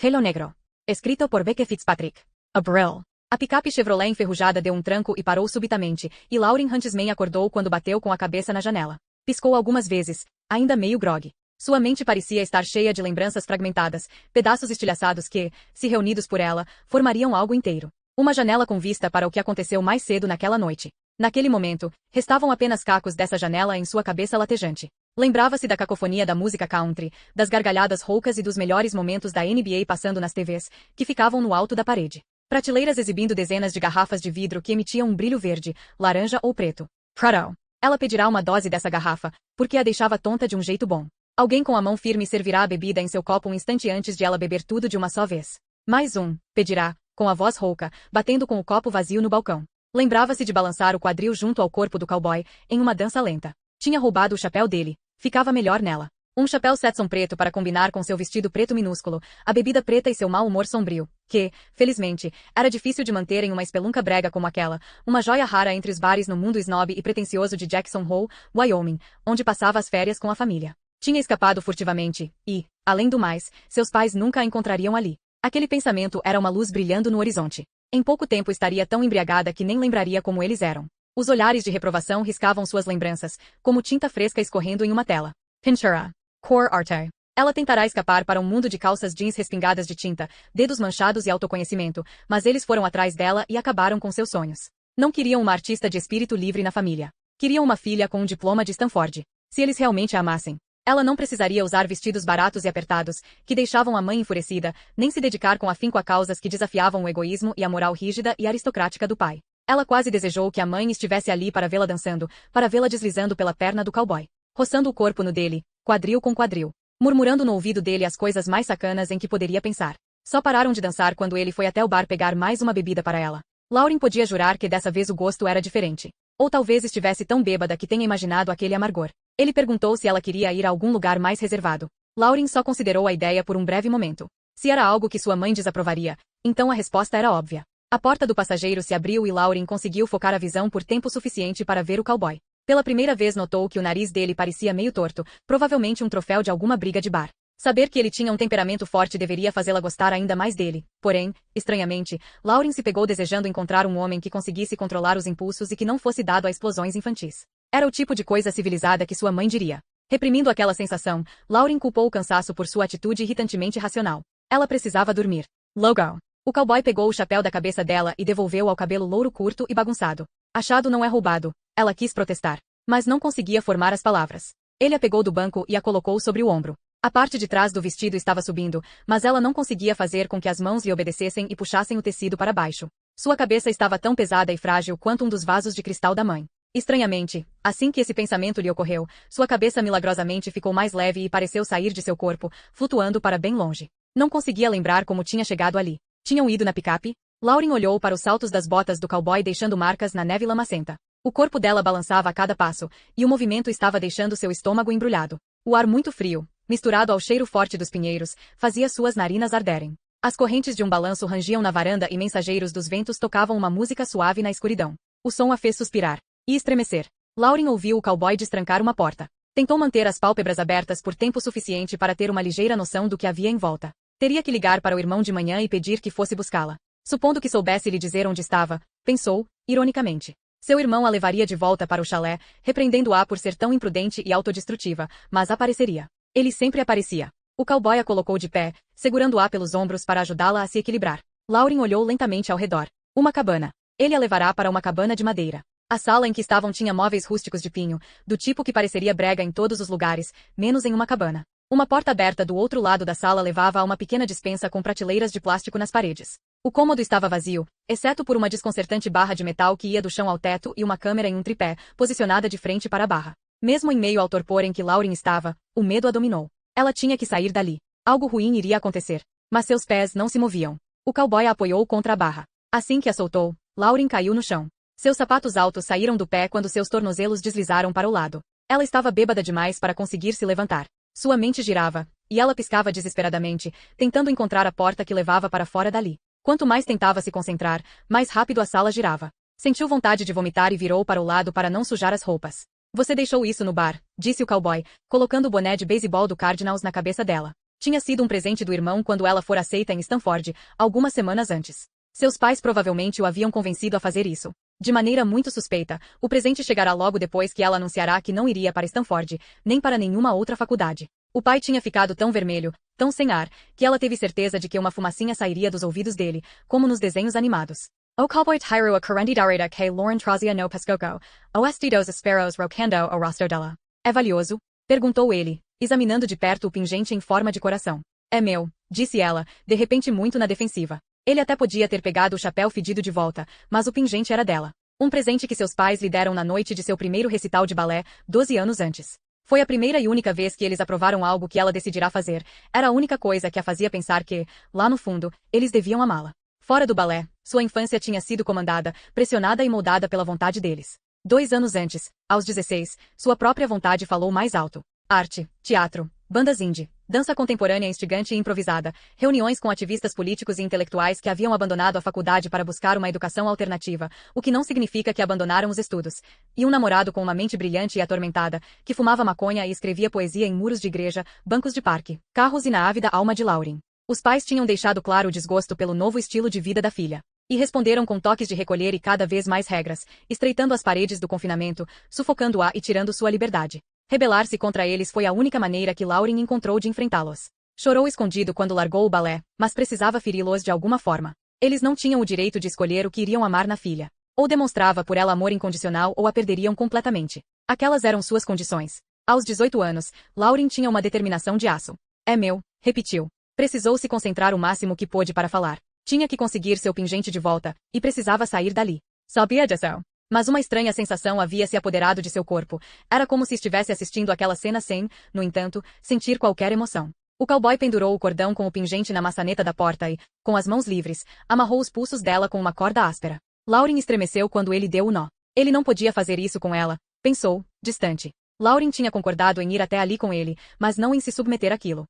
Hello Negro. Escrito por Becky Fitzpatrick. Abril. A picape Chevrolet enferrujada deu um tranco e parou subitamente, e Lauren Huntsman acordou quando bateu com a cabeça na janela. Piscou algumas vezes, ainda meio grogue. Sua mente parecia estar cheia de lembranças fragmentadas, pedaços estilhaçados que, se reunidos por ela, formariam algo inteiro. Uma janela com vista para o que aconteceu mais cedo naquela noite. Naquele momento, restavam apenas cacos dessa janela em sua cabeça latejante. Lembrava-se da cacofonia da música country, das gargalhadas roucas e dos melhores momentos da NBA passando nas TVs, que ficavam no alto da parede. Prateleiras exibindo dezenas de garrafas de vidro que emitiam um brilho verde, laranja ou preto. Prado. Ela pedirá uma dose dessa garrafa, porque a deixava tonta de um jeito bom. Alguém com a mão firme servirá a bebida em seu copo um instante antes de ela beber tudo de uma só vez. Mais um, pedirá, com a voz rouca, batendo com o copo vazio no balcão. Lembrava-se de balançar o quadril junto ao corpo do cowboy, em uma dança lenta. Tinha roubado o chapéu dele. Ficava melhor nela. Um chapéu Stetson preto para combinar com seu vestido preto minúsculo, a bebida preta e seu mau humor sombrio, que, felizmente, era difícil de manter em uma espelunca brega como aquela, uma joia rara entre os bares no mundo snob e pretensioso de Jackson Hole, Wyoming, onde passava as férias com a família. Tinha escapado furtivamente, e, além do mais, seus pais nunca a encontrariam ali. Aquele pensamento era uma luz brilhando no horizonte. Em pouco tempo estaria tão embriagada que nem lembraria como eles eram. Os olhares de reprovação riscavam suas lembranças, como tinta fresca escorrendo em uma tela. Pinchara. Core Arte. Ela tentará escapar para um mundo de calças jeans respingadas de tinta, dedos manchados e autoconhecimento, mas eles foram atrás dela e acabaram com seus sonhos. Não queriam uma artista de espírito livre na família. Queriam uma filha com um diploma de Stanford. Se eles realmente a amassem, ela não precisaria usar vestidos baratos e apertados, que deixavam a mãe enfurecida, nem se dedicar com afinco a causas que desafiavam o egoísmo e a moral rígida e aristocrática do pai. Ela quase desejou que a mãe estivesse ali para vê-la dançando, para vê-la deslizando pela perna do cowboy, roçando o corpo no dele, quadril com quadril, murmurando no ouvido dele as coisas mais sacanas em que poderia pensar. Só pararam de dançar quando ele foi até o bar pegar mais uma bebida para ela. Lauren podia jurar que dessa vez o gosto era diferente. Ou talvez estivesse tão bêbada que tenha imaginado aquele amargor. Ele perguntou se ela queria ir a algum lugar mais reservado. Lauren só considerou a ideia por um breve momento. Se era algo que sua mãe desaprovaria, então a resposta era óbvia. A porta do passageiro se abriu e Lauren conseguiu focar a visão por tempo suficiente para ver o cowboy. Pela primeira vez notou que o nariz dele parecia meio torto, provavelmente um troféu de alguma briga de bar. Saber que ele tinha um temperamento forte deveria fazê-la gostar ainda mais dele. Porém, estranhamente, Lauren se pegou desejando encontrar um homem que conseguisse controlar os impulsos e que não fosse dado a explosões infantis. Era o tipo de coisa civilizada que sua mãe diria. Reprimindo aquela sensação, Lauren culpou o cansaço por sua atitude irritantemente racional. Ela precisava dormir. Logo. O cowboy pegou o chapéu da cabeça dela e devolveu ao cabelo louro curto e bagunçado. Achado não é roubado. Ela quis protestar, mas não conseguia formar as palavras. Ele a pegou do banco e a colocou sobre o ombro. A parte de trás do vestido estava subindo, mas ela não conseguia fazer com que as mãos lhe obedecessem e puxassem o tecido para baixo. Sua cabeça estava tão pesada e frágil quanto um dos vasos de cristal da mãe. Estranhamente, assim que esse pensamento lhe ocorreu, sua cabeça milagrosamente ficou mais leve e pareceu sair de seu corpo, flutuando para bem longe. Não conseguia lembrar como tinha chegado ali. Tinham ido na picape? Lauren olhou para os saltos das botas do cowboy deixando marcas na neve lamacenta. O corpo dela balançava a cada passo, e o movimento estava deixando seu estômago embrulhado. O ar muito frio, misturado ao cheiro forte dos pinheiros, fazia suas narinas arderem. As correntes de um balanço rangiam na varanda e mensageiros dos ventos tocavam uma música suave na escuridão. O som a fez suspirar e estremecer. Lauren ouviu o cowboy destrancar uma porta. Tentou manter as pálpebras abertas por tempo suficiente para ter uma ligeira noção do que havia em volta. Teria que ligar para o irmão de manhã e pedir que fosse buscá-la. Supondo que soubesse lhe dizer onde estava, pensou, ironicamente. Seu irmão a levaria de volta para o chalé, repreendendo-a por ser tão imprudente e autodestrutiva, mas apareceria. Ele sempre aparecia. O cowboy a colocou de pé, segurando-a pelos ombros para ajudá-la a se equilibrar. Lauren olhou lentamente ao redor. Uma cabana. Ele a levará para uma cabana de madeira. A sala em que estavam tinha móveis rústicos de pinho, do tipo que pareceria brega em todos os lugares, menos em uma cabana. Uma porta aberta do outro lado da sala levava a uma pequena despensa com prateleiras de plástico nas paredes. O cômodo estava vazio, exceto por uma desconcertante barra de metal que ia do chão ao teto e uma câmera em um tripé, posicionada de frente para a barra. Mesmo em meio ao torpor em que Lauren estava, o medo a dominou. Ela tinha que sair dali. Algo ruim iria acontecer. Mas seus pés não se moviam. O cowboy a apoiou contra a barra. Assim que a soltou, Lauren caiu no chão. Seus sapatos altos saíram do pé quando seus tornozelos deslizaram para o lado. Ela estava bêbada demais para conseguir se levantar. Sua mente girava, e ela piscava desesperadamente, tentando encontrar a porta que levava para fora dali. Quanto mais tentava se concentrar, mais rápido a sala girava. Sentiu vontade de vomitar e virou para o lado para não sujar as roupas. Você deixou isso no bar, disse o cowboy, colocando o boné de beisebol do Cardinals na cabeça dela. Tinha sido um presente do irmão quando ela fora aceita em Stanford, algumas semanas antes. Seus pais provavelmente o haviam convencido a fazer isso. De maneira muito suspeita, o presente chegará logo depois que ela anunciará que não iria para Stanford, nem para nenhuma outra faculdade. O pai tinha ficado tão vermelho, tão sem ar, que ela teve certeza de que uma fumacinha sairia dos ouvidos dele, como nos desenhos animados. O cowboy tyro a correndidareta que Lauren trazia no pescoço, oeste dos esperos rocando o rosto dela. É valioso? Perguntou ele, examinando de perto o pingente em forma de coração. É meu, disse ela, de repente muito na defensiva. Ele até podia ter pegado o chapéu fedido de volta, mas o pingente era dela. Um presente que seus pais lhe deram na noite de seu primeiro recital de balé, 12 anos antes. Foi a primeira e única vez que eles aprovaram algo que ela decidirá fazer. Era a única coisa que a fazia pensar que, lá no fundo, eles deviam amá-la. Fora do balé, sua infância tinha sido comandada, pressionada e moldada pela vontade deles. 2 anos antes, aos 16, sua própria vontade falou mais alto. Arte, teatro, bandas indie, dança contemporânea instigante e improvisada, reuniões com ativistas políticos e intelectuais que haviam abandonado a faculdade para buscar uma educação alternativa, o que não significa que abandonaram os estudos. E um namorado com uma mente brilhante e atormentada, que fumava maconha e escrevia poesia em muros de igreja, bancos de parque, carros e na ávida alma de Lauren. Os pais tinham deixado claro o desgosto pelo novo estilo de vida da filha. E responderam com toques de recolher e cada vez mais regras, estreitando as paredes do confinamento, sufocando-a e tirando sua liberdade. Rebelar-se contra eles foi a única maneira que Lauren encontrou de enfrentá-los. Chorou escondido quando largou o balé, mas precisava feri-los de alguma forma. Eles não tinham o direito de escolher o que iriam amar na filha. Ou demonstrava por ela amor incondicional ou a perderiam completamente. Aquelas eram suas condições. Aos 18 anos, Lauren tinha uma determinação de aço. É meu, repetiu. Precisou se concentrar o máximo que pôde para falar. Tinha que conseguir seu pingente de volta, e precisava sair dali. Sabia disso? Mas uma estranha sensação havia se apoderado de seu corpo. Era como se estivesse assistindo aquela cena sem, no entanto, sentir qualquer emoção. O cowboy pendurou o cordão com o pingente na maçaneta da porta e, com as mãos livres, amarrou os pulsos dela com uma corda áspera. Lauren estremeceu quando ele deu o nó. Ele não podia fazer isso com ela, pensou, distante. Lauren tinha concordado em ir até ali com ele, mas não em se submeter àquilo.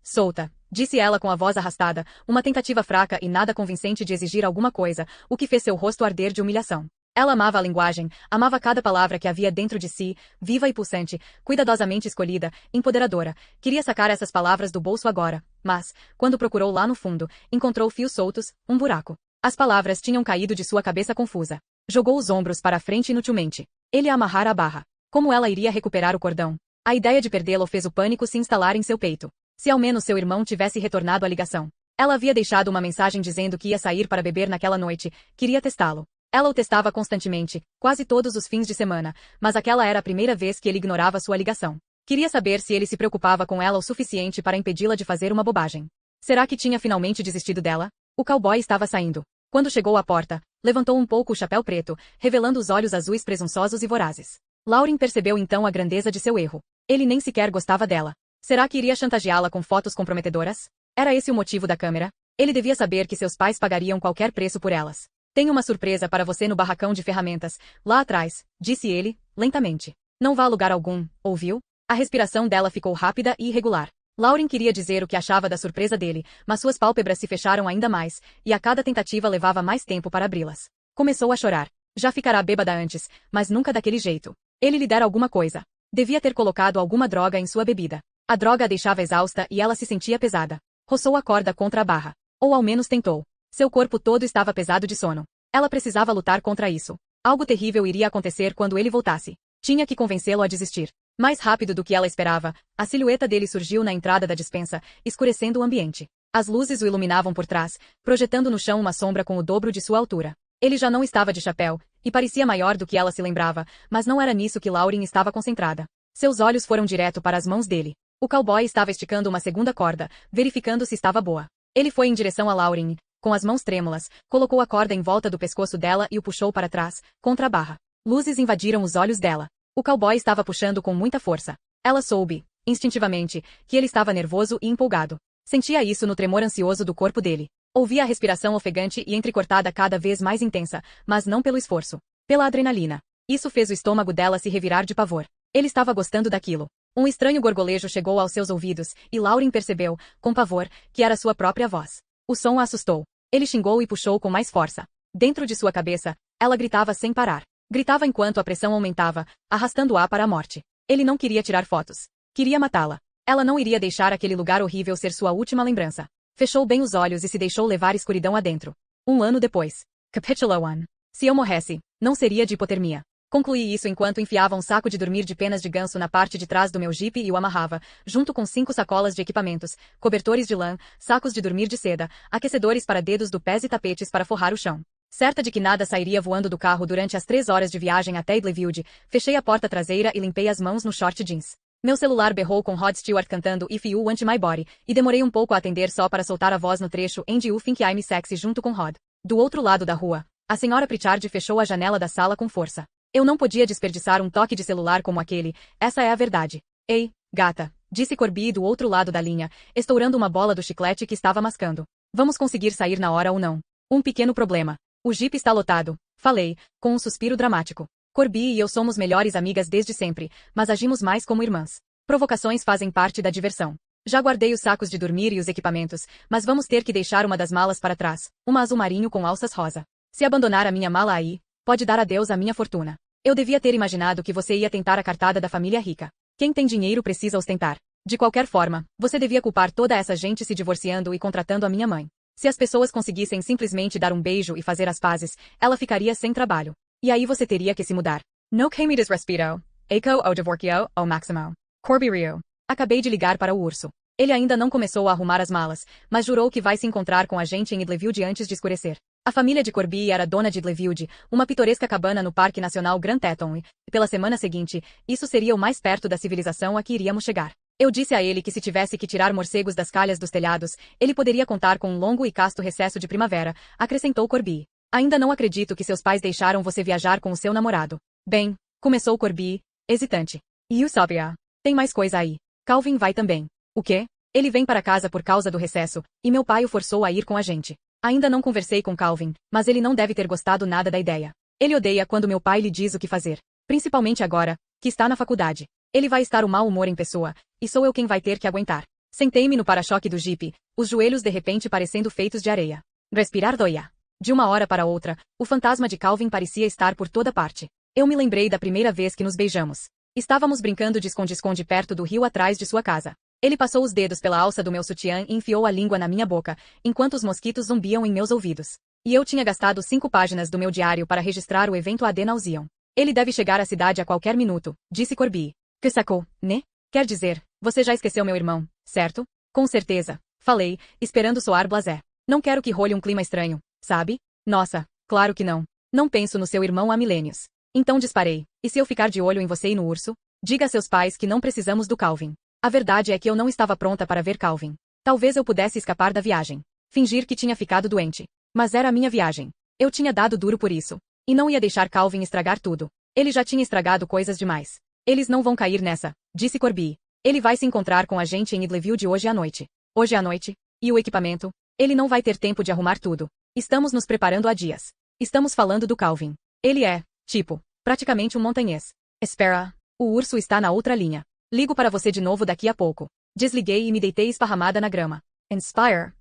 Solta, disse ela com a voz arrastada, uma tentativa fraca e nada convincente de exigir alguma coisa, o que fez seu rosto arder de humilhação. Ela amava a linguagem, amava cada palavra que havia dentro de si, viva e pulsante, cuidadosamente escolhida, empoderadora. Queria sacar essas palavras do bolso agora, mas, quando procurou lá no fundo, encontrou fios soltos, um buraco. As palavras tinham caído de sua cabeça confusa. Jogou os ombros para a frente inutilmente. Ele a amarrara a barra. Como ela iria recuperar o cordão? A ideia de perdê-lo fez o pânico se instalar em seu peito. Se ao menos seu irmão tivesse retornado à ligação. Ela havia deixado uma mensagem dizendo que ia sair para beber naquela noite, queria testá-lo. Ela o testava constantemente, quase todos os fins de semana, mas aquela era a primeira vez que ele ignorava sua ligação. Queria saber se ele se preocupava com ela o suficiente para impedi-la de fazer uma bobagem. Será que tinha finalmente desistido dela? O cowboy estava saindo. Quando chegou à porta, levantou um pouco o chapéu preto, revelando os olhos azuis presunçosos e vorazes. Lauren percebeu então a grandeza de seu erro. Ele nem sequer gostava dela. Será que iria chantageá-la com fotos comprometedoras? Era esse o motivo da câmera? Ele devia saber que seus pais pagariam qualquer preço por elas. Tenho uma surpresa para você no barracão de ferramentas, lá atrás, disse ele, lentamente. Não vá a lugar algum, ouviu? A respiração dela ficou rápida e irregular. Lauren queria dizer o que achava da surpresa dele, mas suas pálpebras se fecharam ainda mais, e a cada tentativa levava mais tempo para abri-las. Começou a chorar. Já ficará bêbada antes, mas nunca daquele jeito. Ele lhe dera alguma coisa. Devia ter colocado alguma droga em sua bebida. A droga a deixava exausta e ela se sentia pesada. Roçou a corda contra a barra. Ou ao menos tentou. Seu corpo todo estava pesado de sono. Ela precisava lutar contra isso. Algo terrível iria acontecer quando ele voltasse. Tinha que convencê-lo a desistir. Mais rápido do que ela esperava, a silhueta dele surgiu na entrada da despensa, escurecendo o ambiente. As luzes o iluminavam por trás, projetando no chão uma sombra com o dobro de sua altura. Ele já não estava de chapéu, e parecia maior do que ela se lembrava, mas não era nisso que Lauren estava concentrada. Seus olhos foram direto para as mãos dele. O cowboy estava esticando uma segunda corda, verificando se estava boa. Ele foi em direção a Lauren, com as mãos trêmulas, colocou a corda em volta do pescoço dela e o puxou para trás, contra a barra. Luzes invadiram os olhos dela. O cowboy estava puxando com muita força. Ela soube, instintivamente, que ele estava nervoso e empolgado. Sentia isso no tremor ansioso do corpo dele. Ouvia a respiração ofegante e entrecortada cada vez mais intensa, mas não pelo esforço. Pela adrenalina. Isso fez o estômago dela se revirar de pavor. Ele estava gostando daquilo. Um estranho gorgolejo chegou aos seus ouvidos, e Lauren percebeu, com pavor, que era sua própria voz. O som a assustou. Ele xingou e puxou com mais força. Dentro de sua cabeça, ela gritava sem parar. Gritava enquanto a pressão aumentava, arrastando-a para a morte. Ele não queria tirar fotos. Queria matá-la. Ela não iria deixar aquele lugar horrível ser sua última lembrança. Fechou bem os olhos e se deixou levar escuridão adentro. 1 ano depois. Capítulo 1. Se eu morresse, não seria de hipotermia. Concluí isso enquanto enfiava um saco de dormir de penas de ganso na parte de trás do meu jipe e o amarrava, junto com 5 sacolas de equipamentos, cobertores de lã, sacos de dormir de seda, aquecedores para dedos do pés e tapetes para forrar o chão. Certa de que nada sairia voando do carro durante as 3 horas de viagem até Idlefield, fechei a porta traseira e limpei as mãos no short jeans. Meu celular berrou com Rod Stewart cantando If You Want My Body, e demorei um pouco a atender só para soltar a voz no trecho And You Think I'm Sexy junto com Rod. Do outro lado da rua, a senhora Pritchard fechou a janela da sala com força. Eu não podia desperdiçar um toque de celular como aquele, essa é a verdade. Ei, gata, disse Corby do outro lado da linha, estourando uma bola do chiclete que estava mascando. Vamos conseguir sair na hora ou não? Um pequeno problema. O Jeep está lotado, falei, com um suspiro dramático. Corby e eu somos melhores amigas desde sempre, mas agimos mais como irmãs. Provocações fazem parte da diversão. Já guardei os sacos de dormir e os equipamentos, mas vamos ter que deixar uma das malas para trás, uma azul marinho com alças rosa. Se abandonar a minha mala aí, pode dar adeus à minha fortuna. Eu devia ter imaginado que você ia tentar a cartada da família rica. Quem tem dinheiro precisa ostentar. De qualquer forma, você devia culpar toda essa gente se divorciando e contratando a minha mãe. Se as pessoas conseguissem simplesmente dar um beijo e fazer as pazes, ela ficaria sem trabalho. E aí você teria que se mudar. No que me respeito. Eiko o divorcio o Maximo. Corby Rio. Acabei de ligar para o urso. Ele ainda não começou a arrumar as malas, mas jurou que vai se encontrar com a gente em Idlefield antes de escurecer. A família de Corby era dona de Idlefield, uma pitoresca cabana no Parque Nacional Grand Teton e, pela semana seguinte, isso seria o mais perto da civilização a que iríamos chegar. Eu disse a ele que se tivesse que tirar morcegos das calhas dos telhados, ele poderia contar com um longo e casto recesso de primavera, acrescentou Corby. Ainda não acredito que seus pais deixaram você viajar com o seu namorado. Bem, começou Corby, hesitante. E o sabia? Tem mais coisa aí. Calvin vai também. O quê? Ele vem para casa por causa do recesso, e meu pai o forçou a ir com a gente. Ainda não conversei com Calvin, mas ele não deve ter gostado nada da ideia. Ele odeia quando meu pai lhe diz o que fazer. Principalmente agora, que está na faculdade. Ele vai estar o mau humor em pessoa, e sou eu quem vai ter que aguentar. Sentei-me no para-choque do jipe, os joelhos de repente parecendo feitos de areia. Respirar doía. De uma hora para outra, o fantasma de Calvin parecia estar por toda parte. Eu me lembrei da primeira vez que nos beijamos. Estávamos brincando de esconde-esconde perto do rio atrás de sua casa. Ele passou os dedos pela alça do meu sutiã e enfiou a língua na minha boca, enquanto os mosquitos zumbiam em meus ouvidos. E eu tinha gastado 5 páginas do meu diário para registrar o evento ad nauseam. Ele deve chegar à cidade a qualquer minuto, disse Corby. Que sacou, né? Quer dizer, você já esqueceu meu irmão, certo? Com certeza, falei, esperando soar blasé. Não quero que role um clima estranho, sabe? Nossa, claro que não. Não penso no seu irmão há milênios. Então disparei. E se eu ficar de olho em você e no urso? Diga a seus pais que não precisamos do Calvin. A verdade é que eu não estava pronta para ver Calvin. Talvez eu pudesse escapar da viagem. Fingir que tinha ficado doente. Mas era a minha viagem. Eu tinha dado duro por isso. E não ia deixar Calvin estragar tudo. Ele já tinha estragado coisas demais. Eles não vão cair nessa, disse Corby. Ele vai se encontrar com a gente em Idlefield hoje à noite. Hoje à noite? E o equipamento? Ele não vai ter tempo de arrumar tudo. Estamos nos preparando há dias. Estamos falando do Calvin. Ele é, tipo, praticamente um montanhês. Espera, o urso está na outra linha. Ligo para você de novo daqui a pouco. Desliguei e me deitei esparramada na grama. Expire.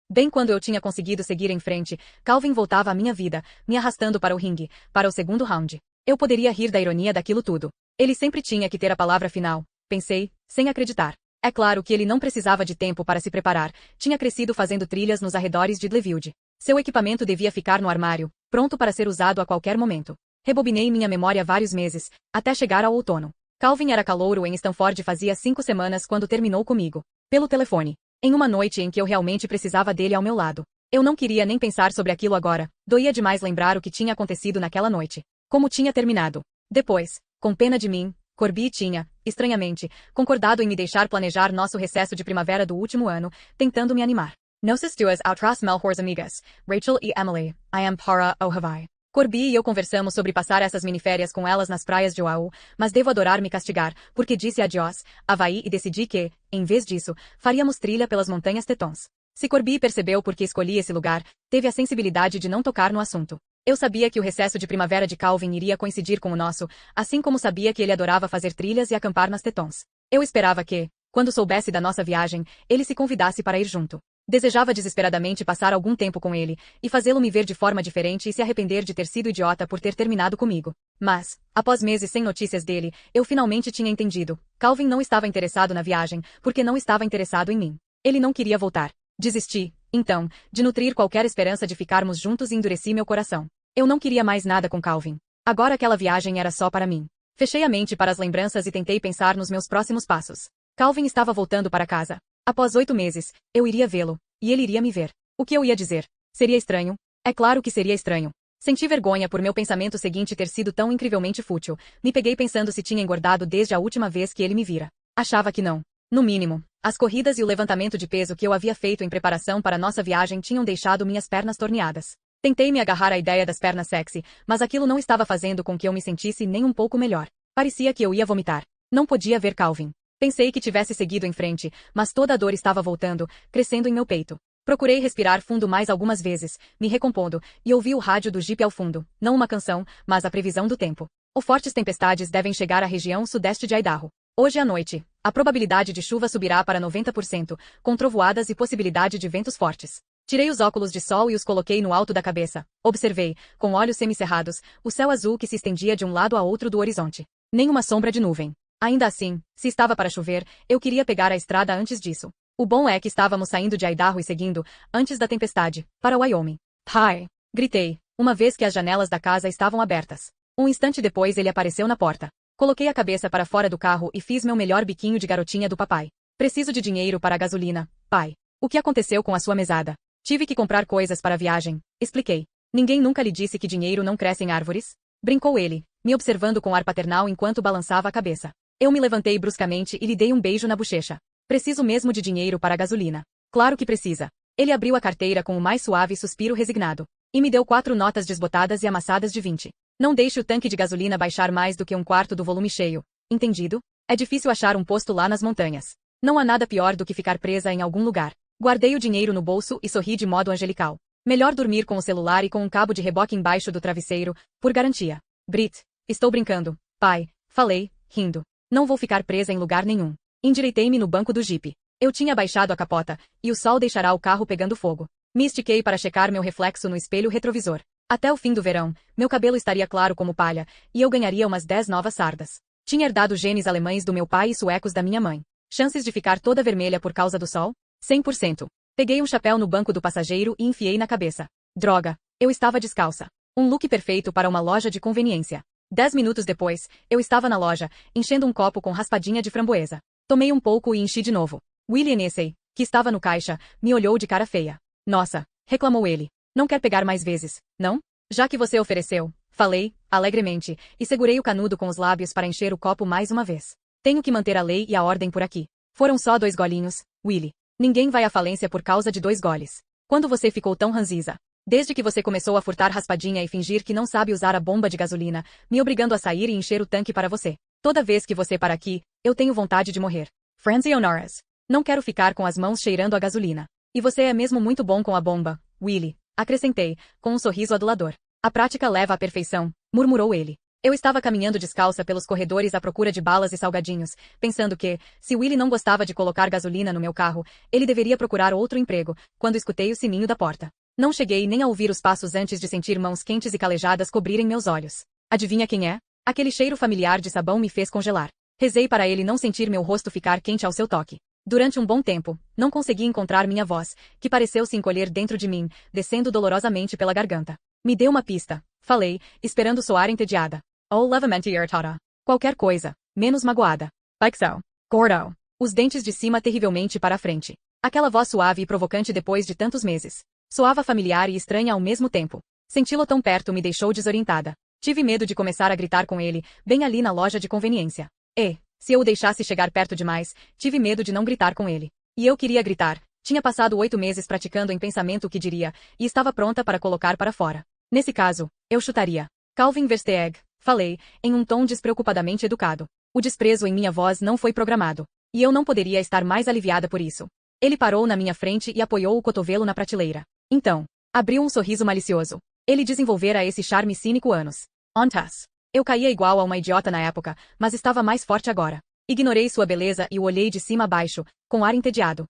Bem quando eu tinha conseguido seguir em frente, Calvin voltava à minha vida, me arrastando para o ringue, para o segundo round. Eu poderia rir da ironia daquilo tudo. Ele sempre tinha que ter a palavra final, pensei, sem acreditar. É claro que ele não precisava de tempo para se preparar, tinha crescido fazendo trilhas nos arredores de Idlefield. Seu equipamento devia ficar no armário, pronto para ser usado a qualquer momento. Rebobinei minha memória vários meses, até chegar ao outono. Calvin era calouro em Stanford fazia 5 semanas quando terminou comigo. Pelo telefone. Em uma noite em que eu realmente precisava dele ao meu lado. Eu não queria nem pensar sobre aquilo agora, doía demais lembrar o que tinha acontecido naquela noite. Como tinha terminado. Depois, com pena de mim, Corby tinha, estranhamente, concordado em me deixar planejar nosso recesso de primavera do último ano, tentando me animar. Nossas duas outras melhores amigas, Rachel e Emily, I am para o Hawaii. Corby e eu conversamos sobre passar essas miniférias com elas nas praias de Oahu, mas devo adorar me castigar, porque disse adiós, Havaí e decidi que, em vez disso, faríamos trilha pelas montanhas Tetons. Se Corby percebeu por que escolhi esse lugar, teve a sensibilidade de não tocar no assunto. Eu sabia que o recesso de primavera de Calvin iria coincidir com o nosso, assim como sabia que ele adorava fazer trilhas e acampar nas Tetons. Eu esperava que, quando soubesse da nossa viagem, ele se convidasse para ir junto. Desejava desesperadamente passar algum tempo com ele, e fazê-lo me ver de forma diferente e se arrepender de ter sido idiota por ter terminado comigo. Mas, após meses sem notícias dele, eu finalmente tinha entendido. Calvin não estava interessado na viagem, porque não estava interessado em mim. Ele não queria voltar. Desisti, então, de nutrir qualquer esperança de ficarmos juntos e endureci meu coração. Eu não queria mais nada com Calvin. Agora aquela viagem era só para mim. Fechei a mente para as lembranças e tentei pensar nos meus próximos passos. Calvin estava voltando para casa. Após 8 meses, eu iria vê-lo, e ele iria me ver. O que eu ia dizer? Seria estranho? É claro que seria estranho. Senti vergonha por meu pensamento seguinte ter sido tão incrivelmente fútil. Me peguei pensando se tinha engordado desde a última vez que ele me vira. Achava que não. No mínimo, as corridas e o levantamento de peso que eu havia feito em preparação para nossa viagem tinham deixado minhas pernas torneadas. Tentei me agarrar à ideia das pernas sexy, mas aquilo não estava fazendo com que eu me sentisse nem um pouco melhor. Parecia que eu ia vomitar. Não podia ver Calvin. Pensei que tivesse seguido em frente, mas toda a dor estava voltando, crescendo em meu peito. Procurei respirar fundo mais algumas vezes, me recompondo, e ouvi o rádio do Jeep ao fundo, não uma canção, mas a previsão do tempo. Fortes tempestades devem chegar à região sudeste de Idaho. Hoje à noite, a probabilidade de chuva subirá para 90%, com trovoadas e possibilidade de ventos fortes. Tirei os óculos de sol e os coloquei no alto da cabeça. Observei, com olhos semicerrados, o céu azul que se estendia de um lado a outro do horizonte. Nenhuma sombra de nuvem. Ainda assim, se estava para chover, eu queria pegar a estrada antes disso. O bom é que estávamos saindo de Idaho e seguindo, antes da tempestade, para Wyoming. Hi! Gritei, uma vez que as janelas da casa estavam abertas. Um instante depois ele apareceu na porta. Coloquei a cabeça para fora do carro e fiz meu melhor biquinho de garotinha do papai. Preciso de dinheiro para a gasolina, pai. O que aconteceu com a sua mesada? Tive que comprar coisas para a viagem, expliquei. Ninguém nunca lhe disse que dinheiro não cresce em árvores? Brincou ele, me observando com ar paternal enquanto balançava a cabeça. Eu me levantei bruscamente e lhe dei um beijo na bochecha. Preciso mesmo de dinheiro para a gasolina. Claro que precisa. Ele abriu a carteira com o mais suave suspiro resignado. E me deu 4 notas desbotadas e amassadas de 20. Não deixe o tanque de gasolina baixar mais do que 1/4 do volume cheio. Entendido? É difícil achar um posto lá nas montanhas. Não há nada pior do que ficar presa em algum lugar. Guardei o dinheiro no bolso e sorri de modo angelical. Melhor dormir com o celular e com um cabo de reboque embaixo do travesseiro, por garantia. Brit, estou brincando, pai, falei, rindo. Não vou ficar presa em lugar nenhum. Endireitei-me no banco do Jeep. Eu tinha baixado a capota, e o sol deixará o carro pegando fogo. Me estiquei para checar meu reflexo no espelho retrovisor. Até o fim do verão, meu cabelo estaria claro como palha, e eu ganharia umas 10 novas sardas. Tinha herdado genes alemães do meu pai e suecos da minha mãe. Chances de ficar toda vermelha por causa do sol? 100%. Peguei um chapéu no banco do passageiro e enfiei na cabeça. Droga, eu estava descalça. Um look perfeito para uma loja de conveniência. 10 minutos depois, eu estava na loja, enchendo um copo com raspadinha de framboesa. Tomei um pouco e enchi de novo. William Nessay, que estava no caixa, me olhou de cara feia. Nossa, reclamou ele. Não quer pegar mais vezes, não? Já que você ofereceu, falei, alegremente, e segurei o canudo com os lábios para encher o copo mais uma vez. Tenho que manter a lei e a ordem por aqui. Foram só 2 golinhos, Willie. Ninguém vai à falência por causa de 2 goles. Quando você ficou tão ranzinza? Desde que você começou a furtar raspadinha e fingir que não sabe usar a bomba de gasolina, me obrigando a sair e encher o tanque para você. Toda vez que você para aqui, eu tenho vontade de morrer. Francie Honoras. Não quero ficar com as mãos cheirando a gasolina. E você é mesmo muito bom com a bomba, Willie. Acrescentei, com um sorriso adulador. A prática leva à perfeição, murmurou ele. Eu estava caminhando descalça pelos corredores à procura de balas e salgadinhos, pensando que, se Willie não gostava de colocar gasolina no meu carro, ele deveria procurar outro emprego, quando escutei o sininho da porta. Não cheguei nem a ouvir os passos antes de sentir mãos quentes e calejadas cobrirem meus olhos. Adivinha quem é? Aquele cheiro familiar de sabão me fez congelar. Rezei para ele não sentir meu rosto ficar quente ao seu toque. Durante um bom tempo, não consegui encontrar minha voz, que pareceu se encolher dentro de mim, descendo dolorosamente pela garganta. Me dê uma pista, falei, esperando soar entediada. Oh, levemente irritada. Qualquer coisa, menos magoada. Like so. Gordo. Os dentes de cima terrivelmente para a frente. Aquela voz suave e provocante depois de tantos meses. Soava familiar e estranha ao mesmo tempo. Senti-lo tão perto me deixou desorientada. Tive medo de começar a gritar com ele, bem ali na loja de conveniência. E, se eu o deixasse chegar perto demais, tive medo de não gritar com ele. E eu queria gritar. Tinha passado 8 meses praticando em pensamento o que diria, e estava pronta para colocar para fora. Nesse caso, eu chutaria. Calvin Versteeg, falei, em um tom despreocupadamente educado. O desprezo em minha voz não foi programado. E eu não poderia estar mais aliviada por isso. Ele parou na minha frente e apoiou o cotovelo na prateleira. Então, abriu um sorriso malicioso. Ele desenvolvera esse charme cínico anos. Ontas. Eu caía igual a uma idiota na época, mas estava mais forte agora. Ignorei sua beleza e o olhei de cima a baixo, com ar entediado.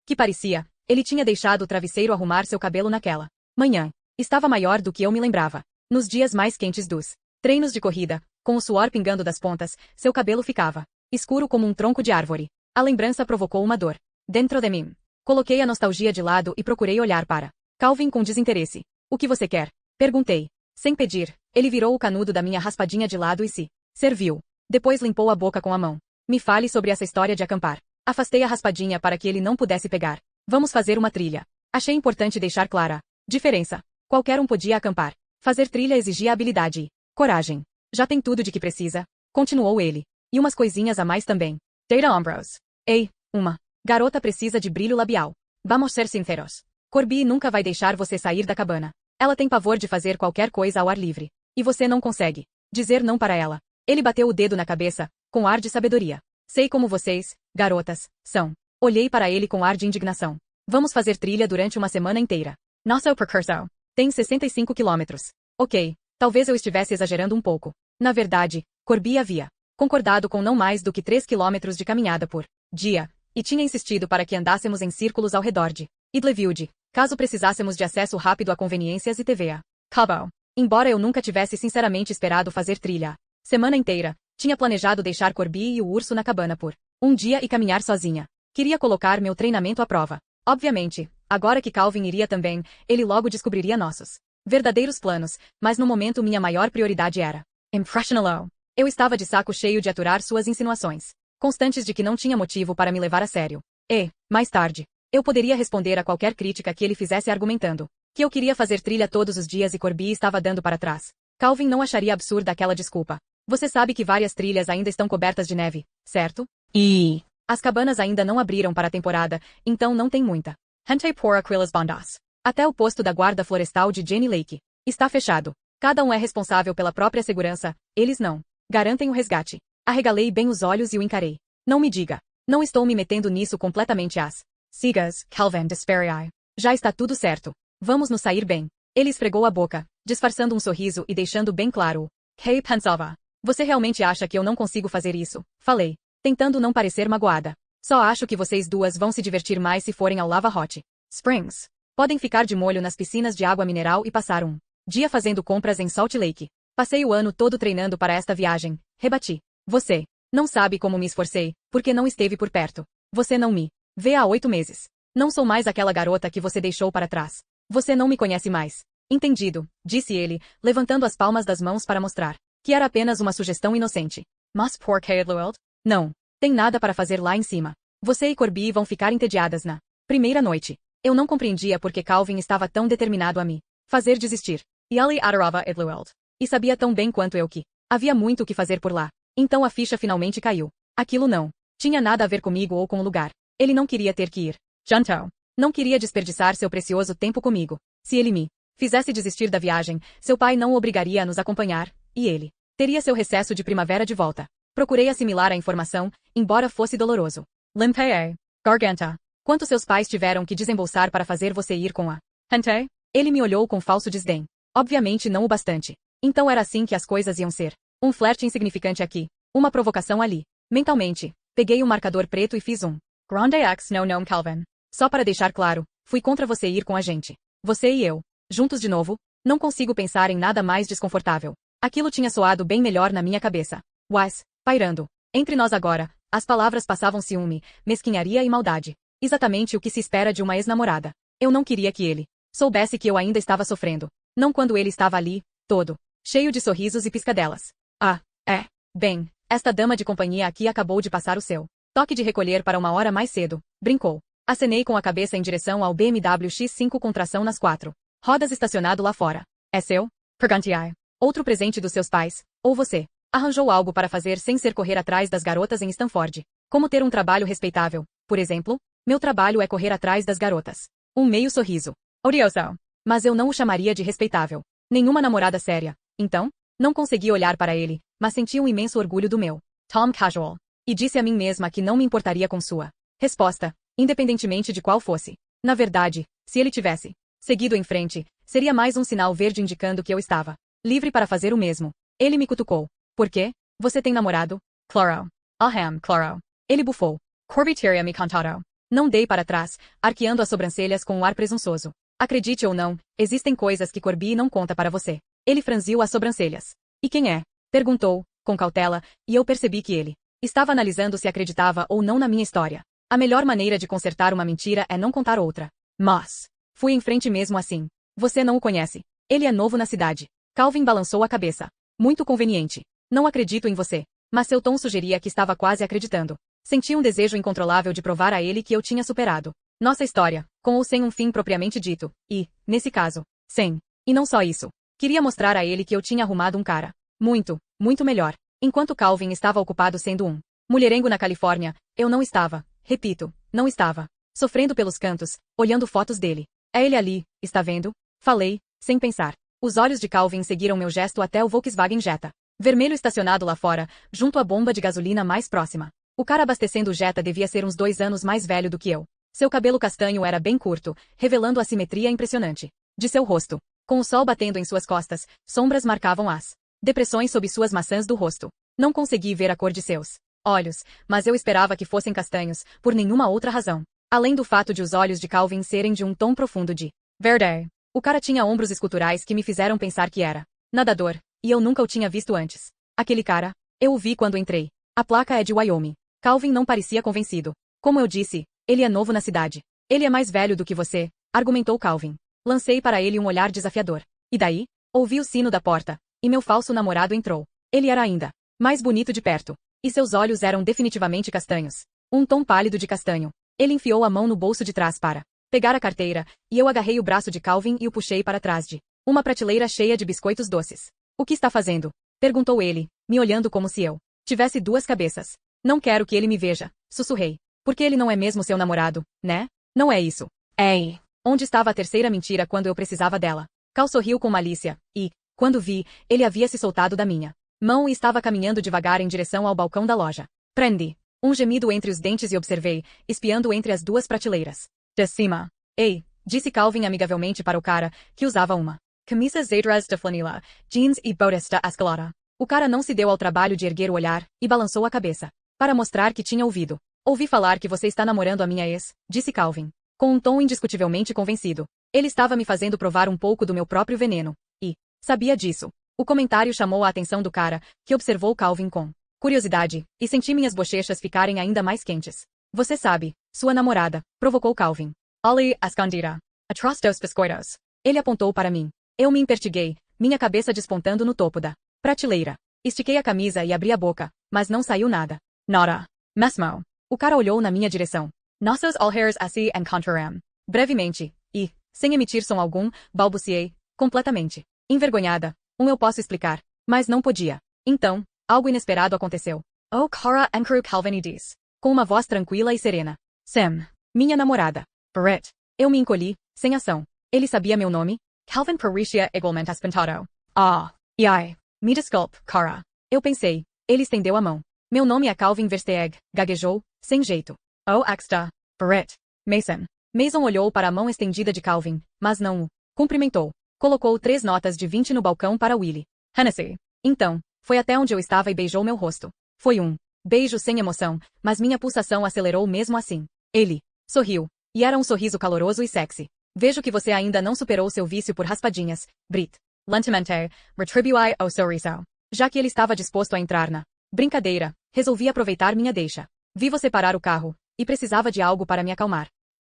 Que parecia, Ele tinha deixado o travesseiro arrumar seu cabelo naquela manhã. Estava maior do que eu me lembrava. Nos dias mais quentes dos treinos de corrida, com o suor pingando das pontas, seu cabelo ficava escuro como um tronco de árvore. A lembrança provocou uma dor dentro de mim. Coloquei a nostalgia de lado e procurei olhar para Calvin com desinteresse. O que você quer? Perguntei. Sem pedir, ele virou o canudo da minha raspadinha de lado e se serviu. Depois limpou a boca com a mão. Me fale sobre essa história de acampar. Afastei a raspadinha para que ele não pudesse pegar. Vamos fazer uma trilha. Achei importante deixar clara a diferença. Qualquer um podia acampar. Fazer trilha exigia habilidade e coragem. Já tem tudo de que precisa, continuou ele. E umas coisinhas a mais também. Data Ambrose. Ei, uma garota precisa de brilho labial. Vamos ser sinceros. Corby nunca vai deixar você sair da cabana. Ela tem pavor de fazer qualquer coisa ao ar livre. E você não consegue dizer não para ela. Ele bateu o dedo na cabeça, com ar de sabedoria. Sei como vocês, garotas, são. Olhei para ele com ar de indignação. Vamos fazer trilha durante uma semana inteira. Nosso percurso tem 65 quilômetros. Ok, talvez eu estivesse exagerando um pouco. Na verdade, Corby havia concordado com não mais do que 3 quilômetros de caminhada por dia, e tinha insistido para que andássemos em círculos ao redor de Idlefield, caso precisássemos de acesso rápido a conveniências e TV a cabo. Embora eu nunca tivesse sinceramente esperado fazer trilha semana inteira, tinha planejado deixar Corby e o urso na cabana por um dia e caminhar sozinha. Queria colocar meu treinamento à prova. Obviamente, agora que Calvin iria também, ele logo descobriria nossos verdadeiros planos, mas no momento minha maior prioridade era impressioná-lo. Eu estava de saco cheio de aturar suas insinuações constantes de que não tinha motivo para me levar a sério. E, mais tarde, eu poderia responder a qualquer crítica que ele fizesse argumentando que eu queria fazer trilha todos os dias e Corby estava dando para trás. Calvin não acharia absurda aquela desculpa. Você sabe que várias trilhas ainda estão cobertas de neve, certo? E as cabanas ainda não abriram para a temporada, então não tem muita gente por aquelas bandas. Até o posto da guarda florestal de Jenny Lake está fechado. Cada um é responsável pela própria segurança, eles não garantem o resgate. Arregalei bem os olhos e o encarei. Não me diga. Não estou me metendo nisso completamente às cegas, Calvin Desperai. Já está tudo certo. Vamos nos sair bem. Ele esfregou a boca, disfarçando um sorriso e deixando bem claro o que pensava. Você realmente acha que eu não consigo fazer isso? Falei, tentando não parecer magoada. Só acho que vocês duas vão se divertir mais se forem ao Lava Hot Springs. Podem ficar de molho nas piscinas de água mineral e passar um dia fazendo compras em Salt Lake. Passei o ano todo treinando para esta viagem. Rebati. Você não sabe como me esforcei, porque não esteve por perto. Você não me vê há 8 meses. Não sou mais aquela garota que você deixou para trás. Você não me conhece mais. Entendido, disse ele, levantando as palmas das mãos para mostrar que era apenas uma sugestão inocente. Mas por que Edward? Não. Tem nada para fazer lá em cima. Você e Corby vão ficar entediadas na primeira noite. Eu não compreendia por que Calvin estava tão determinado a me fazer desistir. E ele adorava Edward. E sabia tão bem quanto eu que havia muito o que fazer por lá. Então a ficha finalmente caiu. Aquilo não tinha nada a ver comigo ou com o lugar. Ele não queria ter que ir. Jantou. Não queria desperdiçar seu precioso tempo comigo. Se ele me fizesse desistir da viagem, seu pai não o obrigaria a nos acompanhar, e ele teria seu recesso de primavera de volta. Procurei assimilar a informação, embora fosse doloroso. Limpei. Garganta. Quanto seus pais tiveram que desembolsar para fazer você ir com a gente? Ele me olhou com falso desdém. Obviamente não o bastante. Então era assim que as coisas iam ser. Um flerte insignificante aqui. Uma provocação ali. Mentalmente, peguei um marcador preto e fiz um Grande X no nome Calvin. Só para deixar claro, fui contra você ir com a gente. Você e eu. Juntos de novo, não consigo pensar em nada mais desconfortável. Aquilo tinha soado bem melhor na minha cabeça. Was, pairando. Entre nós agora, as palavras passavam ciúme, mesquinharia e maldade. Exatamente o que se espera de uma ex-namorada. Eu não queria que ele soubesse que eu ainda estava sofrendo. Não quando ele estava ali, todo cheio de sorrisos e piscadelas. Ah, é. Bem, esta dama de companhia aqui acabou de passar o seu toque de recolher para uma hora mais cedo. Brincou. Acenei com a cabeça em direção ao BMW X5 com tração nas 4 rodas estacionado lá fora. É seu? Perguntei. Outro presente dos seus pais. Ou você arranjou algo para fazer sem ser correr atrás das garotas em Stanford. Como ter um trabalho respeitável. Por exemplo, meu trabalho é correr atrás das garotas. Um meio sorriso. Odioso. Mas eu não o chamaria de respeitável. Nenhuma namorada séria. Então, não consegui olhar para ele, mas senti um imenso orgulho do meu Tom Casual. E disse a mim mesma que não me importaria com sua resposta, independentemente de qual fosse. Na verdade, se ele tivesse seguido em frente, seria mais um sinal verde indicando que eu estava livre para fazer o mesmo. Ele me cutucou. Por quê? Você tem namorado? Claro. Ahem, claro. Ele bufou. Corby teria me contado. Não dei para trás, arqueando as sobrancelhas com um ar presunçoso. Acredite ou não, existem coisas que Corby não conta para você. Ele franziu as sobrancelhas. E quem é? Perguntou, com cautela, e eu percebi que ele estava analisando se acreditava ou não na minha história. A melhor maneira de consertar uma mentira é não contar outra. Mas fui em frente mesmo assim. Você não o conhece. Ele é novo na cidade. Calvin balançou a cabeça. Muito conveniente. Não acredito em você. Mas seu tom sugeria que estava quase acreditando. Senti um desejo incontrolável de provar a ele que eu tinha superado nossa história, com ou sem um fim propriamente dito, e, nesse caso, sem. E não só isso. Queria mostrar a ele que eu tinha arrumado um cara. Muito, muito melhor. Enquanto Calvin estava ocupado sendo um mulherengo na Califórnia, eu não estava, repito, não estava, sofrendo pelos cantos, olhando fotos dele. É ele ali, está vendo? Falei, sem pensar. Os olhos de Calvin seguiram meu gesto até o Volkswagen Jetta vermelho estacionado lá fora, junto à bomba de gasolina mais próxima. O cara abastecendo o Jetta devia ser uns 2 anos mais velho do que eu. Seu cabelo castanho era bem curto, revelando a simetria impressionante de seu rosto. Com o sol batendo em suas costas, sombras marcavam as depressões sob suas maçãs do rosto. Não consegui ver a cor de seus olhos, mas eu esperava que fossem castanhos, por nenhuma outra razão. Além do fato de os olhos de Calvin serem de um tom profundo de verde. O cara tinha ombros esculturais que me fizeram pensar que era nadador, e eu nunca o tinha visto antes. Aquele cara, eu o vi quando entrei. A placa é de Wyoming. Calvin não parecia convencido. Como eu disse, ele é novo na cidade. Ele é mais velho do que você, argumentou Calvin. Lancei para ele um olhar desafiador. E daí? Ouvi o sino da porta, e meu falso namorado entrou. Ele era ainda mais bonito de perto. E seus olhos eram definitivamente castanhos. Um tom pálido de castanho. Ele enfiou a mão no bolso de trás para pegar a carteira, e eu agarrei o braço de Calvin e o puxei para trás de uma prateleira cheia de biscoitos doces. O que está fazendo? Perguntou ele, me olhando como se eu tivesse 2 cabeças. Não quero que ele me veja, sussurrei. Porque ele não é mesmo seu namorado, né? Não é isso. Ei. Onde estava a terceira mentira quando eu precisava dela? Cal sorriu com malícia, e, quando vi, ele havia se soltado da minha mão e estava caminhando devagar em direção ao balcão da loja. Prendi. Um gemido entre os dentes e observei, espiando entre as 2 prateleiras. De cima. Ei, disse Calvin amigavelmente para o cara, que usava uma camisa Zedras de flanela, jeans e botesta escalada. O cara não se deu ao trabalho de erguer o olhar, e balançou a cabeça, para mostrar que tinha ouvido. Ouvi falar que você está namorando a minha ex, disse Calvin, com um tom indiscutivelmente convencido. Ele estava me fazendo provar um pouco do meu próprio veneno. E sabia disso. O comentário chamou a atenção do cara, que observou Calvin com curiosidade, e senti minhas bochechas ficarem ainda mais quentes. Você sabe, sua namorada, provocou Calvin. Ollie, a escondida. Atrás dos biscoitos. Ele apontou para mim. Eu me impertiguei, minha cabeça despontando no topo da prateleira. Estiquei a camisa e abri a boca, mas não saiu nada. Nada. Mesmo. O cara olhou na minha direção. Nossos olhos se encontraram. Brevemente, e, sem emitir som algum, balbuciei, completamente envergonhada. Eu posso explicar, mas não podia. Então, algo inesperado aconteceu. Oh, cara encru Calvin diz, com uma voz tranquila e serena. Sam, minha namorada. Brett. Eu me encolhi, sem ação. Ele sabia meu nome? Calvin parecia igualmente espantado. Ah, e ai. Me desculpe, cara. Eu pensei. Ele estendeu a mão. Meu nome é Calvin Versteeg, gaguejou, sem jeito. Oh, Axta. Brett. Mason. Mason olhou para a mão estendida de Calvin, mas não o cumprimentou. Colocou 3 notas de 20 no balcão para Willie. Hennessy. Então, foi até onde eu estava e beijou meu rosto. Foi um beijo sem emoção, mas minha pulsação acelerou mesmo assim. Ele sorriu. E era um sorriso caloroso e sexy. Vejo que você ainda não superou seu vício por raspadinhas, Brit. Lentamente, retribui o sorriso. Já que ele estava disposto a entrar na brincadeira, resolvi aproveitar minha deixa. Vi você parar o carro, e precisava de algo para me acalmar.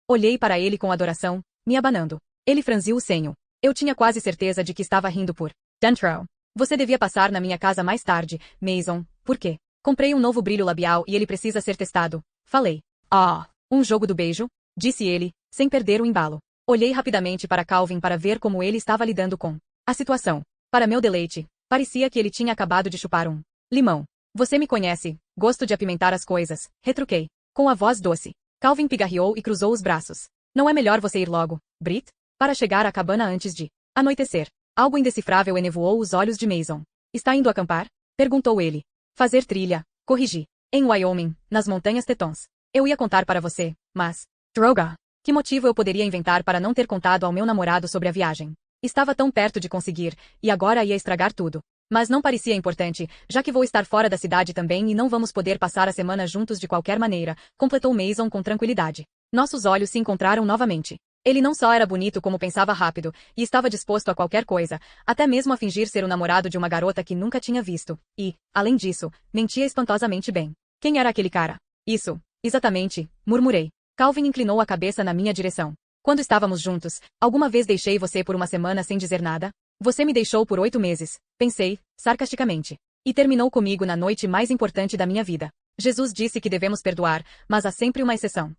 Olhei para ele com adoração, me abanando. Ele franziu o senho. Eu tinha quase certeza de que estava rindo por dentro. Você devia passar na minha casa mais tarde, Mason. Por quê? Comprei um novo brilho labial e ele precisa ser testado. Falei. Ah, um jogo do beijo? Disse ele, sem perder o embalo. Olhei rapidamente para Calvin para ver como ele estava lidando com a situação. Para meu deleite, parecia que ele tinha acabado de chupar um limão. Você me conhece, gosto de apimentar as coisas, retruquei, com a voz doce. Calvin pigarreou e cruzou os braços. Não é melhor você ir logo, Brit? Para chegar à cabana antes de anoitecer. Algo indecifrável enevoou os olhos de Mason. Está indo acampar? Perguntou ele. Fazer trilha, corrigi. Em Wyoming, nas montanhas Tetons. Eu ia contar para você, mas... Droga! Que motivo eu poderia inventar para não ter contado ao meu namorado sobre a viagem? Estava tão perto de conseguir, e agora ia estragar tudo. Mas não parecia importante, já que vou estar fora da cidade também e não vamos poder passar a semana juntos de qualquer maneira, completou Mason com tranquilidade. Nossos olhos se encontraram novamente. Ele não só era bonito como pensava rápido, e estava disposto a qualquer coisa, até mesmo a fingir ser o namorado de uma garota que nunca tinha visto, e, além disso, mentia espantosamente bem. Quem era aquele cara? Isso, exatamente, murmurei. Calvin inclinou a cabeça na minha direção. Quando estávamos juntos, alguma vez deixei você por uma semana sem dizer nada? Você me deixou por 8 meses, pensei, sarcasticamente. E terminou comigo na noite mais importante da minha vida. Jesus disse que devemos perdoar, mas há sempre uma exceção.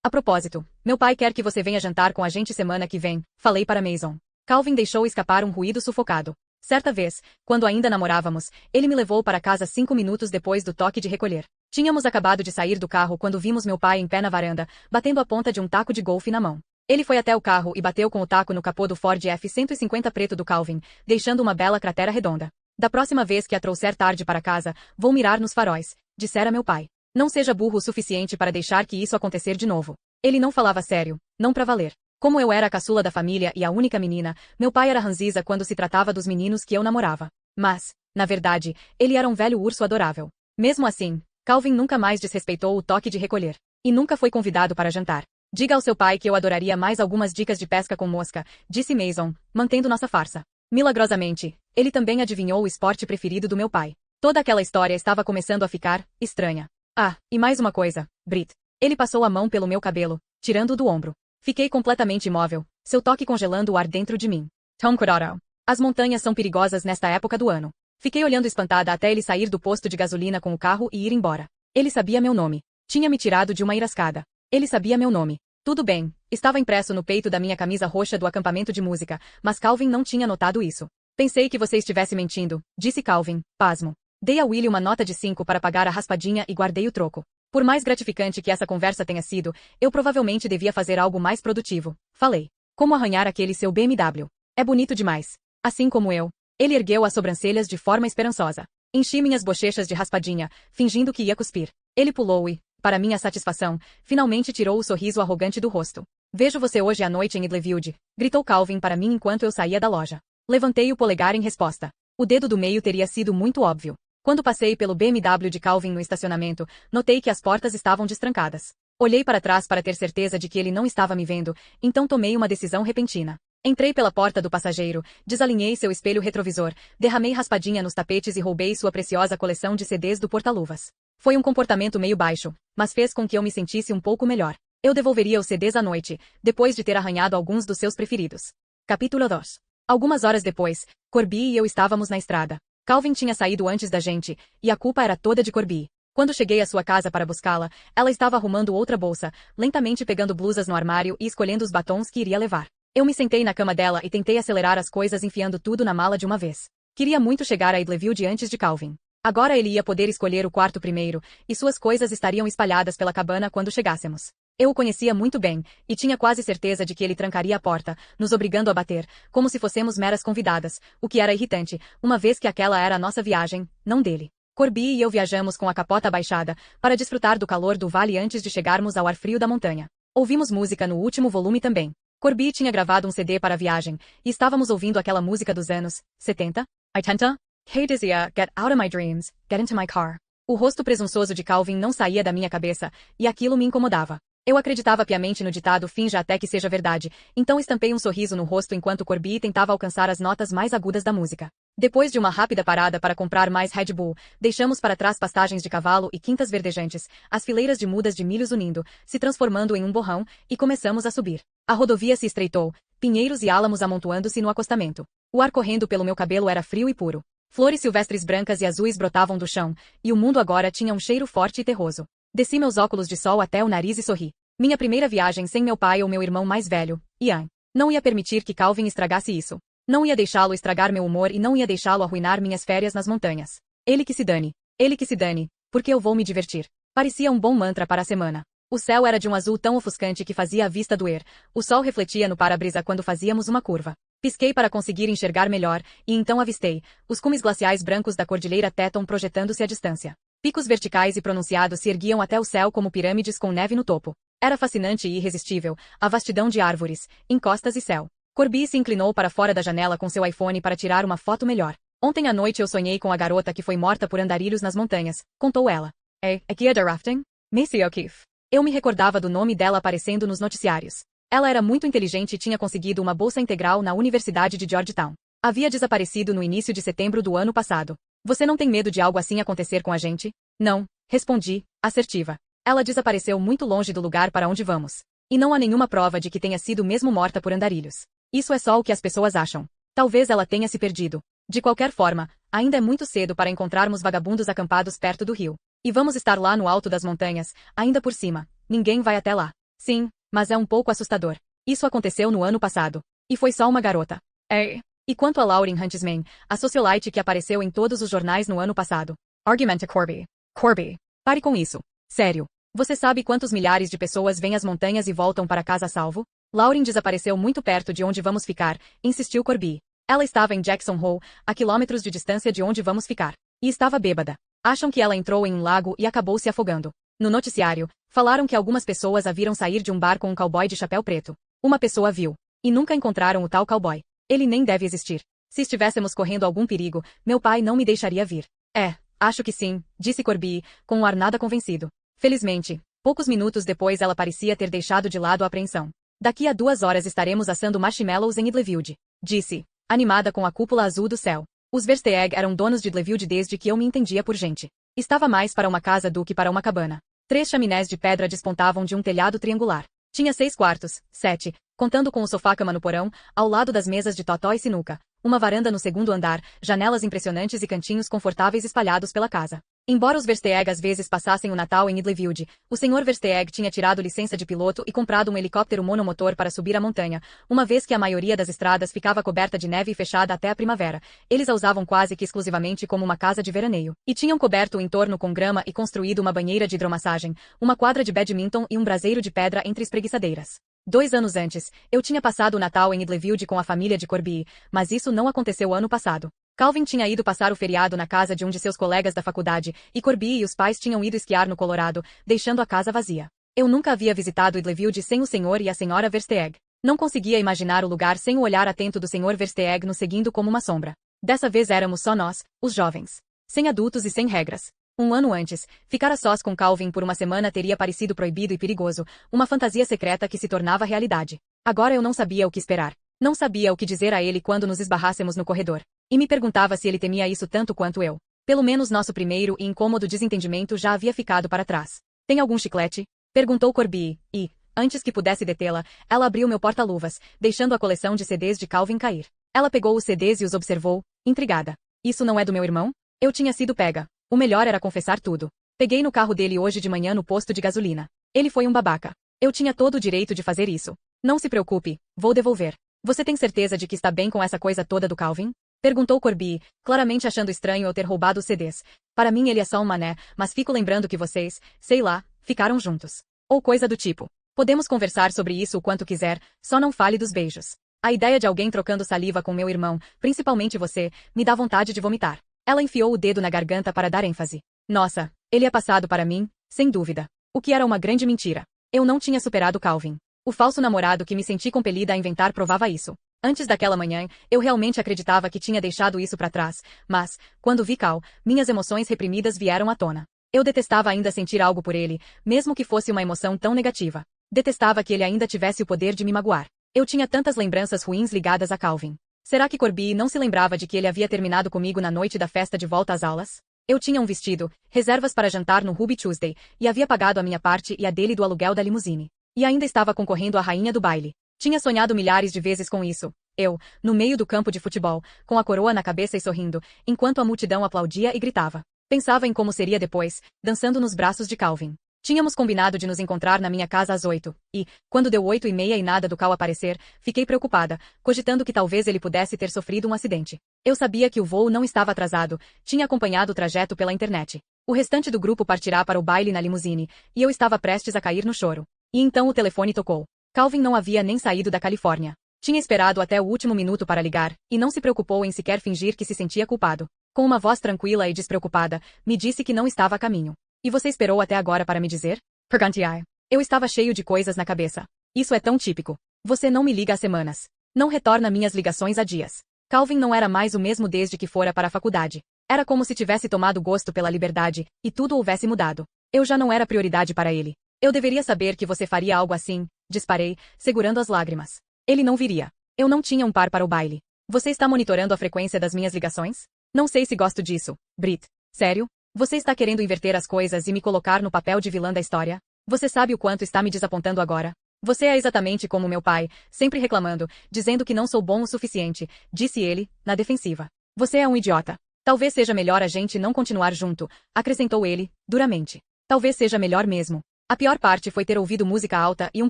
A propósito, meu pai quer que você venha jantar com a gente semana que vem, falei para Mason. Calvin deixou escapar um ruído sufocado. Certa vez, quando ainda namorávamos, ele me levou para casa 5 minutos depois do toque de recolher. Tínhamos acabado de sair do carro quando vimos meu pai em pé na varanda, batendo a ponta de um taco de golfe na mão. Ele foi até o carro e bateu com o taco no capô do Ford F-150 preto do Calvin, deixando uma bela cratera redonda. Da próxima vez que a trouxer tarde para casa, vou mirar nos faróis, dissera meu pai. Não seja burro o suficiente para deixar que isso acontecer de novo. Ele não falava sério, não pra valer. Como eu era a caçula da família e a única menina, meu pai era ranziza quando se tratava dos meninos que eu namorava. Mas, na verdade, ele era um velho urso adorável. Mesmo assim, Calvin nunca mais desrespeitou o toque de recolher. E nunca foi convidado para jantar. Diga ao seu pai que eu adoraria mais algumas dicas de pesca com mosca, disse Mason, mantendo nossa farsa. Milagrosamente, ele também adivinhou o esporte preferido do meu pai. Toda aquela história estava começando a ficar estranha. Ah, e mais uma coisa, Brit. Ele passou a mão pelo meu cabelo, tirando-o do ombro. Fiquei completamente imóvel, seu toque congelando o ar dentro de mim. Tom cuidado. As montanhas são perigosas nesta época do ano. Fiquei olhando espantada até ele sair do posto de gasolina com o carro e ir embora. Ele sabia meu nome. Tinha me tirado de uma enrascada. Ele sabia meu nome. Tudo bem, estava impresso no peito da minha camisa roxa do acampamento de música, mas Calvin não tinha notado isso. Pensei que você estivesse mentindo, disse Calvin, pasmo. Dei a Willie uma nota de 5 para pagar a raspadinha e guardei o troco. Por mais gratificante que essa conversa tenha sido, eu provavelmente devia fazer algo mais produtivo. Falei. Como arranhar aquele seu BMW? É bonito demais. Assim como eu. Ele ergueu as sobrancelhas de forma esperançosa. Enchi minhas bochechas de raspadinha, fingindo que ia cuspir. Ele pulou e, para minha satisfação, finalmente tirou o sorriso arrogante do rosto. Vejo você hoje à noite em Idlefield, gritou Calvin para mim enquanto eu saía da loja. Levantei o polegar em resposta. O dedo do meio teria sido muito óbvio. Quando passei pelo BMW de Calvin no estacionamento, notei que as portas estavam destrancadas. Olhei para trás para ter certeza de que ele não estava me vendo, então tomei uma decisão repentina. Entrei pela porta do passageiro, desalinhei seu espelho retrovisor, derramei raspadinha nos tapetes e roubei sua preciosa coleção de CDs do porta-luvas. Foi um comportamento meio baixo, mas fez com que eu me sentisse um pouco melhor. Eu devolveria os CDs à noite, depois de ter arranhado alguns dos seus preferidos. Capítulo 2. Algumas horas depois, Corby e eu estávamos na estrada. Calvin tinha saído antes da gente, e a culpa era toda de Corby. Quando cheguei à sua casa para buscá-la, ela estava arrumando outra bolsa, lentamente pegando blusas no armário e escolhendo os batons que iria levar. Eu me sentei na cama dela e tentei acelerar as coisas enfiando tudo na mala de uma vez. Queria muito chegar a Idlefield antes de Calvin. Agora ele ia poder escolher o quarto primeiro, e suas coisas estariam espalhadas pela cabana quando chegássemos. Eu o conhecia muito bem, e tinha quase certeza de que ele trancaria a porta, nos obrigando a bater, como se fossemos meras convidadas, o que era irritante, uma vez que aquela era a nossa viagem, não dele. Corby e eu viajamos com a capota abaixada, para desfrutar do calor do vale antes de chegarmos ao ar frio da montanha. Ouvimos música no último volume também. Corby tinha gravado um CD para a viagem, e estávamos ouvindo aquela música dos anos 70, 80. Hey Dizia, get out of my dreams, get into my car. O rosto presunçoso de Calvin não saía da minha cabeça, e aquilo me incomodava. Eu acreditava piamente no ditado finja até que seja verdade, então estampei um sorriso no rosto enquanto Corby tentava alcançar as notas mais agudas da música. Depois de uma rápida parada para comprar mais Red Bull, deixamos para trás pastagens de cavalo e quintas verdejantes, as fileiras de mudas de milhos unindo, se transformando em um borrão, e começamos a subir. A rodovia se estreitou, pinheiros e álamos amontoando-se no acostamento. O ar correndo pelo meu cabelo era frio e puro. Flores silvestres brancas e azuis brotavam do chão, e o mundo agora tinha um cheiro forte e terroso. Desci meus óculos de sol até o nariz e sorri. Minha primeira viagem sem meu pai ou meu irmão mais velho, Ian. Não ia permitir que Calvin estragasse isso. Não ia deixá-lo estragar meu humor e não ia deixá-lo arruinar minhas férias nas montanhas. Ele que se dane. Ele que se dane, porque eu vou me divertir. Parecia um bom mantra para a semana. O céu era de um azul tão ofuscante que fazia a vista doer. O sol refletia no para-brisa quando fazíamos uma curva. Pisquei para conseguir enxergar melhor, e então avistei os cumes glaciais brancos da cordilheira Teton projetando-se à distância. Picos verticais e pronunciados se erguiam até o céu como pirâmides com neve no topo. Era fascinante e irresistível, a vastidão de árvores, encostas e céu. Corby se inclinou para fora da janela com seu iPhone para tirar uma foto melhor. Ontem à noite eu sonhei com a garota que foi morta por andarilhos nas montanhas, contou ela. É guia da rafting? Macy O'Keefe. Eu me recordava do nome dela aparecendo nos noticiários. Ela era muito inteligente e tinha conseguido uma bolsa integral na Universidade de Georgetown. Havia desaparecido no início de setembro do ano passado. Você não tem medo de algo assim acontecer com a gente? Não, respondi, assertiva. Ela desapareceu muito longe do lugar para onde vamos. E não há nenhuma prova de que tenha sido mesmo morta por andarilhos. Isso é só o que as pessoas acham. Talvez ela tenha se perdido. De qualquer forma, ainda é muito cedo para encontrarmos vagabundos acampados perto do rio. E vamos estar lá no alto das montanhas, ainda por cima. Ninguém vai até lá. Sim, mas é um pouco assustador. Isso aconteceu no ano passado. E foi só uma garota. É. E quanto a Lauren Huntsman, a socialite que apareceu em todos os jornais no ano passado? Argumenta Corby. Corby. Pare com isso. Sério. Você sabe quantos milhares de pessoas vêm às montanhas e voltam para casa a salvo? Lauren desapareceu muito perto de onde vamos ficar, insistiu Corby. Ela estava em Jackson Hole, a quilômetros de distância de onde vamos ficar. E estava bêbada. Acham que ela entrou em um lago e acabou se afogando. No noticiário, falaram que algumas pessoas a viram sair de um bar com um cowboy de chapéu preto. Uma pessoa viu. E nunca encontraram o tal cowboy. Ele nem deve existir. Se estivéssemos correndo algum perigo, meu pai não me deixaria vir. É, acho que sim, disse Corby, com um ar nada convencido. Felizmente, poucos minutos depois ela parecia ter deixado de lado a apreensão. Daqui a 2 horas estaremos assando marshmallows em Idlefield, disse, animada com a cúpula azul do céu. Os Versteeg eram donos de Idlefield desde que eu me entendia por gente. Estava mais para uma casa do que para uma cabana. 3 chaminés de pedra despontavam de um telhado triangular. Tinha 6 quartos, 7, contando com o sofá-cama no porão, ao lado das mesas de totó e sinuca, uma varanda no segundo andar, janelas impressionantes e cantinhos confortáveis espalhados pela casa. Embora os Versteeg às vezes passassem o Natal em Idlefield, o Sr. Versteeg tinha tirado licença de piloto e comprado um helicóptero monomotor para subir a montanha, uma vez que a maioria das estradas ficava coberta de neve e fechada até a primavera. Eles a usavam quase que exclusivamente como uma casa de veraneio, e tinham coberto o entorno com grama e construído uma banheira de hidromassagem, uma quadra de badminton e um braseiro de pedra entre espreguiçadeiras. 2 anos antes, eu tinha passado o Natal em Idlefield com a família de Corby, mas isso não aconteceu ano passado. Calvin tinha ido passar o feriado na casa de um de seus colegas da faculdade, e Corby e os pais tinham ido esquiar no Colorado, deixando a casa vazia. Eu nunca havia visitado Idlefield sem o Sr. e a Sra. Versteeg. Não conseguia imaginar o lugar sem o olhar atento do Sr. Versteeg nos seguindo como uma sombra. Dessa vez éramos só nós, os jovens. Sem adultos e sem regras. 1 ano antes, ficar a sós com Calvin por uma semana teria parecido proibido e perigoso, uma fantasia secreta que se tornava realidade. Agora eu não sabia o que esperar. Não sabia o que dizer a ele quando nos esbarrássemos no corredor. E me perguntava se ele temia isso tanto quanto eu. Pelo menos nosso primeiro e incômodo desentendimento já havia ficado para trás. Tem algum chiclete? Perguntou Corby, e, antes que pudesse detê-la, ela abriu meu porta-luvas, deixando a coleção de CDs de Calvin cair. Ela pegou os CDs e os observou, intrigada. Isso não é do meu irmão? Eu tinha sido pega. O melhor era confessar tudo. Peguei no carro dele hoje de manhã no posto de gasolina. Ele foi um babaca. Eu tinha todo o direito de fazer isso. Não se preocupe, vou devolver. Você tem certeza de que está bem com essa coisa toda do Calvin? Perguntou Corby, claramente achando estranho eu ter roubado os CDs. Para mim ele é só um mané, mas fico lembrando que vocês, sei lá, ficaram juntos. Ou coisa do tipo. Podemos conversar sobre isso o quanto quiser, só não fale dos beijos. A ideia de alguém trocando saliva com meu irmão, principalmente você, me dá vontade de vomitar. Ela enfiou o dedo na garganta para dar ênfase. Nossa, ele é passado para mim, sem dúvida. O que era uma grande mentira. Eu não tinha superado Calvin. O falso namorado que me senti compelida a inventar provava isso. Antes daquela manhã, eu realmente acreditava que tinha deixado isso para trás, mas, quando vi Cal, minhas emoções reprimidas vieram à tona. Eu detestava ainda sentir algo por ele, mesmo que fosse uma emoção tão negativa. Detestava que ele ainda tivesse o poder de me magoar. Eu tinha tantas lembranças ruins ligadas a Calvin. Será que Corby não se lembrava de que ele havia terminado comigo na noite da festa de volta às aulas? Eu tinha um vestido, reservas para jantar no Ruby Tuesday, e havia pagado a minha parte e a dele do aluguel da limusine. E ainda estava concorrendo à rainha do baile. Tinha sonhado milhares de vezes com isso. Eu, no meio do campo de futebol, com a coroa na cabeça e sorrindo, enquanto a multidão aplaudia e gritava. Pensava em como seria depois, dançando nos braços de Calvin. Tínhamos combinado de nos encontrar na minha casa às 8, e, quando deu 8:30 e nada do Cal aparecer, fiquei preocupada, cogitando que talvez ele pudesse ter sofrido um acidente. Eu sabia que o voo não estava atrasado, tinha acompanhado o trajeto pela internet. O restante do grupo partirá para o baile na limusine, e eu estava prestes a cair no choro. E então o telefone tocou. Calvin não havia nem saído da Califórnia. Tinha esperado até o último minuto para ligar, e não se preocupou em sequer fingir que se sentia culpado. Com uma voz tranquila e despreocupada, me disse que não estava a caminho. E você esperou até agora para me dizer? Perguntei. Eu estava cheio de coisas na cabeça. Isso é tão típico. Você não me liga há semanas. Não retorna minhas ligações há dias. Calvin não era mais o mesmo desde que fora para a faculdade. Era como se tivesse tomado gosto pela liberdade, e tudo houvesse mudado. Eu já não era prioridade para ele. Eu deveria saber que você faria algo assim, disparei, segurando as lágrimas. Ele não viria. Eu não tinha um par para o baile. Você está monitorando a frequência das minhas ligações? Não sei se gosto disso, Brit. Sério? Você está querendo inverter as coisas e me colocar no papel de vilã da história? Você sabe o quanto está me desapontando agora? Você é exatamente como meu pai, sempre reclamando, dizendo que não sou bom o suficiente, disse ele, na defensiva. Você é um idiota. Talvez seja melhor a gente não continuar junto, acrescentou ele, duramente. Talvez seja melhor mesmo. A pior parte foi ter ouvido música alta e um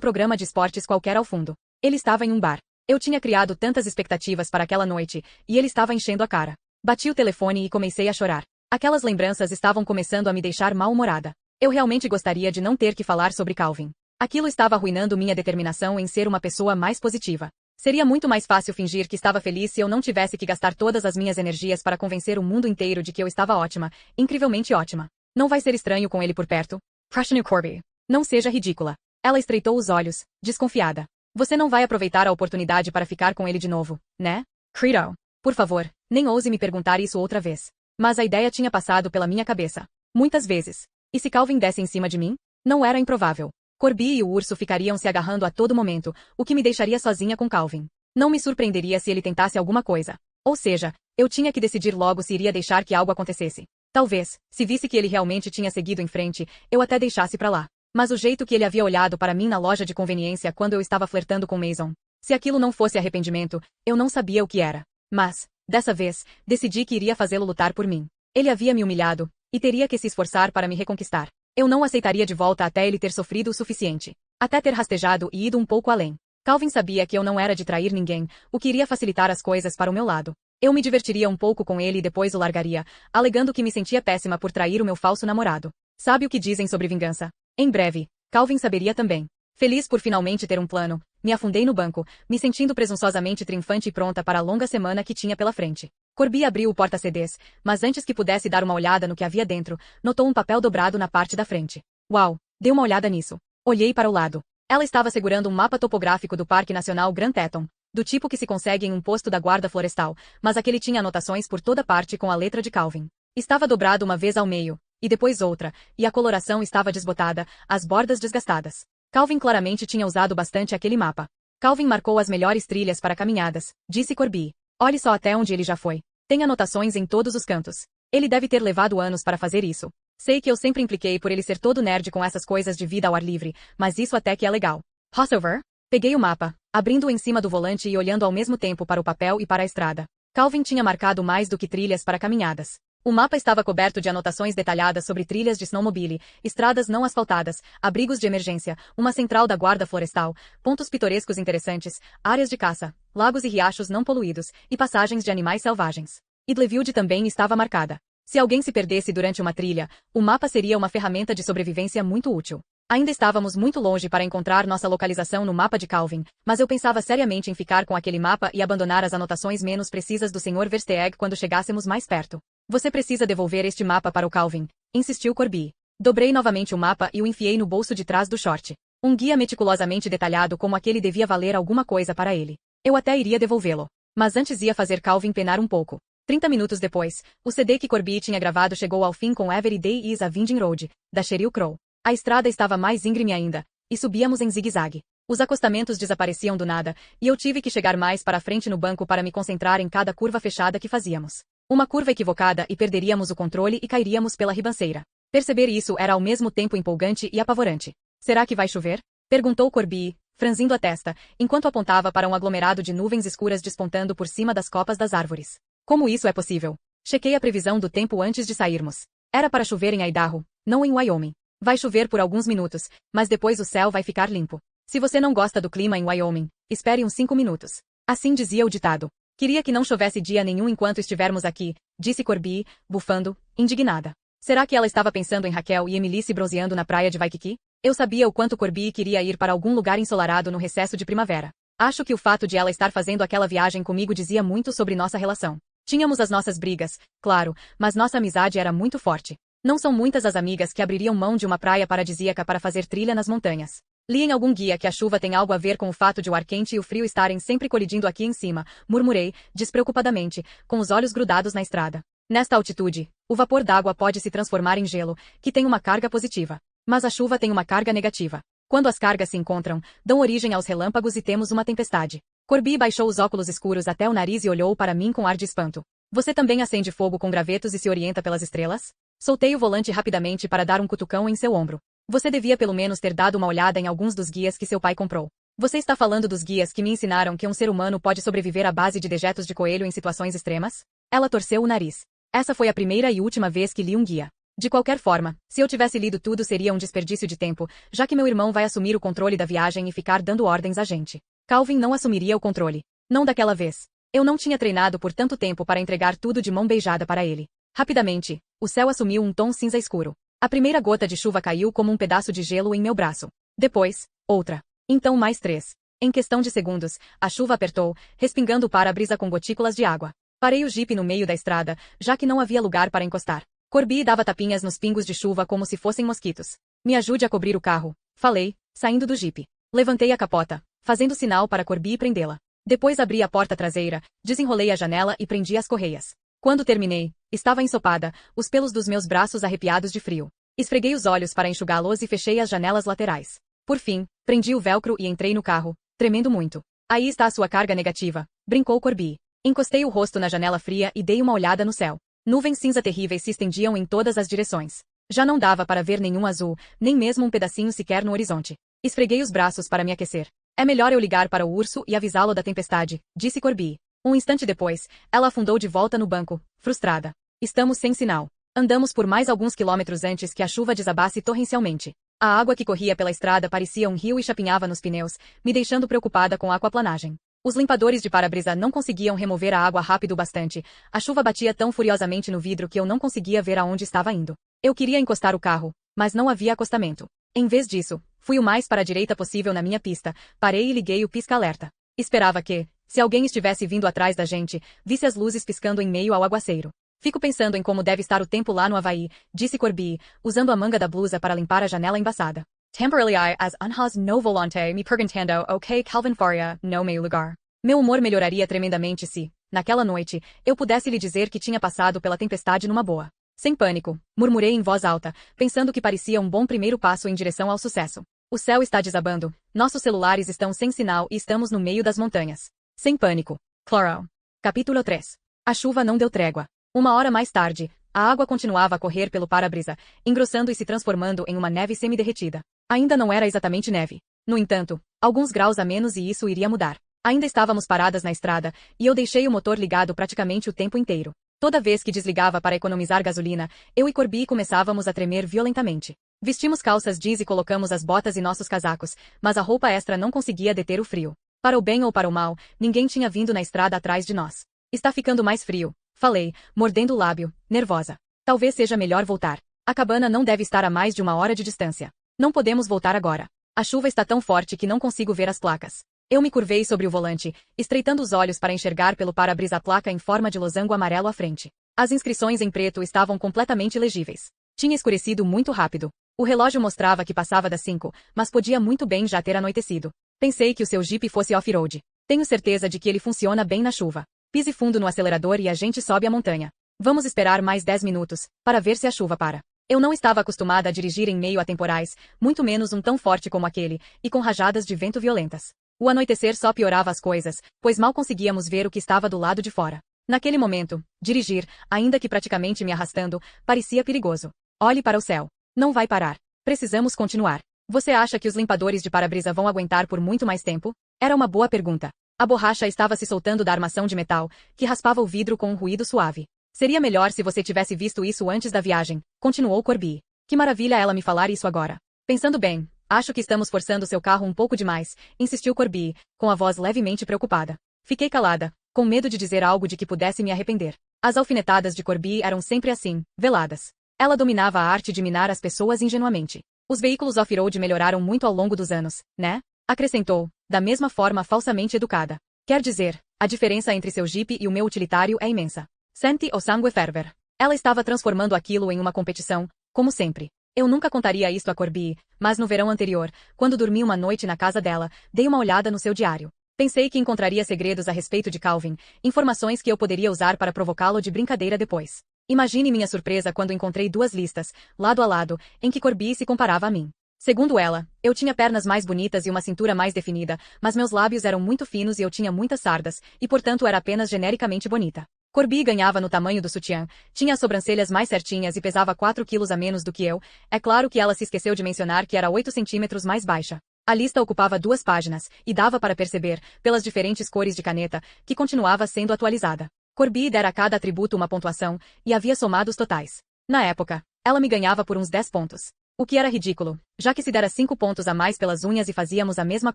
programa de esportes qualquer ao fundo. Ele estava em um bar. Eu tinha criado tantas expectativas para aquela noite, e ele estava enchendo a cara. Bati o telefone e comecei a chorar. Aquelas lembranças estavam começando a me deixar mal-humorada. Eu realmente gostaria de não ter que falar sobre Calvin. Aquilo estava arruinando minha determinação em ser uma pessoa mais positiva. Seria muito mais fácil fingir que estava feliz se eu não tivesse que gastar todas as minhas energias para convencer o mundo inteiro de que eu estava ótima, incrivelmente ótima. Não vai ser estranho com ele por perto? Prashanu Corby. Não seja ridícula. Ela estreitou os olhos, desconfiada. Você não vai aproveitar a oportunidade para ficar com ele de novo, né? Credo. Por favor, nem ouse me perguntar isso outra vez. Mas a ideia tinha passado pela minha cabeça. Muitas vezes. E se Calvin desse em cima de mim? Não era improvável. Corby e o urso ficariam se agarrando a todo momento, o que me deixaria sozinha com Calvin. Não me surpreenderia se ele tentasse alguma coisa. Ou seja, eu tinha que decidir logo se iria deixar que algo acontecesse. Talvez, se visse que ele realmente tinha seguido em frente, eu até deixasse pra lá. Mas o jeito que ele havia olhado para mim na loja de conveniência quando eu estava flertando com Mason. Se aquilo não fosse arrependimento, eu não sabia o que era. Mas, dessa vez, decidi que iria fazê-lo lutar por mim. Ele havia me humilhado, e teria que se esforçar para me reconquistar. Eu não aceitaria de volta até ele ter sofrido o suficiente. Até ter rastejado e ido um pouco além. Calvin sabia que eu não era de trair ninguém, o que iria facilitar as coisas para o meu lado. Eu me divertiria um pouco com ele e depois o largaria, alegando que me sentia péssima por trair o meu falso namorado. Sabe o que dizem sobre vingança? Em breve, Calvin saberia também. Feliz por finalmente ter um plano, me afundei no banco, me sentindo presunçosamente triunfante e pronta para a longa semana que tinha pela frente. Corby abriu o porta-CDs, mas antes que pudesse dar uma olhada no que havia dentro, notou um papel dobrado na parte da frente. Uau, dê uma olhada nisso. Olhei para o lado. Ela estava segurando um mapa topográfico do Parque Nacional Grand Teton, do tipo que se consegue em um posto da guarda florestal, mas aquele tinha anotações por toda parte com a letra de Calvin. Estava dobrado uma vez ao meio, e depois outra, e a coloração estava desbotada, as bordas desgastadas. Calvin claramente tinha usado bastante aquele mapa. Calvin marcou as melhores trilhas para caminhadas, disse Corby. Olhe só até onde ele já foi. Tem anotações em todos os cantos. Ele deve ter levado anos para fazer isso. Sei que eu sempre impliquei por ele ser todo nerd com essas coisas de vida ao ar livre, mas isso até que é legal. Crossover? Peguei o mapa, abrindo-o em cima do volante e olhando ao mesmo tempo para o papel e para a estrada. Calvin tinha marcado mais do que trilhas para caminhadas. O mapa estava coberto de anotações detalhadas sobre trilhas de snowmobile, estradas não asfaltadas, abrigos de emergência, uma central da guarda florestal, pontos pitorescos interessantes, áreas de caça, lagos e riachos não poluídos, e passagens de animais selvagens. Idlefield também estava marcada. Se alguém se perdesse durante uma trilha, o mapa seria uma ferramenta de sobrevivência muito útil. Ainda estávamos muito longe para encontrar nossa localização no mapa de Calvin, mas eu pensava seriamente em ficar com aquele mapa e abandonar as anotações menos precisas do Sr. Versteeg quando chegássemos mais perto. Você precisa devolver este mapa para o Calvin, insistiu Corby. Dobrei novamente o mapa e o enfiei no bolso de trás do short. Um guia meticulosamente detalhado como aquele devia valer alguma coisa para ele. Eu até iria devolvê-lo. Mas antes ia fazer Calvin penar um pouco. 30 minutos depois, o CD que Corby tinha gravado chegou ao fim com Every Day is a Winding Road, da Sheryl Crow. A estrada estava mais íngreme ainda, e subíamos em zigue-zague. Os acostamentos desapareciam do nada, e eu tive que chegar mais para frente no banco para me concentrar em cada curva fechada que fazíamos. Uma curva equivocada e perderíamos o controle e cairíamos pela ribanceira. Perceber isso era ao mesmo tempo empolgante e apavorante. Será que vai chover? Perguntou Corby, franzindo a testa, enquanto apontava para um aglomerado de nuvens escuras despontando por cima das copas das árvores. Como isso é possível? Chequei a previsão do tempo antes de sairmos. Era para chover em Idaho, não em Wyoming. Vai chover por alguns minutos, mas depois o céu vai ficar limpo. Se você não gosta do clima em Wyoming, espere uns 5 minutos. Assim dizia o ditado. Queria que não chovesse dia nenhum enquanto estivermos aqui, disse Corby, bufando, indignada. Será que ela estava pensando em Raquel e Emily se bronzeando na praia de Waikiki? Eu sabia o quanto Corby queria ir para algum lugar ensolarado no recesso de primavera. Acho que o fato de ela estar fazendo aquela viagem comigo dizia muito sobre nossa relação. Tínhamos as nossas brigas, claro, mas nossa amizade era muito forte. Não são muitas as amigas que abririam mão de uma praia paradisíaca para fazer trilha nas montanhas. Li em algum guia que a chuva tem algo a ver com o fato de o ar quente e o frio estarem sempre colidindo aqui em cima, murmurei, despreocupadamente, com os olhos grudados na estrada. Nesta altitude, o vapor d'água pode se transformar em gelo, que tem uma carga positiva. Mas a chuva tem uma carga negativa. Quando as cargas se encontram, dão origem aos relâmpagos e temos uma tempestade. Corby baixou os óculos escuros até o nariz e olhou para mim com ar de espanto. Você também acende fogo com gravetos e se orienta pelas estrelas? Soltei o volante rapidamente para dar um cutucão em seu ombro. Você devia pelo menos ter dado uma olhada em alguns dos guias que seu pai comprou. Você está falando dos guias que me ensinaram que um ser humano pode sobreviver à base de dejetos de coelho em situações extremas? Ela torceu o nariz. Essa foi a primeira e última vez que li um guia. De qualquer forma, se eu tivesse lido tudo seria um desperdício de tempo, já que meu irmão vai assumir o controle da viagem e ficar dando ordens a gente. Calvin não assumiria o controle. Não daquela vez. Eu não tinha treinado por tanto tempo para entregar tudo de mão beijada para ele. Rapidamente, o céu assumiu um tom cinza escuro. A primeira gota de chuva caiu como um pedaço de gelo em meu braço. Depois, outra. Então mais 3. Em questão de segundos, a chuva apertou, respingando o para-brisa com gotículas de água. Parei o jipe no meio da estrada, já que não havia lugar para encostar. Corby dava tapinhas nos pingos de chuva como se fossem mosquitos. Me ajude a cobrir o carro, falei, saindo do jipe. Levantei a capota, fazendo sinal para Corby prendê-la. Depois abri a porta traseira, desenrolei a janela e prendi as correias. Quando terminei, estava ensopada, os pelos dos meus braços arrepiados de frio. Esfreguei os olhos para enxugá-los e fechei as janelas laterais. Por fim, prendi o velcro e entrei no carro, tremendo muito. Aí está a sua carga negativa, brincou Corby. Encostei o rosto na janela fria e dei uma olhada no céu. Nuvens cinza terríveis se estendiam em todas as direções. Já não dava para ver nenhum azul, nem mesmo um pedacinho sequer no horizonte. Esfreguei os braços para me aquecer. É melhor eu ligar para o urso e avisá-lo da tempestade, disse Corby. Um instante depois, ela afundou de volta no banco, frustrada. Estamos sem sinal. Andamos por mais alguns quilômetros antes que a chuva desabasse torrencialmente. A água que corria pela estrada parecia um rio e chapinhava nos pneus, me deixando preocupada com a aquaplanagem. Os limpadores de para-brisa não conseguiam remover a água rápido o bastante. A chuva batia tão furiosamente no vidro que eu não conseguia ver aonde estava indo. Eu queria encostar o carro, mas não havia acostamento. Em vez disso, fui o mais para a direita possível na minha pista, parei e liguei o pisca-alerta. Esperava que, se alguém estivesse vindo atrás da gente, visse as luzes piscando em meio ao aguaceiro. Fico pensando em como deve estar o tempo lá no Havaí, disse Corby, usando a manga da blusa para limpar a janela embaçada. Temporarily as unhas no volante me perguntando ok Calvin Faria, no meu lugar. Meu humor melhoraria tremendamente se, naquela noite, eu pudesse lhe dizer que tinha passado pela tempestade numa boa. Sem pânico, murmurei em voz alta, pensando que parecia um bom primeiro passo em direção ao sucesso. O céu está desabando, nossos celulares estão sem sinal e estamos no meio das montanhas. Sem pânico. Claro. Capítulo 3. A chuva não deu trégua. 1 hora mais tarde, a água continuava a correr pelo para-brisa, engrossando e se transformando em uma neve semi-derretida. Ainda não era exatamente neve. No entanto, alguns graus a menos e isso iria mudar. Ainda estávamos paradas na estrada, e eu deixei o motor ligado praticamente o tempo inteiro. Toda vez que desligava para economizar gasolina, eu e Corby começávamos a tremer violentamente. Vestimos calças jeans e colocamos as botas e nossos casacos, mas a roupa extra não conseguia deter o frio. Para o bem ou para o mal, ninguém tinha vindo na estrada atrás de nós. Está ficando mais frio, falei, mordendo o lábio, nervosa. Talvez seja melhor voltar. A cabana não deve estar a mais de 1 hora de distância. Não podemos voltar agora. A chuva está tão forte que não consigo ver as placas. Eu me curvei sobre o volante, estreitando os olhos para enxergar pelo para-brisa a placa em forma de losango amarelo à frente. As inscrições em preto estavam completamente legíveis. Tinha escurecido muito rápido. O relógio mostrava que passava das 5, mas podia muito bem já ter anoitecido. Pensei que o seu Jeep fosse off-road. Tenho certeza de que ele funciona bem na chuva. Pise fundo no acelerador e a gente sobe a montanha. Vamos esperar mais 10 minutos, para ver se a chuva para. Eu não estava acostumada a dirigir em meio a temporais, muito menos um tão forte como aquele, e com rajadas de vento violentas. O anoitecer só piorava as coisas, pois mal conseguíamos ver o que estava do lado de fora. Naquele momento, dirigir, ainda que praticamente me arrastando, parecia perigoso. Olhe para o céu. Não vai parar. Precisamos continuar. Você acha que os limpadores de para-brisa vão aguentar por muito mais tempo? Era uma boa pergunta. A borracha estava se soltando da armação de metal, que raspava o vidro com um ruído suave. Seria melhor se você tivesse visto isso antes da viagem, continuou Corby. Que maravilha ela me falar isso agora. Pensando bem, acho que estamos forçando seu carro um pouco demais, insistiu Corby, com a voz levemente preocupada. Fiquei calada, com medo de dizer algo de que pudesse me arrepender. As alfinetadas de Corby eram sempre assim, veladas. Ela dominava a arte de minar as pessoas ingenuamente. Os veículos off-road melhoraram muito ao longo dos anos, né? Acrescentou, da mesma forma falsamente educada. Quer dizer, a diferença entre seu Jeep e o meu utilitário é imensa. Sente o sangue ferver. Ela estava transformando aquilo em uma competição, como sempre. Eu nunca contaria isto a Corby, mas no verão anterior, quando dormi uma noite na casa dela, dei uma olhada no seu diário. Pensei que encontraria segredos a respeito de Calvin, informações que eu poderia usar para provocá-lo de brincadeira depois. Imagine minha surpresa quando encontrei duas listas, lado a lado, em que Corby se comparava a mim. Segundo ela, eu tinha pernas mais bonitas e uma cintura mais definida, mas meus lábios eram muito finos e eu tinha muitas sardas, e portanto era apenas genericamente bonita. Corby ganhava no tamanho do sutiã, tinha as sobrancelhas mais certinhas e pesava 4 quilos a menos do que eu. É claro que ela se esqueceu de mencionar que era 8 centímetros mais baixa. A lista ocupava 2 páginas, e dava para perceber, pelas diferentes cores de caneta, que continuava sendo atualizada. Corby dera a cada atributo uma pontuação, e havia somado os totais. Na época, ela me ganhava por uns 10 pontos. O que era ridículo, já que se dera 5 pontos a mais pelas unhas e fazíamos a mesma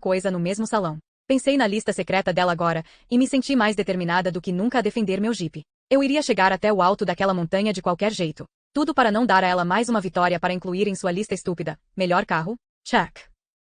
coisa no mesmo salão. Pensei na lista secreta dela agora, e me senti mais determinada do que nunca a defender meu jipe. Eu iria chegar até o alto daquela montanha de qualquer jeito. Tudo para não dar a ela mais uma vitória para incluir em sua lista estúpida. Melhor carro? Check.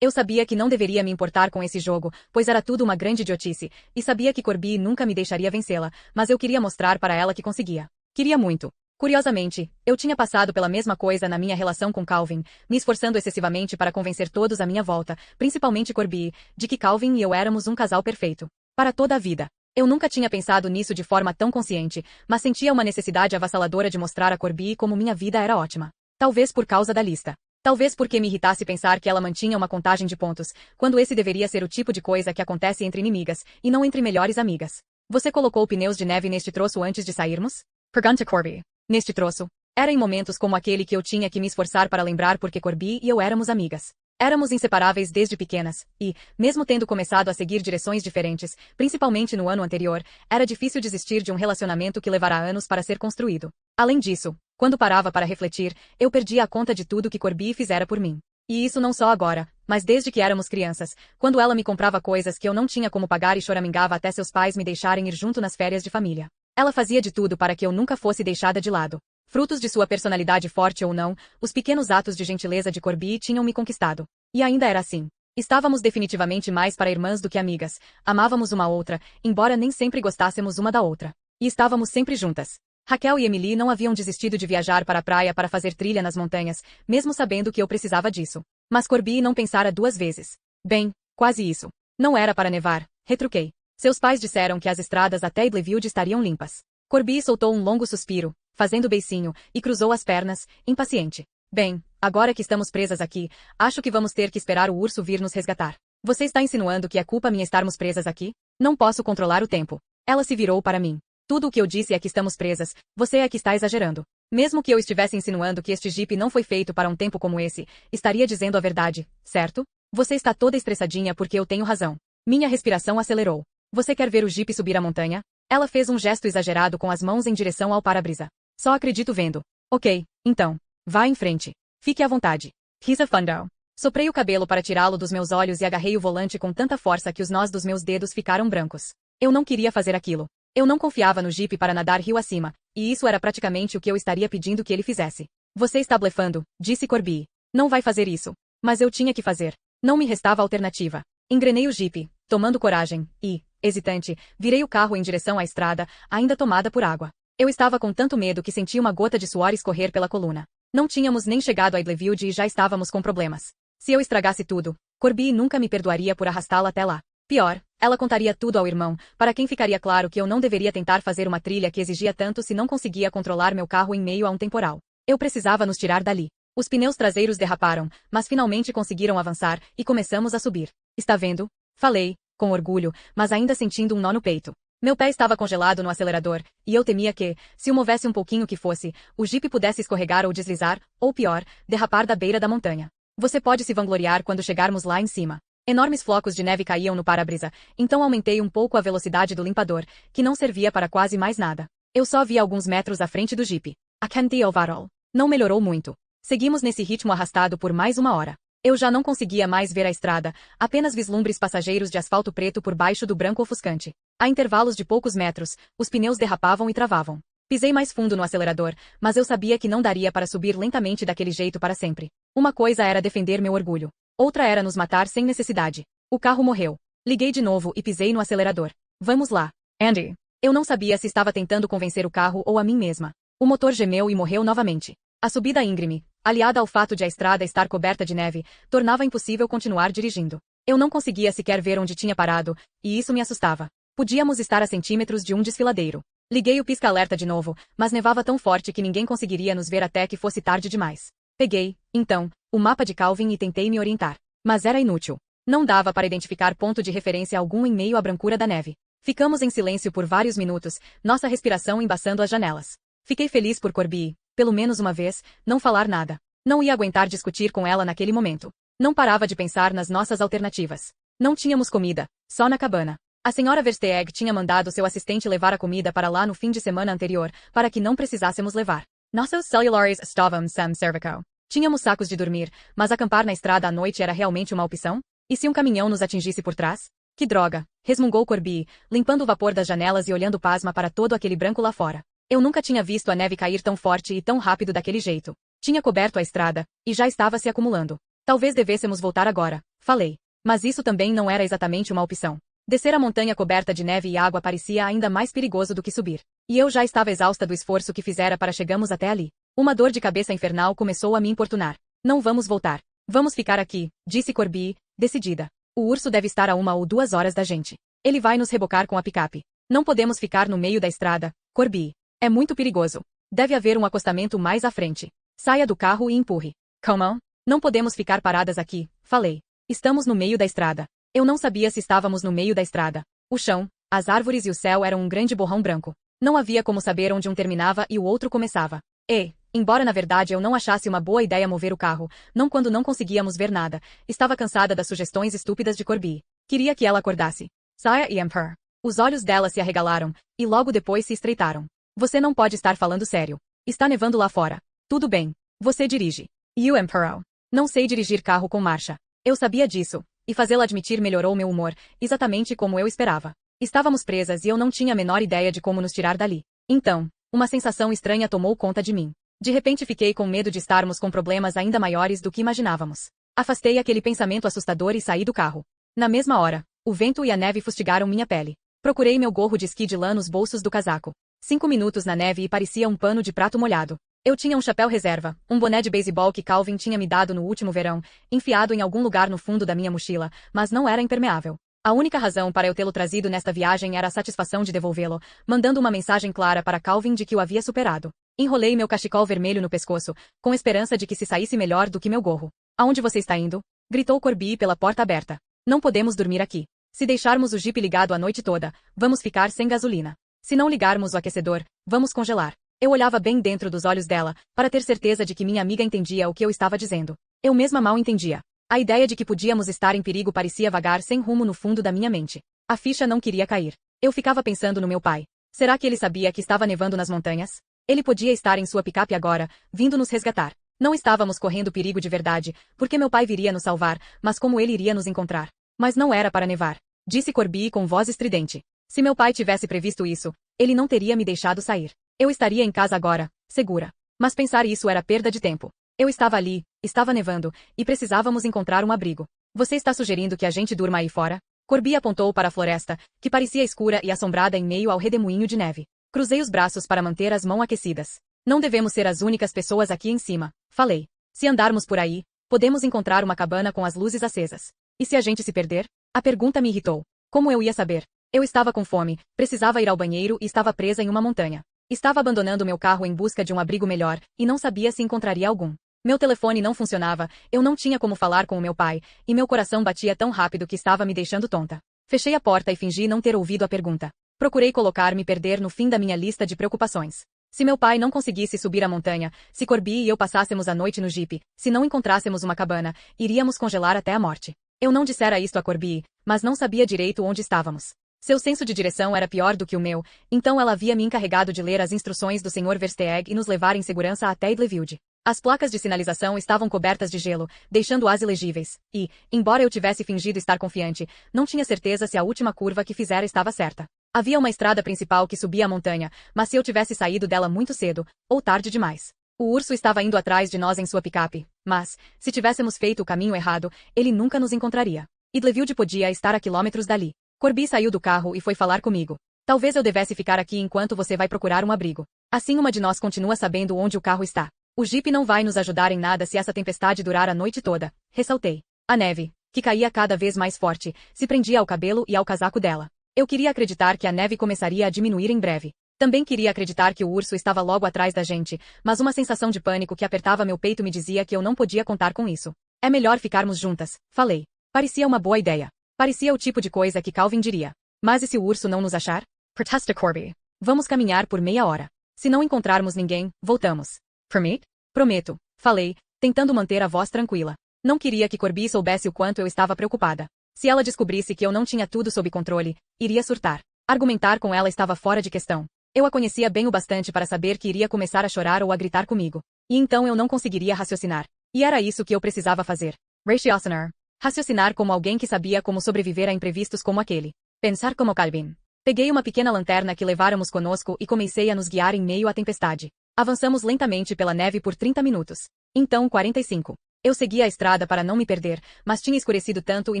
Eu sabia que não deveria me importar com esse jogo, pois era tudo uma grande idiotice, e sabia que Corby nunca me deixaria vencê-la, mas eu queria mostrar para ela que conseguia. Queria muito. Curiosamente, eu tinha passado pela mesma coisa na minha relação com Calvin, me esforçando excessivamente para convencer todos à minha volta, principalmente Corby, de que Calvin e eu éramos um casal perfeito. Para toda a vida. Eu nunca tinha pensado nisso de forma tão consciente, mas sentia uma necessidade avassaladora de mostrar a Corby como minha vida era ótima. Talvez por causa da lista. Talvez porque me irritasse pensar que ela mantinha uma contagem de pontos, quando esse deveria ser o tipo de coisa que acontece entre inimigas, e não entre melhores amigas. Você colocou pneus de neve neste troço antes de sairmos? Pergunta Corby. Neste troço. Era em momentos como aquele que eu tinha que me esforçar para lembrar porque Corby e eu éramos amigas. Éramos inseparáveis desde pequenas, e, mesmo tendo começado a seguir direções diferentes, principalmente no ano anterior, era difícil desistir de um relacionamento que levará anos para ser construído. Além disso, quando parava para refletir, eu perdia a conta de tudo que Corby fizera por mim. E isso não só agora, mas desde que éramos crianças, quando ela me comprava coisas que eu não tinha como pagar e choramingava até seus pais me deixarem ir junto nas férias de família. Ela fazia de tudo para que eu nunca fosse deixada de lado. Frutos de sua personalidade forte ou não, os pequenos atos de gentileza de Corby tinham me conquistado. E ainda era assim. Estávamos definitivamente mais para irmãs do que amigas, amávamos uma outra, embora nem sempre gostássemos uma da outra. E estávamos sempre juntas. Raquel e Emily não haviam desistido de viajar para a praia para fazer trilha nas montanhas, mesmo sabendo que eu precisava disso. Mas Corby não pensara duas vezes. Bem, quase isso. Não era para nevar, retruquei. Seus pais disseram que as estradas até Idlefield estariam limpas. Corby soltou um longo suspiro, fazendo beicinho, e cruzou as pernas, impaciente. Bem, agora que estamos presas aqui, acho que vamos ter que esperar o urso vir nos resgatar. Você está insinuando que é culpa minha estarmos presas aqui? Não posso controlar o tempo. Ela se virou para mim. Tudo o que eu disse é que estamos presas, você é que está exagerando. Mesmo que eu estivesse insinuando que este jipe não foi feito para um tempo como esse, estaria dizendo a verdade, certo? Você está toda estressadinha porque eu tenho razão. Minha respiração acelerou. Você quer ver o jipe subir a montanha? Ela fez um gesto exagerado com as mãos em direção ao para-brisa. Só acredito vendo. Ok, então. Vá em frente. Fique à vontade. Risa Fundal. Soprei o cabelo para tirá-lo dos meus olhos e agarrei o volante com tanta força que os nós dos meus dedos ficaram brancos. Eu não queria fazer aquilo. Eu não confiava no jipe para nadar rio acima, e isso era praticamente o que eu estaria pedindo que ele fizesse. Você está blefando, disse Corby. Não vai fazer isso. Mas eu tinha que fazer. Não me restava alternativa. Engrenei o jipe, tomando coragem, e, hesitante, virei o carro em direção à estrada, ainda tomada por água. Eu estava com tanto medo que senti uma gota de suor escorrer pela coluna. Não tínhamos nem chegado a Idlefield e já estávamos com problemas. Se eu estragasse tudo, Corby nunca me perdoaria por arrastá-la até lá. Pior, ela contaria tudo ao irmão, para quem ficaria claro que eu não deveria tentar fazer uma trilha que exigia tanto se não conseguia controlar meu carro em meio a um temporal. Eu precisava nos tirar dali. Os pneus traseiros derraparam, mas finalmente conseguiram avançar, e começamos a subir. Está vendo? Falei, com orgulho, mas ainda sentindo um nó no peito. Meu pé estava congelado no acelerador, e eu temia que, se o movesse um pouquinho que fosse, o jipe pudesse escorregar ou deslizar, ou pior, derrapar da beira da montanha. Você pode se vangloriar quando chegarmos lá em cima. Enormes flocos de neve caíam no para-brisa, então aumentei um pouco a velocidade do limpador, que não servia para quase mais nada. Eu só vi alguns metros à frente do jipe. A Candy Overall. Não melhorou muito. Seguimos nesse ritmo arrastado por mais uma hora. Eu já não conseguia mais ver a estrada, apenas vislumbres passageiros de asfalto preto por baixo do branco ofuscante. A intervalos de poucos metros, os pneus derrapavam e travavam. Pisei mais fundo no acelerador, mas eu sabia que não daria para subir lentamente daquele jeito para sempre. Uma coisa era defender meu orgulho. Outra era nos matar sem necessidade. O carro morreu. Liguei de novo e pisei no acelerador. Vamos lá, Andy. Eu não sabia se estava tentando convencer o carro ou a mim mesma. O motor gemeu e morreu novamente. A subida íngreme, aliada ao fato de a estrada estar coberta de neve, tornava impossível continuar dirigindo. Eu não conseguia sequer ver onde tinha parado, e isso me assustava. Podíamos estar a centímetros de um desfiladeiro. Liguei o pisca-alerta de novo, mas nevava tão forte que ninguém conseguiria nos ver até que fosse tarde demais. Peguei, então, o mapa de Calvin e tentei me orientar. Mas era inútil. Não dava para identificar ponto de referência algum em meio à brancura da neve. Ficamos em silêncio por vários minutos, nossa respiração embaçando as janelas. Fiquei feliz por Corby, pelo menos uma vez, não falar nada. Não ia aguentar discutir com ela naquele momento. Não parava de pensar nas nossas alternativas. Não tínhamos comida, só na cabana. A senhora Versteeg tinha mandado seu assistente levar a comida para lá no fim de semana anterior, para que não precisássemos levar. Nossos celulares estavam sem cervico. Tínhamos sacos de dormir, mas acampar na estrada à noite era realmente uma opção? E se um caminhão nos atingisse por trás? Que droga! Resmungou Corby, limpando o vapor das janelas e olhando pasma para todo aquele branco lá fora. Eu nunca tinha visto a neve cair tão forte e tão rápido daquele jeito. Tinha coberto a estrada, e já estava se acumulando. Talvez devêssemos voltar agora, falei. Mas isso também não era exatamente uma opção. Descer a montanha coberta de neve e água parecia ainda mais perigoso do que subir. E eu já estava exausta do esforço que fizera para chegarmos até ali. Uma dor de cabeça infernal começou a me importunar. Não vamos voltar. Vamos ficar aqui, disse Corby, decidida. O urso deve estar a 1 ou 2 horas da gente. Ele vai nos rebocar com a picape. Não podemos ficar no meio da estrada, Corby. É muito perigoso. Deve haver um acostamento mais à frente. Saia do carro e empurre. Como? Não podemos ficar paradas aqui, falei. Estamos no meio da estrada. Eu não sabia se estávamos no meio da estrada. O chão, as árvores e o céu eram um grande borrão branco. Não havia como saber onde um terminava e o outro começava. E, embora na verdade eu não achasse uma boa ideia mover o carro, não quando não conseguíamos ver nada, estava cansada das sugestões estúpidas de Corby. Queria que ela acordasse. Saia e Emperor. Os olhos dela se arregalaram, e logo depois se estreitaram. Você não pode estar falando sério. Está nevando lá fora. Tudo bem. Você dirige. E o Emperor? Não sei dirigir carro com marcha. Eu sabia disso. E fazê-la admitir melhorou meu humor, exatamente como eu esperava. Estávamos presas e eu não tinha a menor ideia de como nos tirar dali. Então, uma sensação estranha tomou conta de mim. De repente fiquei com medo de estarmos com problemas ainda maiores do que imaginávamos. Afastei aquele pensamento assustador e saí do carro. Na mesma hora, o vento e a neve fustigaram minha pele. Procurei meu gorro de esqui de lã nos bolsos do casaco. 5 minutos na neve e parecia um pano de prato molhado. Eu tinha um chapéu reserva, um boné de beisebol que Calvin tinha me dado no último verão, enfiado em algum lugar no fundo da minha mochila, mas não era impermeável. A única razão para eu tê-lo trazido nesta viagem era a satisfação de devolvê-lo, mandando uma mensagem clara para Calvin de que o havia superado. Enrolei meu cachecol vermelho no pescoço, com esperança de que se saísse melhor do que meu gorro. Aonde você está indo? Gritou Corby pela porta aberta. Não podemos dormir aqui. Se deixarmos o jipe ligado a noite toda, vamos ficar sem gasolina. Se não ligarmos o aquecedor, vamos congelar. Eu olhava bem dentro dos olhos dela, para ter certeza de que minha amiga entendia o que eu estava dizendo. Eu mesma mal entendia. A ideia de que podíamos estar em perigo parecia vagar sem rumo no fundo da minha mente. A ficha não queria cair. Eu ficava pensando no meu pai. Será que ele sabia que estava nevando nas montanhas? Ele podia estar em sua picape agora, vindo nos resgatar. Não estávamos correndo perigo de verdade, porque meu pai viria nos salvar, mas como ele iria nos encontrar? Mas não era para nevar, disse Corby com voz estridente. Se meu pai tivesse previsto isso, ele não teria me deixado sair. Eu estaria em casa agora, segura. Mas pensar isso era perda de tempo. Eu estava ali, estava nevando, e precisávamos encontrar um abrigo. Você está sugerindo que a gente durma aí fora? Corby apontou para a floresta, que parecia escura e assombrada em meio ao redemoinho de neve. Cruzei os braços para manter as mãos aquecidas. Não devemos ser as únicas pessoas aqui em cima, falei. Se andarmos por aí, podemos encontrar uma cabana com as luzes acesas. E se a gente se perder? A pergunta me irritou. Como eu ia saber? Eu estava com fome, precisava ir ao banheiro e estava presa em uma montanha. Estava abandonando meu carro em busca de um abrigo melhor, e não sabia se encontraria algum. Meu telefone não funcionava, eu não tinha como falar com o meu pai, e meu coração batia tão rápido que estava me deixando tonta. Fechei a porta e fingi não ter ouvido a pergunta. Procurei colocar-me perder no fim da minha lista de preocupações. Se meu pai não conseguisse subir a montanha, se Corby e eu passássemos a noite no jipe, se não encontrássemos uma cabana, iríamos congelar até a morte. Eu não dissera isto a Corby, mas não sabia direito onde estávamos. Seu senso de direção era pior do que o meu, então ela havia me encarregado de ler as instruções do Sr. Versteeg e nos levar em segurança até Idlefield. As placas de sinalização estavam cobertas de gelo, deixando-as ilegíveis, e, embora eu tivesse fingido estar confiante, não tinha certeza se a última curva que fizera estava certa. Havia uma estrada principal que subia a montanha, mas se eu tivesse saído dela muito cedo, ou tarde demais. O urso estava indo atrás de nós em sua picape, mas, se tivéssemos feito o caminho errado, ele nunca nos encontraria. Idlefield podia estar a quilômetros dali. Corby saiu do carro e foi falar comigo. Talvez eu devesse ficar aqui enquanto você vai procurar um abrigo. Assim uma de nós continua sabendo onde o carro está. O jipe não vai nos ajudar em nada se essa tempestade durar a noite toda, ressaltei. A neve, que caía cada vez mais forte, se prendia ao cabelo e ao casaco dela. Eu queria acreditar que a neve começaria a diminuir em breve. Também queria acreditar que o urso estava logo atrás da gente, mas uma sensação de pânico que apertava meu peito me dizia que eu não podia contar com isso. É melhor ficarmos juntas, falei. Parecia uma boa ideia. Parecia o tipo de coisa que Calvin diria. Mas e se o urso não nos achar? Protesta Corby. Vamos caminhar por meia hora. Se não encontrarmos ninguém, voltamos. Permit? Prometo, falei, tentando manter a voz tranquila. Não queria que Corby soubesse o quanto eu estava preocupada. Se ela descobrisse que eu não tinha tudo sob controle, iria surtar. Argumentar com ela estava fora de questão. Eu a conhecia bem o bastante para saber que iria começar a chorar ou a gritar comigo. E então eu não conseguiria raciocinar. E era isso que eu precisava fazer. Raciocinar. Raciocinar como alguém que sabia como sobreviver a imprevistos como aquele. Pensar como Calvin. Peguei uma pequena lanterna que leváramos conosco e comecei a nos guiar em meio à tempestade. Avançamos lentamente pela neve por 30 minutos. Então 45. Eu seguia a estrada para não me perder, mas tinha escurecido tanto e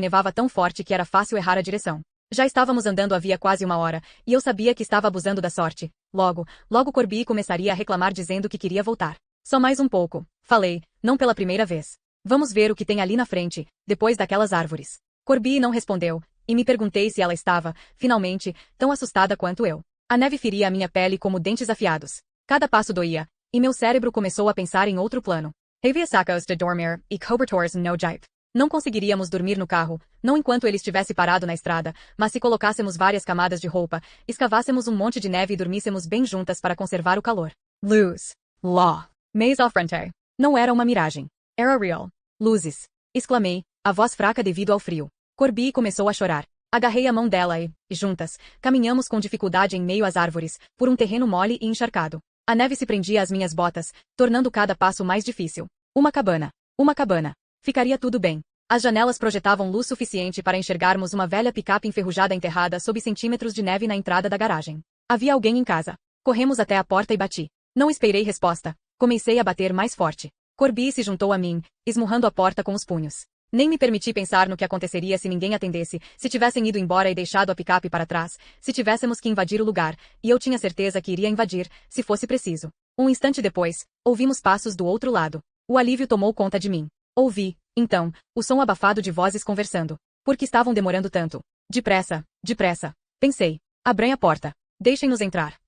nevava tão forte que era fácil errar a direção. Já estávamos andando havia quase uma hora, e eu sabia que estava abusando da sorte. Logo Corby começaria a reclamar dizendo que queria voltar. Só mais um pouco, falei, não pela primeira vez. Vamos ver o que tem ali na frente, depois daquelas árvores. Corby não respondeu, e me perguntei se ela estava, finalmente, tão assustada quanto eu. A neve feria a minha pele como dentes afiados. Cada passo doía, e meu cérebro começou a pensar em outro plano. Havia sacos de dormir e cobertores no jeep. Não conseguiríamos dormir no carro, não enquanto ele estivesse parado na estrada, mas se colocássemos várias camadas de roupa, escavássemos um monte de neve e dormíssemos bem juntas para conservar o calor. Luz. Law. Maze ao frente. Não era uma miragem. Era real. Luzes. Exclamei, a voz fraca devido ao frio. Corby começou a chorar. Agarrei a mão dela e, juntas, caminhamos com dificuldade em meio às árvores, por um terreno mole e encharcado. A neve se prendia às minhas botas, tornando cada passo mais difícil. Uma cabana. Uma cabana. Ficaria tudo bem. As janelas projetavam luz suficiente para enxergarmos uma velha picape enferrujada enterrada sob centímetros de neve na entrada da garagem. Havia alguém em casa. Corremos até a porta e bati. Não esperei resposta. Comecei a bater mais forte. Corby se juntou a mim, esmurrando a porta com os punhos. Nem me permiti pensar no que aconteceria se ninguém atendesse, se tivessem ido embora e deixado a picape para trás, se tivéssemos que invadir o lugar, e eu tinha certeza que iria invadir, se fosse preciso. Um instante depois, ouvimos passos do outro lado. O alívio tomou conta de mim. Ouvi, então, o som abafado de vozes conversando. Por que estavam demorando tanto? Depressa, depressa. Pensei. Abram a porta. Deixem-nos entrar.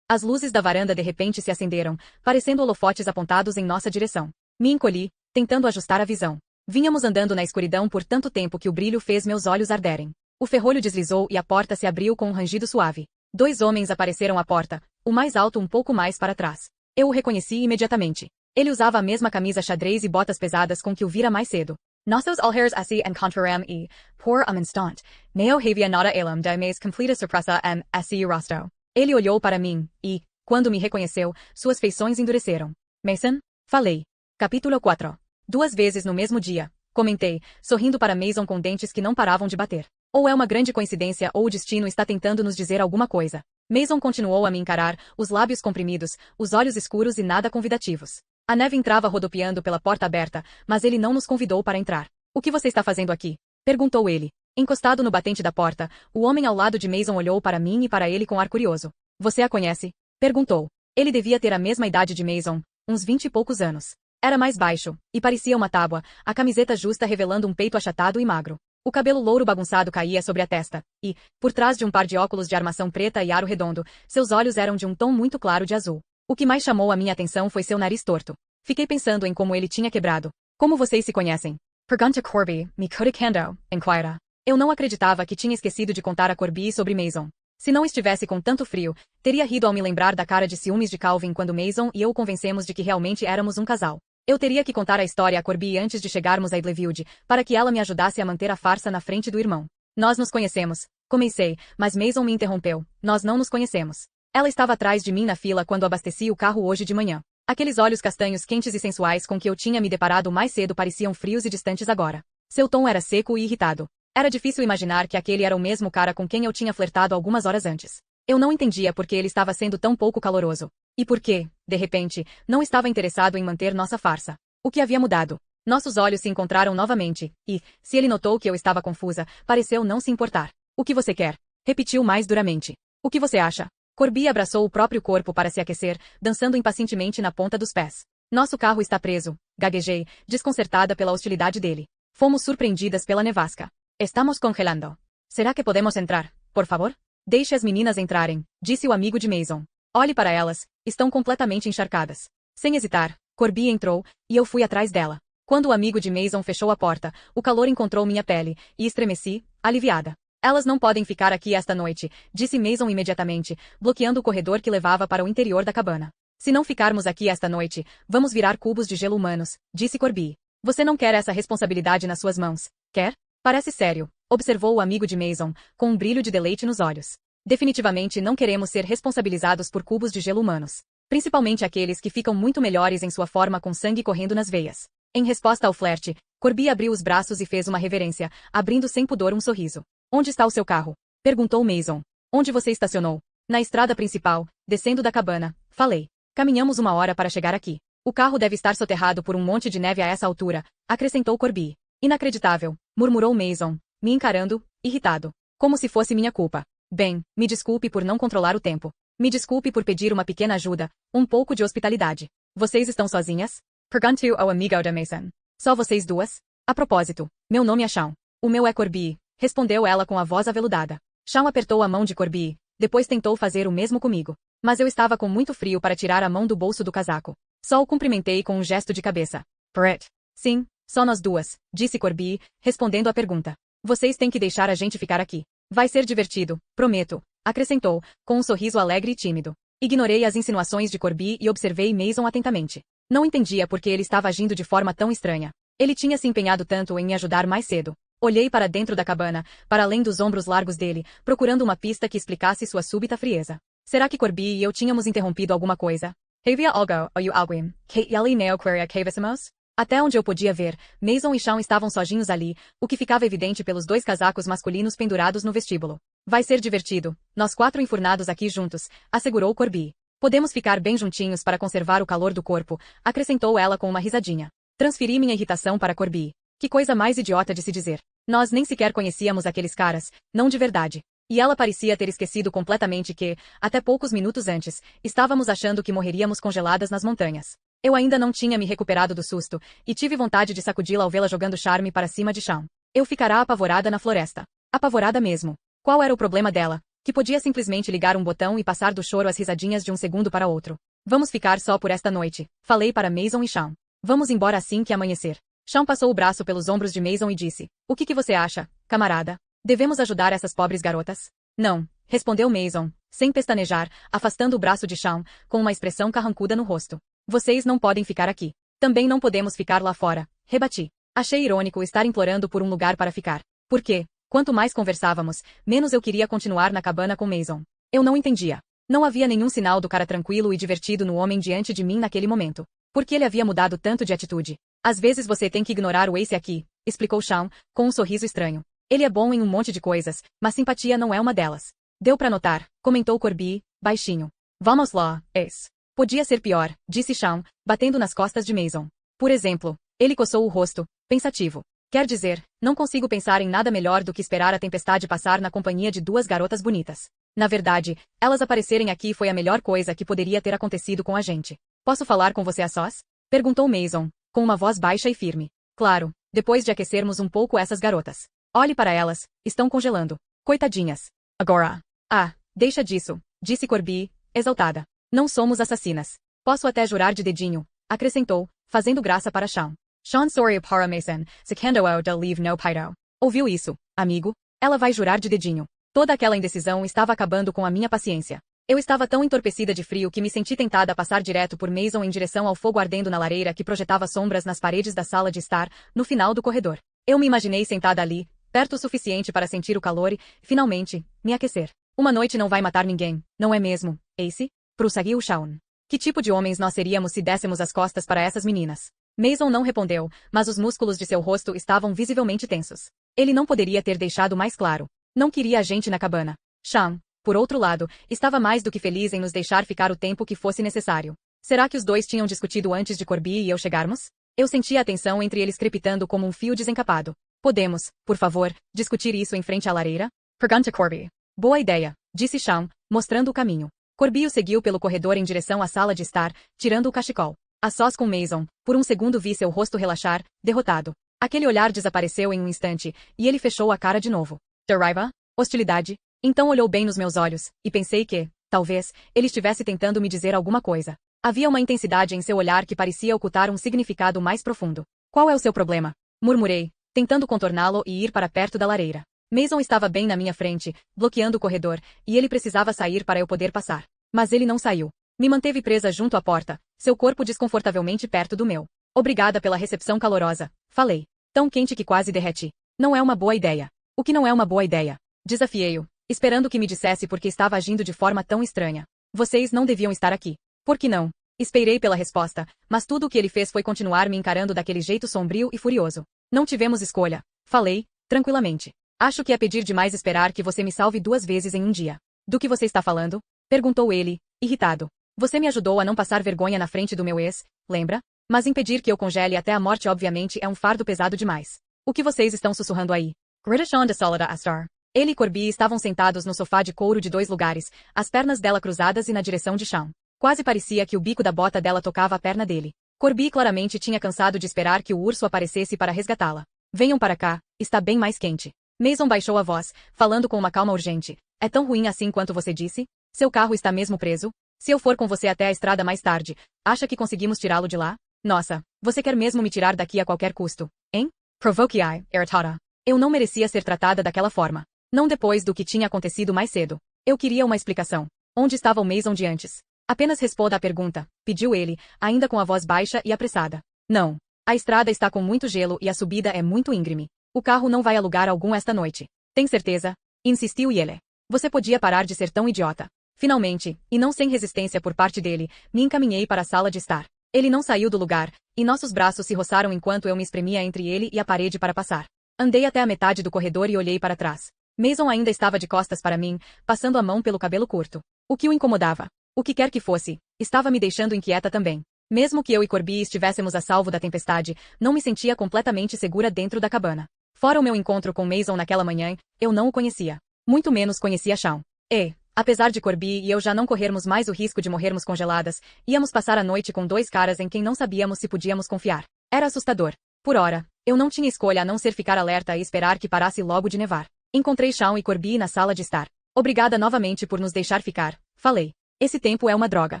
As luzes da varanda de repente se acenderam, parecendo holofotes apontados em nossa direção. Me encolhi, tentando ajustar a visão. Vínhamos andando na escuridão por tanto tempo que o brilho fez meus olhos arderem. O ferrolho deslizou e a porta se abriu com um rangido suave. 2 homens apareceram à porta, o mais alto um pouco mais para trás. Eu o reconheci imediatamente. Ele usava a mesma camisa xadrez e botas pesadas com que o vira mais cedo. Nossos olheiros assim encontraram e, por um instante, não havia nada elam de mais completa surpresa em assim rosto. Ele olhou para mim, e, quando me reconheceu, suas feições endureceram. Mason? Falei. Capítulo 4. 2 vezes no mesmo dia, comentei, sorrindo para Mason com dentes que não paravam de bater. Ou é uma grande coincidência ou o destino está tentando nos dizer alguma coisa. Mason continuou a me encarar, os lábios comprimidos, os olhos escuros e nada convidativos. A neve entrava rodopiando pela porta aberta, mas ele não nos convidou para entrar. O que você está fazendo aqui? Perguntou ele. Encostado no batente da porta, o homem ao lado de Mason olhou para mim e para ele com ar curioso. Você a conhece? Perguntou. Ele devia ter a mesma idade de Mason, uns 20 e poucos anos. Era mais baixo, e parecia uma tábua, a camiseta justa revelando um peito achatado e magro. O cabelo louro bagunçado caía sobre a testa, e, por trás de um par de óculos de armação preta e aro redondo, seus olhos eram de um tom muito claro de azul. O que mais chamou a minha atenção foi seu nariz torto. Fiquei pensando em como ele tinha quebrado. Como vocês se conhecem? Pergunta Corby, me comunicando, inquira. Eu não acreditava que tinha esquecido de contar a Corby sobre Mason. Se não estivesse com tanto frio, teria rido ao me lembrar da cara de ciúmes de Calvin quando Mason e eu o convencemos de que realmente éramos um casal. Eu teria que contar a história a Corby antes de chegarmos a Idlefield, para que ela me ajudasse a manter a farsa na frente do irmão. Nós nos conhecemos. Comecei, mas Mason me interrompeu. Nós não nos conhecemos. Ela estava atrás de mim na fila quando abasteci o carro hoje de manhã. Aqueles olhos castanhos quentes e sensuais com que eu tinha me deparado mais cedo pareciam frios e distantes agora. Seu tom era seco e irritado. Era difícil imaginar que aquele era o mesmo cara com quem eu tinha flertado algumas horas antes. Eu não entendia por que ele estava sendo tão pouco caloroso. E por que, de repente, não estava interessado em manter nossa farsa. O que havia mudado? Nossos olhos se encontraram novamente, e, se ele notou que eu estava confusa, pareceu não se importar. O que você quer? Repetiu mais duramente. O que você acha? Corby abraçou o próprio corpo para se aquecer, dançando impacientemente na ponta dos pés. Nosso carro está preso, gaguejei, desconcertada pela hostilidade dele. Fomos surpreendidas pela nevasca. Estamos congelando. Será que podemos entrar, por favor? Deixe as meninas entrarem, disse o amigo de Mason. Olhe para elas, estão completamente encharcadas. Sem hesitar, Corby entrou, e eu fui atrás dela. Quando o amigo de Mason fechou a porta, o calor encontrou minha pele, e estremeci, aliviada. Elas não podem ficar aqui esta noite, disse Mason imediatamente, bloqueando o corredor que levava para o interior da cabana. Se não ficarmos aqui esta noite, vamos virar cubos de gelo humanos, disse Corby. Você não quer essa responsabilidade nas suas mãos, quer? Parece sério, observou o amigo de Mason, com um brilho de deleite nos olhos. Definitivamente não queremos ser responsabilizados por cubos de gelo humanos. Principalmente aqueles que ficam muito melhores em sua forma com sangue correndo nas veias. Em resposta ao flerte, Corby abriu os braços e fez uma reverência, abrindo sem pudor um sorriso. Onde está o seu carro? Perguntou Mason. Onde você estacionou? Na estrada principal, descendo da cabana, falei. Caminhamos 1 hora para chegar aqui. O carro deve estar soterrado por um monte de neve a essa altura, acrescentou Corby. Inacreditável, murmurou Mason, me encarando, irritado. Como se fosse minha culpa. Bem, me desculpe por não controlar o tempo. Me desculpe por pedir uma pequena ajuda, um pouco de hospitalidade. Vocês estão sozinhas? Perguntou ao amigo de Mason. Só vocês duas? A propósito, meu nome é Shawn. O meu é Corby, respondeu ela com a voz aveludada. Shawn apertou a mão de Corby, depois tentou fazer o mesmo comigo. Mas eu estava com muito frio para tirar a mão do bolso do casaco. Só o cumprimentei com um gesto de cabeça. Brett. Sim, só nós duas, disse Corby, respondendo à pergunta. Vocês têm que deixar a gente ficar aqui. Vai ser divertido, prometo, acrescentou, com um sorriso alegre e tímido. Ignorei as insinuações de Corby e observei Mason atentamente. Não entendia por que ele estava agindo de forma tão estranha. Ele tinha se empenhado tanto em me ajudar mais cedo. Olhei para dentro da cabana, para além dos ombros largos dele, procurando uma pista que explicasse sua súbita frieza. Será que Corby e eu tínhamos interrompido alguma coisa? Havia algo ou alguém que ele não queria que fizéssemos? Até onde eu podia ver, Mason e Shawn estavam sozinhos ali, o que ficava evidente pelos 2 casacos masculinos pendurados no vestíbulo. Vai ser divertido, nós 4 enfurnados aqui juntos, assegurou Corby. Podemos ficar bem juntinhos para conservar o calor do corpo, acrescentou ela com uma risadinha. Transferi minha irritação para Corby. Que coisa mais idiota de se dizer. Nós nem sequer conhecíamos aqueles caras, não de verdade. E ela parecia ter esquecido completamente que, até poucos minutos antes, estávamos achando que morreríamos congeladas nas montanhas. Eu ainda não tinha me recuperado do susto, e tive vontade de sacudi-la ao vê-la jogando charme para cima de Shawn. Eu ficará apavorada na floresta. Apavorada mesmo. Qual era o problema dela? Que podia simplesmente ligar um botão e passar do choro às risadinhas de um segundo para outro. Vamos ficar só por esta noite, falei para Mason e Shawn. Vamos embora assim que amanhecer. Shawn passou o braço pelos ombros de Mason e disse, o que você acha, camarada? Devemos ajudar essas pobres garotas? Não, respondeu Mason, sem pestanejar, afastando o braço de Shawn, com uma expressão carrancuda no rosto. Vocês não podem ficar aqui. Também não podemos ficar lá fora, rebati. Achei irônico estar implorando por um lugar para ficar. Por quê? Quanto mais conversávamos, menos eu queria continuar na cabana com Mason. Eu não entendia. Não havia nenhum sinal do cara tranquilo e divertido no homem diante de mim naquele momento. Por que ele havia mudado tanto de atitude? Às vezes você tem que ignorar o Ace aqui, explicou Shawn, com um sorriso estranho. Ele é bom em um monte de coisas, mas simpatia não é uma delas. Deu pra notar, comentou Corby, baixinho. Vamos lá, Ace. Podia ser pior, disse Shawn, batendo nas costas de Mason. Por exemplo, ele coçou o rosto, pensativo. Quer dizer, não consigo pensar em nada melhor do que esperar a tempestade passar na companhia de 2 garotas bonitas. Na verdade, elas aparecerem aqui foi a melhor coisa que poderia ter acontecido com a gente. Posso falar com você a sós? Perguntou Mason, com uma voz baixa e firme. Claro, depois de aquecermos um pouco essas garotas. Olhe para elas, estão congelando. Coitadinhas. Agora. Ah, deixa disso, disse Corby, exaltada. Não somos assassinas. Posso até jurar de dedinho, acrescentou, fazendo graça para Shawn. Shawn sorry para Mason, secando de leave no paito. Ouviu isso, amigo? Ela vai jurar de dedinho. Toda aquela indecisão estava acabando com a minha paciência. Eu estava tão entorpecida de frio que me senti tentada a passar direto por Mason em direção ao fogo ardendo na lareira que projetava sombras nas paredes da sala de estar, no final do corredor. Eu me imaginei sentada ali, perto o suficiente para sentir o calor e, finalmente, me aquecer. Uma noite não vai matar ninguém, não é mesmo, Ace? Prosseguiu Shawn. Que tipo de homens nós seríamos se dessemos as costas para essas meninas? Mason não respondeu, mas os músculos de seu rosto estavam visivelmente tensos. Ele não poderia ter deixado mais claro. Não queria a gente na cabana. Shawn, por outro lado, estava mais do que feliz em nos deixar ficar o tempo que fosse necessário. Será que os 2 tinham discutido antes de Corby e eu chegarmos? Eu sentia a tensão entre eles crepitando como um fio desencapado. Podemos, por favor, discutir isso em frente à lareira? Pergunta Corby. Boa ideia, disse Shawn, mostrando o caminho. Corby o seguiu pelo corredor em direção à sala de estar, tirando o cachecol. A sós com Mason, por um segundo vi seu rosto relaxar, derrotado. Aquele olhar desapareceu em um instante, e ele fechou a cara de novo. De raiva? Hostilidade? Então olhou bem nos meus olhos, e pensei que, Talvez, ele estivesse tentando me dizer alguma coisa. Havia uma intensidade em seu olhar que parecia ocultar um significado mais profundo. Qual é o seu problema? Murmurei, tentando contorná-lo e ir para perto da lareira. Mason estava bem na minha frente, bloqueando o corredor, e ele precisava sair para eu poder passar. Mas ele não saiu. Me manteve presa junto à porta, seu corpo desconfortavelmente perto do meu. Obrigada pela recepção calorosa, falei. Tão quente que quase derreti. Não é uma boa ideia. O que não é uma boa ideia? Desafiei-o, esperando que me dissesse porque estava agindo de forma tão estranha. Vocês não deviam estar aqui. Por que não? Esperei pela resposta, mas tudo o que ele fez foi continuar me encarando daquele jeito sombrio e furioso. Não tivemos escolha, falei, tranquilamente. Acho que é pedir demais esperar que você me salve 2 vezes em um dia. Do que você está falando? Perguntou ele, irritado. Você me ajudou a não passar vergonha na frente do meu ex, lembra? Mas impedir que eu congele até a morte obviamente é um fardo pesado demais. O que vocês estão sussurrando aí? Gritachon de Solida Astar. Ele e Corby estavam sentados no sofá de couro de 2 lugares, as pernas dela cruzadas e na direção de Sean. Quase parecia que o bico da bota dela tocava a perna dele. Corby claramente tinha cansado de esperar que o urso aparecesse para resgatá-la. Venham para cá, está bem mais quente. Mason baixou a voz, falando com uma calma urgente. É tão ruim assim quanto você disse? Seu carro está mesmo preso? Se eu for com você até a estrada mais tarde, acha que conseguimos tirá-lo de lá? Nossa, você quer mesmo me tirar daqui a qualquer custo, hein? Provoquei, irritada. Eu não merecia ser tratada daquela forma. Não depois do que tinha acontecido mais cedo. Eu queria uma explicação. Onde estava o Mason de antes? Apenas responda à pergunta, pediu ele, ainda com a voz baixa e apressada. Não. A estrada está com muito gelo e a subida é muito íngreme. O carro não vai a lugar algum esta noite. Tem certeza? Insistiu ele. Você podia parar de ser tão idiota. Finalmente, e não sem resistência por parte dele, me encaminhei para a sala de estar. Ele não saiu do lugar, e nossos braços se roçaram enquanto eu me espremia entre ele e a parede para passar. Andei até a metade do corredor e olhei para trás. Mason ainda estava de costas para mim, passando a mão pelo cabelo curto. O que o incomodava? O que quer que fosse, estava me deixando inquieta também. Mesmo que eu e Corby estivéssemos a salvo da tempestade, não me sentia completamente segura dentro da cabana. Fora o meu encontro com Mason naquela manhã, eu não o conhecia. Muito menos conhecia Sean. E, apesar de Corby e eu já não corrermos mais o risco de morrermos congeladas, íamos passar a noite com 2 caras em quem não sabíamos se podíamos confiar. Era assustador. Por ora, eu não tinha escolha a não ser ficar alerta e esperar que parasse logo de nevar. Encontrei Sean e Corby na sala de estar. Obrigada novamente por nos deixar ficar, falei. Esse tempo é uma droga.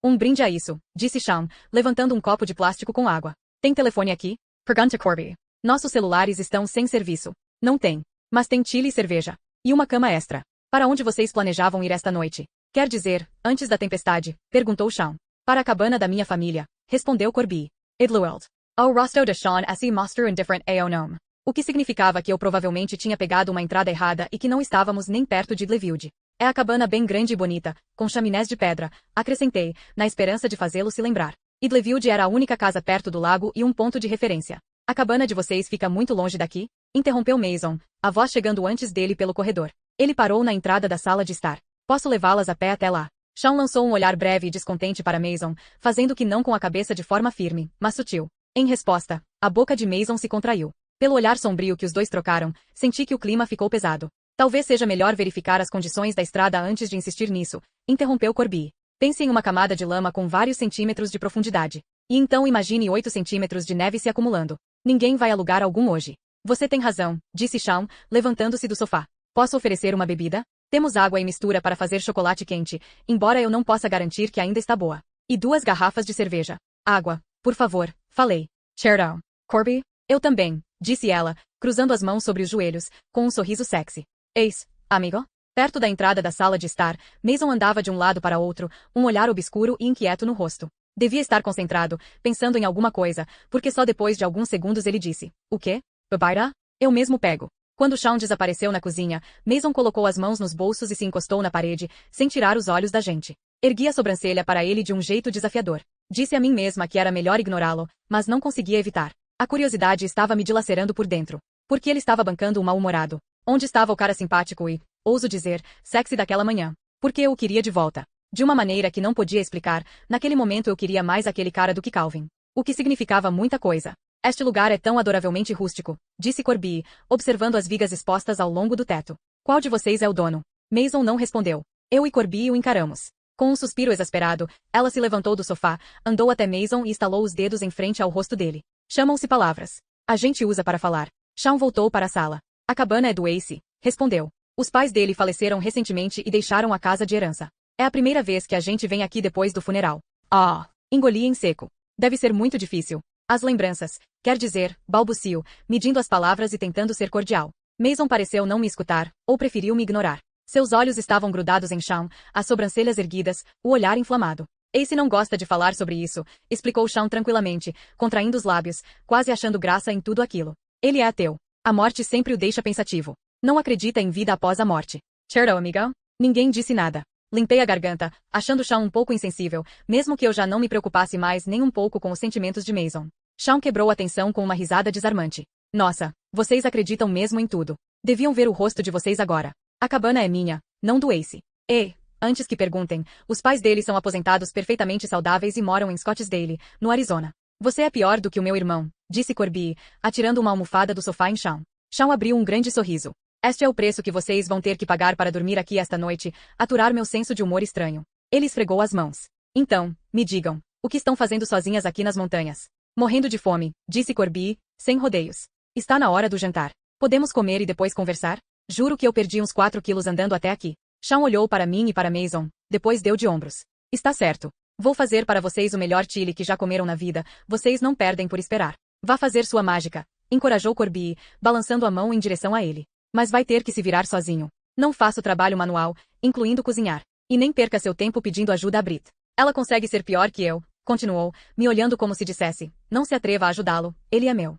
Um brinde a isso, disse Sean, levantando um copo de plástico com água. Tem telefone aqui? Pergunta Corby. Nossos celulares estão sem serviço. Não tem. Mas tem chile e cerveja. E uma cama extra. Para onde vocês planejavam ir esta noite? Quer dizer, antes da tempestade? Perguntou Sean. Para a cabana da minha família, respondeu Corby. Idlewild. Ao rosto de Sean assim mostra indifferent ao nome. O que significava que eu provavelmente tinha pegado uma entrada errada e que não estávamos nem perto de Idlewild. É a cabana bem grande e bonita, com chaminés de pedra, acrescentei, na esperança de fazê-lo se lembrar. Idlewild era a única casa perto do lago e um ponto de referência. A cabana de vocês fica muito longe daqui? Interrompeu Mason, a voz chegando antes dele pelo corredor. Ele parou na entrada da sala de estar. Posso levá-las a pé até lá? Sean lançou um olhar breve e descontente para Mason, fazendo que não com a cabeça de forma firme, mas sutil. Em resposta, a boca de Mason se contraiu. Pelo olhar sombrio que os dois trocaram, senti que o clima ficou pesado. Talvez seja melhor verificar as condições da estrada antes de insistir nisso, interrompeu Corby. Pense em uma camada de lama com vários centímetros de profundidade. E então imagine 8 centímetros de neve se acumulando. Ninguém vai a lugar algum hoje. Você tem razão, disse Sean, levantando-se do sofá. Posso oferecer uma bebida? Temos água e mistura para fazer chocolate quente, embora eu não possa garantir que ainda está boa. E 2 garrafas de cerveja. Água, por favor, falei. Cheerdown. Corby? Eu também, disse ela, cruzando as mãos sobre os joelhos, com um sorriso sexy. Eis, amigo? Perto da entrada da sala de estar, Mason andava de um lado para outro, um olhar obscuro e inquieto no rosto. Devia estar concentrado, pensando em alguma coisa, porque só depois de alguns segundos ele disse, o quê? Bebeira? Eu mesmo pego. Quando Sean desapareceu na cozinha, Mason colocou as mãos nos bolsos e se encostou na parede, sem tirar os olhos da gente. Ergui a sobrancelha para ele de um jeito desafiador. Disse a mim mesma que era melhor ignorá-lo, mas não conseguia evitar. A curiosidade estava me dilacerando por dentro. Por que ele estava bancando um mal-humorado? Onde estava o cara simpático e, ouso dizer, sexy daquela manhã? Porque eu o queria de volta. De uma maneira que não podia explicar, naquele momento eu queria mais aquele cara do que Calvin. O que significava muita coisa. Este lugar é tão adoravelmente rústico, disse Corby, observando as vigas expostas ao longo do teto. Qual de vocês é o dono? Mason não respondeu. Eu e Corby o encaramos. Com um suspiro exasperado, ela se levantou do sofá, andou até Mason e estalou os dedos em frente ao rosto dele. Chamam-se palavras. A gente usa para falar. Sean voltou para a sala. A cabana é do Ace, respondeu. Os pais dele faleceram recentemente e deixaram a casa de herança. É a primeira vez que a gente vem aqui depois do funeral. Ah! Engoli em seco. Deve ser muito difícil. As lembranças, quer dizer, balbucio, medindo as palavras e tentando ser cordial. Mason pareceu não me escutar, ou preferiu me ignorar. Seus olhos estavam grudados em Shawn, as sobrancelhas erguidas, o olhar inflamado. Ace não gosta de falar sobre isso, explicou Shawn tranquilamente, contraindo os lábios, quase achando graça em tudo aquilo. Ele é ateu. A morte sempre o deixa pensativo. Não acredita em vida após a morte. Certo, amiga? Ninguém disse nada. Limpei a garganta, achando Shawn um pouco insensível, mesmo que eu já não me preocupasse mais nem um pouco com os sentimentos de Mason. Shawn quebrou a tensão com uma risada desarmante. Nossa, vocês acreditam mesmo em tudo. Deviam ver o rosto de vocês agora. A cabana é minha, não do Ace. E, antes que perguntem, os pais dele são aposentados perfeitamente saudáveis e moram em Scottsdale, no Arizona. Você é pior do que o meu irmão, disse Corby, atirando uma almofada do sofá em Shawn. Shawn abriu um grande sorriso. Este é o preço que vocês vão ter que pagar para dormir aqui esta noite, aturar meu senso de humor estranho. Ele esfregou as mãos. Então, me digam, o que estão fazendo sozinhas aqui nas montanhas? Morrendo de fome, disse Corby, sem rodeios. Está na hora do jantar. Podemos comer e depois conversar? Juro que eu perdi uns 4 quilos andando até aqui. Shawn olhou para mim e para Mason, depois deu de ombros. Está certo. Vou fazer para vocês o melhor chili que já comeram na vida, vocês não perdem por esperar. Vá fazer sua mágica, encorajou Corby, balançando a mão em direção a ele. Mas vai ter que se virar sozinho. Não faço trabalho manual, incluindo cozinhar. E nem perca seu tempo pedindo ajuda a Brit. Ela consegue ser pior que eu, continuou, me olhando como se dissesse, não se atreva a ajudá-lo, ele é meu.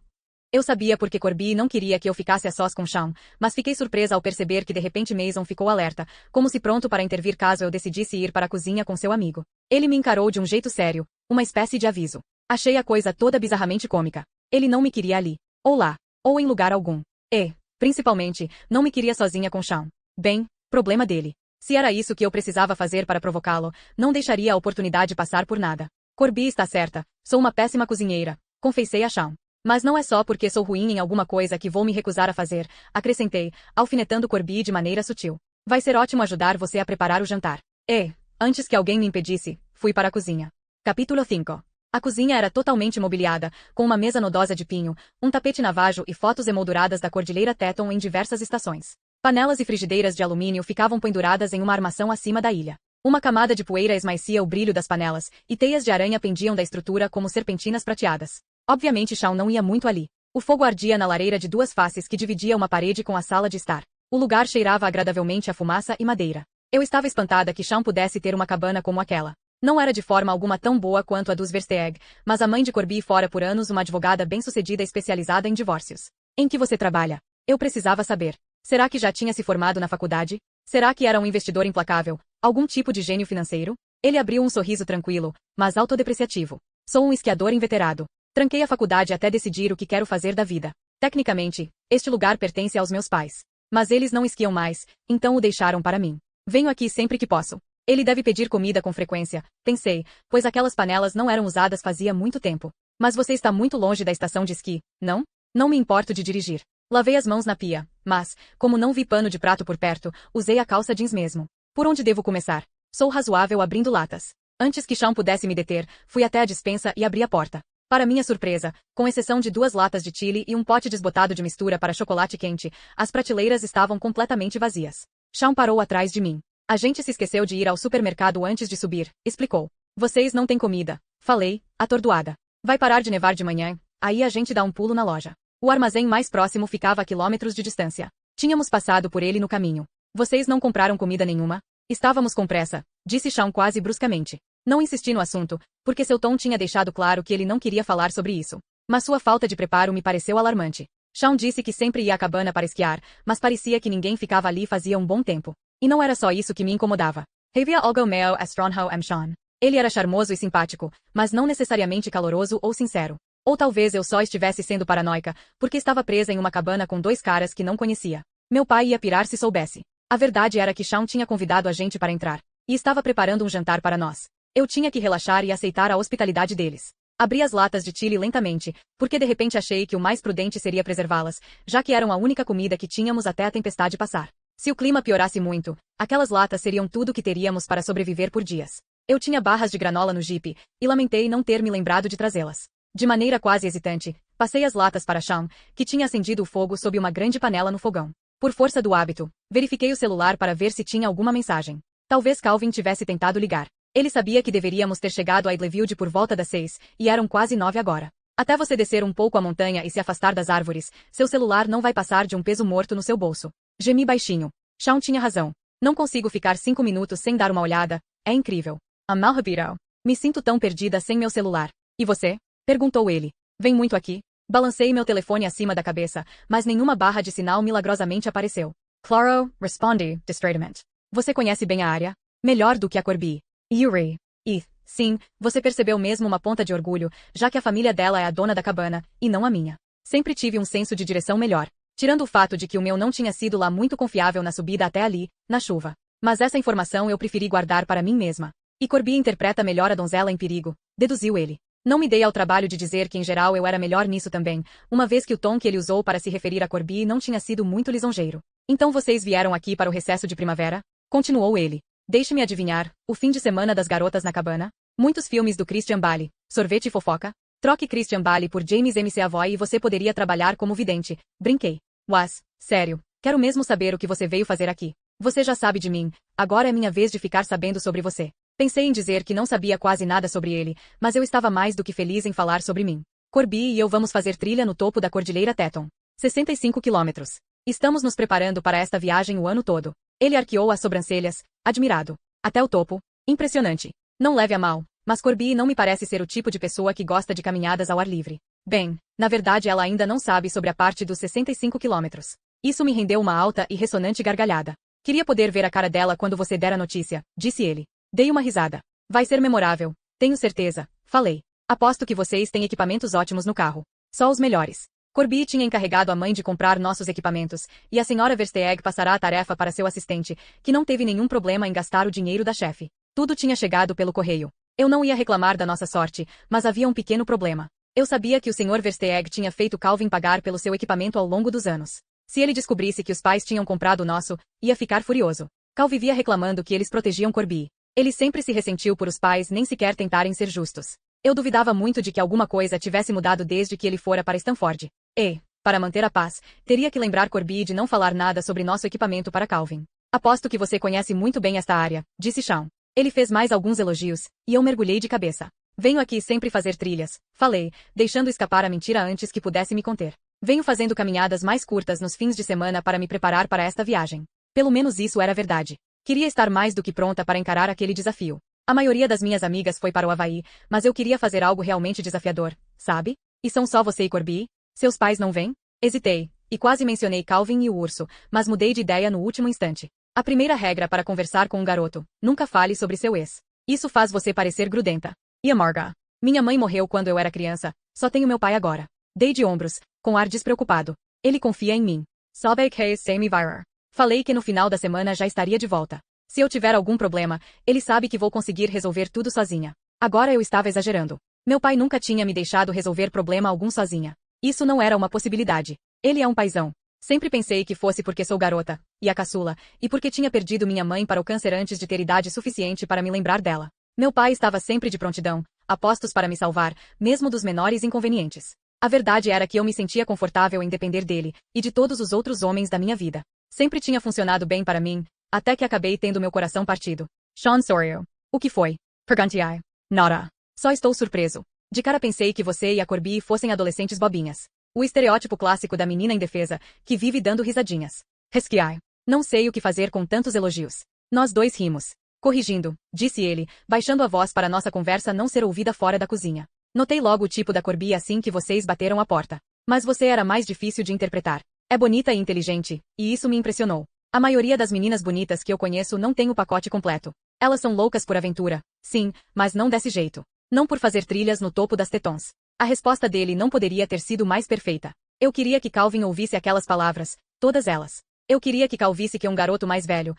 Eu sabia porque Corby não queria que eu ficasse a sós com Shawn, mas fiquei surpresa ao perceber que de repente Mason ficou alerta, como se pronto para intervir caso eu decidisse ir para a cozinha com seu amigo. Ele me encarou de um jeito sério, uma espécie de aviso. Achei a coisa toda bizarramente cômica. Ele não me queria ali, ou lá, ou em lugar algum. E, principalmente, não me queria sozinha com Shawn. Bem, problema dele. Se era isso que eu precisava fazer para provocá-lo, não deixaria a oportunidade passar por nada. Corby está certa, sou uma péssima cozinheira, confessei a Shawn. Mas não é só porque sou ruim em alguma coisa que vou me recusar a fazer, acrescentei, alfinetando Corby de maneira sutil. Vai ser ótimo ajudar você a preparar o jantar. E, antes que alguém me impedisse, fui para a cozinha. Capítulo 5. A cozinha era totalmente mobiliada, com uma mesa nodosa de pinho, um tapete navajo e fotos emolduradas da Cordilheira Teton em diversas estações. Panelas e frigideiras de alumínio ficavam penduradas em uma armação acima da ilha. Uma camada de poeira esmaecia o brilho das panelas, e teias de aranha pendiam da estrutura como serpentinas prateadas. Obviamente Shawn não ia muito ali. O fogo ardia na lareira de 2 faces que dividia uma parede com a sala de estar. O lugar cheirava agradavelmente a fumaça e madeira. Eu estava espantada que Shawn pudesse ter uma cabana como aquela. Não era de forma alguma tão boa quanto a dos Versteeg, mas a mãe de Corby fora por anos uma advogada bem-sucedida especializada em divórcios. Em que você trabalha? Eu precisava saber. Será que já tinha se formado na faculdade? Será que era um investidor implacável? Algum tipo de gênio financeiro? Ele abriu um sorriso tranquilo, mas autodepreciativo. Sou um esquiador inveterado. Tranquei a faculdade até decidir o que quero fazer da vida. Tecnicamente, este lugar pertence aos meus pais. Mas eles não esquiam mais, então o deixaram para mim. Venho aqui sempre que posso. Ele deve pedir comida com frequência, pensei, pois aquelas panelas não eram usadas fazia muito tempo. Mas você está muito longe da estação de esqui, não? Não me importo de dirigir. Lavei as mãos na pia, mas, como não vi pano de prato por perto, usei a calça jeans mesmo. Por onde devo começar? Sou razoável abrindo latas. Antes que Shawn pudesse me deter, fui até a despensa e abri a porta. Para minha surpresa, com exceção de 2 latas de chili e um pote desbotado de mistura para chocolate quente, as prateleiras estavam completamente vazias. Shawn parou atrás de mim. A gente se esqueceu de ir ao supermercado antes de subir, explicou. Vocês não têm comida, falei, atordoada. Vai parar de nevar de manhã, aí a gente dá um pulo na loja. O armazém mais próximo ficava a quilômetros de distância. Tínhamos passado por ele no caminho. Vocês não compraram comida nenhuma? Estávamos com pressa, disse Shawn quase bruscamente. Não insisti no assunto, porque seu tom tinha deixado claro que ele não queria falar sobre isso. Mas sua falta de preparo me pareceu alarmante. Shawn disse que sempre ia à cabana para esquiar, mas parecia que ninguém ficava ali fazia um bom tempo. E não era só isso que me incomodava. Havia algo meio estranho em Shawn. Ele era charmoso e simpático, mas não necessariamente caloroso ou sincero. Ou talvez eu só estivesse sendo paranoica, porque estava presa em uma cabana com 2 caras que não conhecia. Meu pai ia pirar se soubesse. A verdade era que Shawn tinha convidado a gente para entrar. E estava preparando um jantar para nós. Eu tinha que relaxar e aceitar a hospitalidade deles. Abri as latas de chili lentamente, porque de repente achei que o mais prudente seria preservá-las, já que eram a única comida que tínhamos até a tempestade passar. Se o clima piorasse muito, aquelas latas seriam tudo o que teríamos para sobreviver por dias. Eu tinha barras de granola no jipe, e lamentei não ter me lembrado de trazê-las. De maneira quase hesitante, passei as latas para Shawn, que tinha acendido o fogo sob uma grande panela no fogão. Por força do hábito, verifiquei o celular para ver se tinha alguma mensagem. Talvez Calvin tivesse tentado ligar. Ele sabia que deveríamos ter chegado a Idlefield por volta das 6, e eram quase 9 agora. Até você descer um pouco a montanha e se afastar das árvores, seu celular não vai passar de um peso morto no seu bolso. Gemi baixinho. Shawn tinha razão. Não consigo ficar 5 minutos sem dar uma olhada. É incrível. Amal Rabiro. Me sinto tão perdida sem meu celular. E você? Perguntou ele. Vem muito aqui? Balancei meu telefone acima da cabeça, mas nenhuma barra de sinal milagrosamente apareceu. Claro, respondi, distraidamente. Você conhece bem a área? Melhor do que a Corby. Yuri. E, sim, você percebeu mesmo uma ponta de orgulho, já que a família dela é a dona da cabana, e não a minha. Sempre tive um senso de direção melhor. Tirando o fato de que o meu não tinha sido lá muito confiável na subida até ali, na chuva. Mas essa informação eu preferi guardar para mim mesma. E Corby interpreta melhor a donzela em perigo, deduziu ele. Não me dei ao trabalho de dizer que em geral eu era melhor nisso também, uma vez que o tom que ele usou para se referir a Corby não tinha sido muito lisonjeiro. Então vocês vieram aqui para o recesso de primavera? Continuou ele. Deixe-me adivinhar, o fim de semana das garotas na cabana? Muitos filmes do Christian Bale, sorvete e fofoca? Troque Christian Bale por James McAvoy e você poderia trabalhar como vidente. Brinquei. Was, sério, quero mesmo saber o que você veio fazer aqui. Você já sabe de mim, agora é minha vez de ficar sabendo sobre você. Pensei em dizer que não sabia quase nada sobre ele, mas eu estava mais do que feliz em falar sobre mim. Corby e eu vamos fazer trilha no topo da Cordilheira Teton. 65 quilômetros. Estamos nos preparando para esta viagem o ano todo. Ele arqueou as sobrancelhas, admirado. Até o topo. Impressionante. Não leve a mal, mas Corby não me parece ser o tipo de pessoa que gosta de caminhadas ao ar livre. Bem, na verdade ela ainda não sabe sobre a parte dos 65 quilômetros. Isso me rendeu uma alta e ressonante gargalhada. Queria poder ver a cara dela quando você der a notícia, disse ele. Dei uma risada. Vai ser memorável. Tenho certeza, falei. Aposto que vocês têm equipamentos ótimos no carro. Só os melhores. Corby tinha encarregado a mãe de comprar nossos equipamentos, e a senhora Versteeg passará a tarefa para seu assistente, que não teve nenhum problema em gastar o dinheiro da chefe. Tudo tinha chegado pelo correio. Eu não ia reclamar da nossa sorte, mas havia um pequeno problema. Eu sabia que o Sr. Versteeg tinha feito Calvin pagar pelo seu equipamento ao longo dos anos. Se ele descobrisse que os pais tinham comprado o nosso, ia ficar furioso. Cal vivia reclamando que eles protegiam Corby. Ele sempre se ressentiu por os pais nem sequer tentarem ser justos. Eu duvidava muito de que alguma coisa tivesse mudado desde que ele fora para Stanford. E, para manter a paz, teria que lembrar Corby de não falar nada sobre nosso equipamento para Calvin. Aposto que você conhece muito bem esta área, disse Shawn. Ele fez mais alguns elogios, e eu mergulhei de cabeça. Venho aqui sempre fazer trilhas, falei, deixando escapar a mentira antes que pudesse me conter. Venho fazendo caminhadas mais curtas nos fins de semana para me preparar para esta viagem. Pelo menos isso era verdade. Queria estar mais do que pronta para encarar aquele desafio. A maioria das minhas amigas foi para o Havaí, mas eu queria fazer algo realmente desafiador, sabe? E são só você e Corby? Seus pais não vêm? Hesitei, e quase mencionei Calvin e o urso, mas mudei de ideia no último instante. A primeira regra para conversar com um garoto: nunca fale sobre seu ex. Isso faz você parecer grudenta. E a Marga? Minha mãe morreu quando eu era criança, só tenho meu pai agora. Dei de ombros, com ar despreocupado. Ele confia em mim. Sabe que me virar. Falei que no final da semana já estaria de volta. Se eu tiver algum problema, ele sabe que vou conseguir resolver tudo sozinha. Agora eu estava exagerando. Meu pai nunca tinha me deixado resolver problema algum sozinha. Isso não era uma possibilidade. Ele é um paizão. Sempre pensei que fosse porque sou garota, e a caçula, e porque tinha perdido minha mãe para o câncer antes de ter idade suficiente para me lembrar dela. Meu pai estava sempre de prontidão, a postos para me salvar, mesmo dos menores inconvenientes. A verdade era que eu me sentia confortável em depender dele, e de todos os outros homens da minha vida. Sempre tinha funcionado bem para mim, até que acabei tendo meu coração partido. Shawn sorriu. O que foi? Perguntei. Nada. Só estou surpreso. De cara pensei que você e a Corby fossem adolescentes bobinhas. O estereótipo clássico da menina indefesa, que vive dando risadinhas. Resquiai. Não sei o que fazer com tantos elogios. Nós dois rimos. Corrigindo, disse ele, baixando a voz para nossa conversa não ser ouvida fora da cozinha. Notei logo o tipo da Corby assim que vocês bateram a porta. Mas você era mais difícil de interpretar. É bonita e inteligente, e isso me impressionou. A maioria das meninas bonitas que eu conheço não tem o pacote completo. Elas são loucas por aventura, sim, mas não desse jeito. Não por fazer trilhas no topo das Tetons. A resposta dele não poderia ter sido mais perfeita. Eu queria que Calvin ouvisse aquelas palavras, todas elas. Eu queria que Cal visse que um garoto mais velho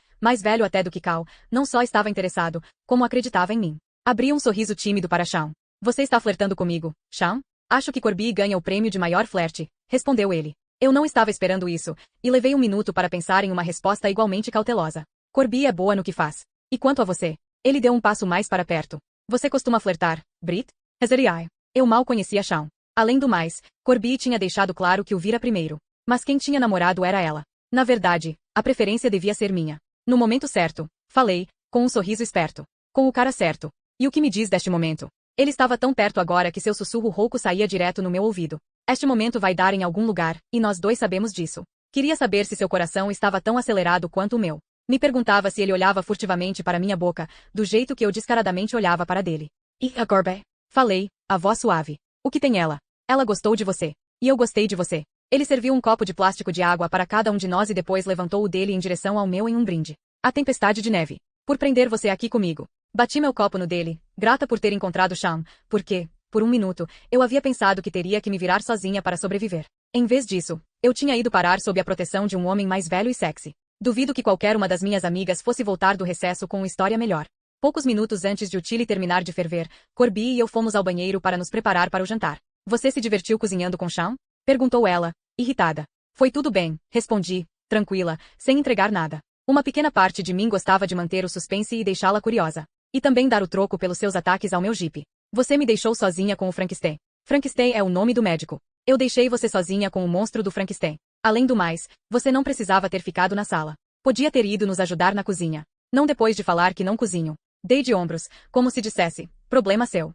até do que Cal, não só estava interessado, como acreditava em mim. Abri um sorriso tímido para Shawn. Você está flertando comigo, Shawn? Acho que Corby ganha o prêmio de maior flerte, respondeu ele. Eu não estava esperando isso, e levei um minuto para pensar em uma resposta igualmente cautelosa. Corby é boa no que faz. E quanto a você? Ele deu um passo mais para perto. Você costuma flertar, Brit? Hezeriai. Eu mal conhecia Shawn. Além do mais, Corby tinha deixado claro que o vira primeiro. Mas quem tinha namorado era ela. Na verdade, a preferência devia ser minha. No momento certo, falei, com um sorriso esperto. Com o cara certo. E o que me diz deste momento? Ele estava tão perto agora que seu sussurro rouco saía direto no meu ouvido. Este momento vai dar em algum lugar, e nós dois sabemos disso. Queria saber se seu coração estava tão acelerado quanto o meu. Me perguntava se ele olhava furtivamente para minha boca, do jeito que eu descaradamente olhava para dele. E agora? Falei, a voz suave. O que tem ela? Ela gostou de você. E eu gostei de você. Ele serviu um copo de plástico de água para cada um de nós e depois levantou o dele em direção ao meu em um brinde. A tempestade de neve. Por prender você aqui comigo. Bati meu copo no dele, grata por ter encontrado Sean, porque, por um minuto, eu havia pensado que teria que me virar sozinha para sobreviver. Em vez disso, eu tinha ido parar sob a proteção de um homem mais velho e sexy. Duvido que qualquer uma das minhas amigas fosse voltar do recesso com uma história melhor. Poucos minutos antes de o chili terminar de ferver, Corby e eu fomos ao banheiro para nos preparar para o jantar. Você se divertiu cozinhando com Sean? Perguntou ela, irritada. Foi tudo bem, respondi, tranquila, sem entregar nada. Uma pequena parte de mim gostava de manter o suspense e deixá-la curiosa. E também dar o troco pelos seus ataques ao meu Jeep. Você me deixou sozinha com o Frankenstein. Frankenstein é o nome do médico. Eu deixei você sozinha com o monstro do Frankenstein. Além do mais, você não precisava ter ficado na sala. Podia ter ido nos ajudar na cozinha. Não depois de falar que não cozinho. Dei de ombros, como se dissesse, problema seu.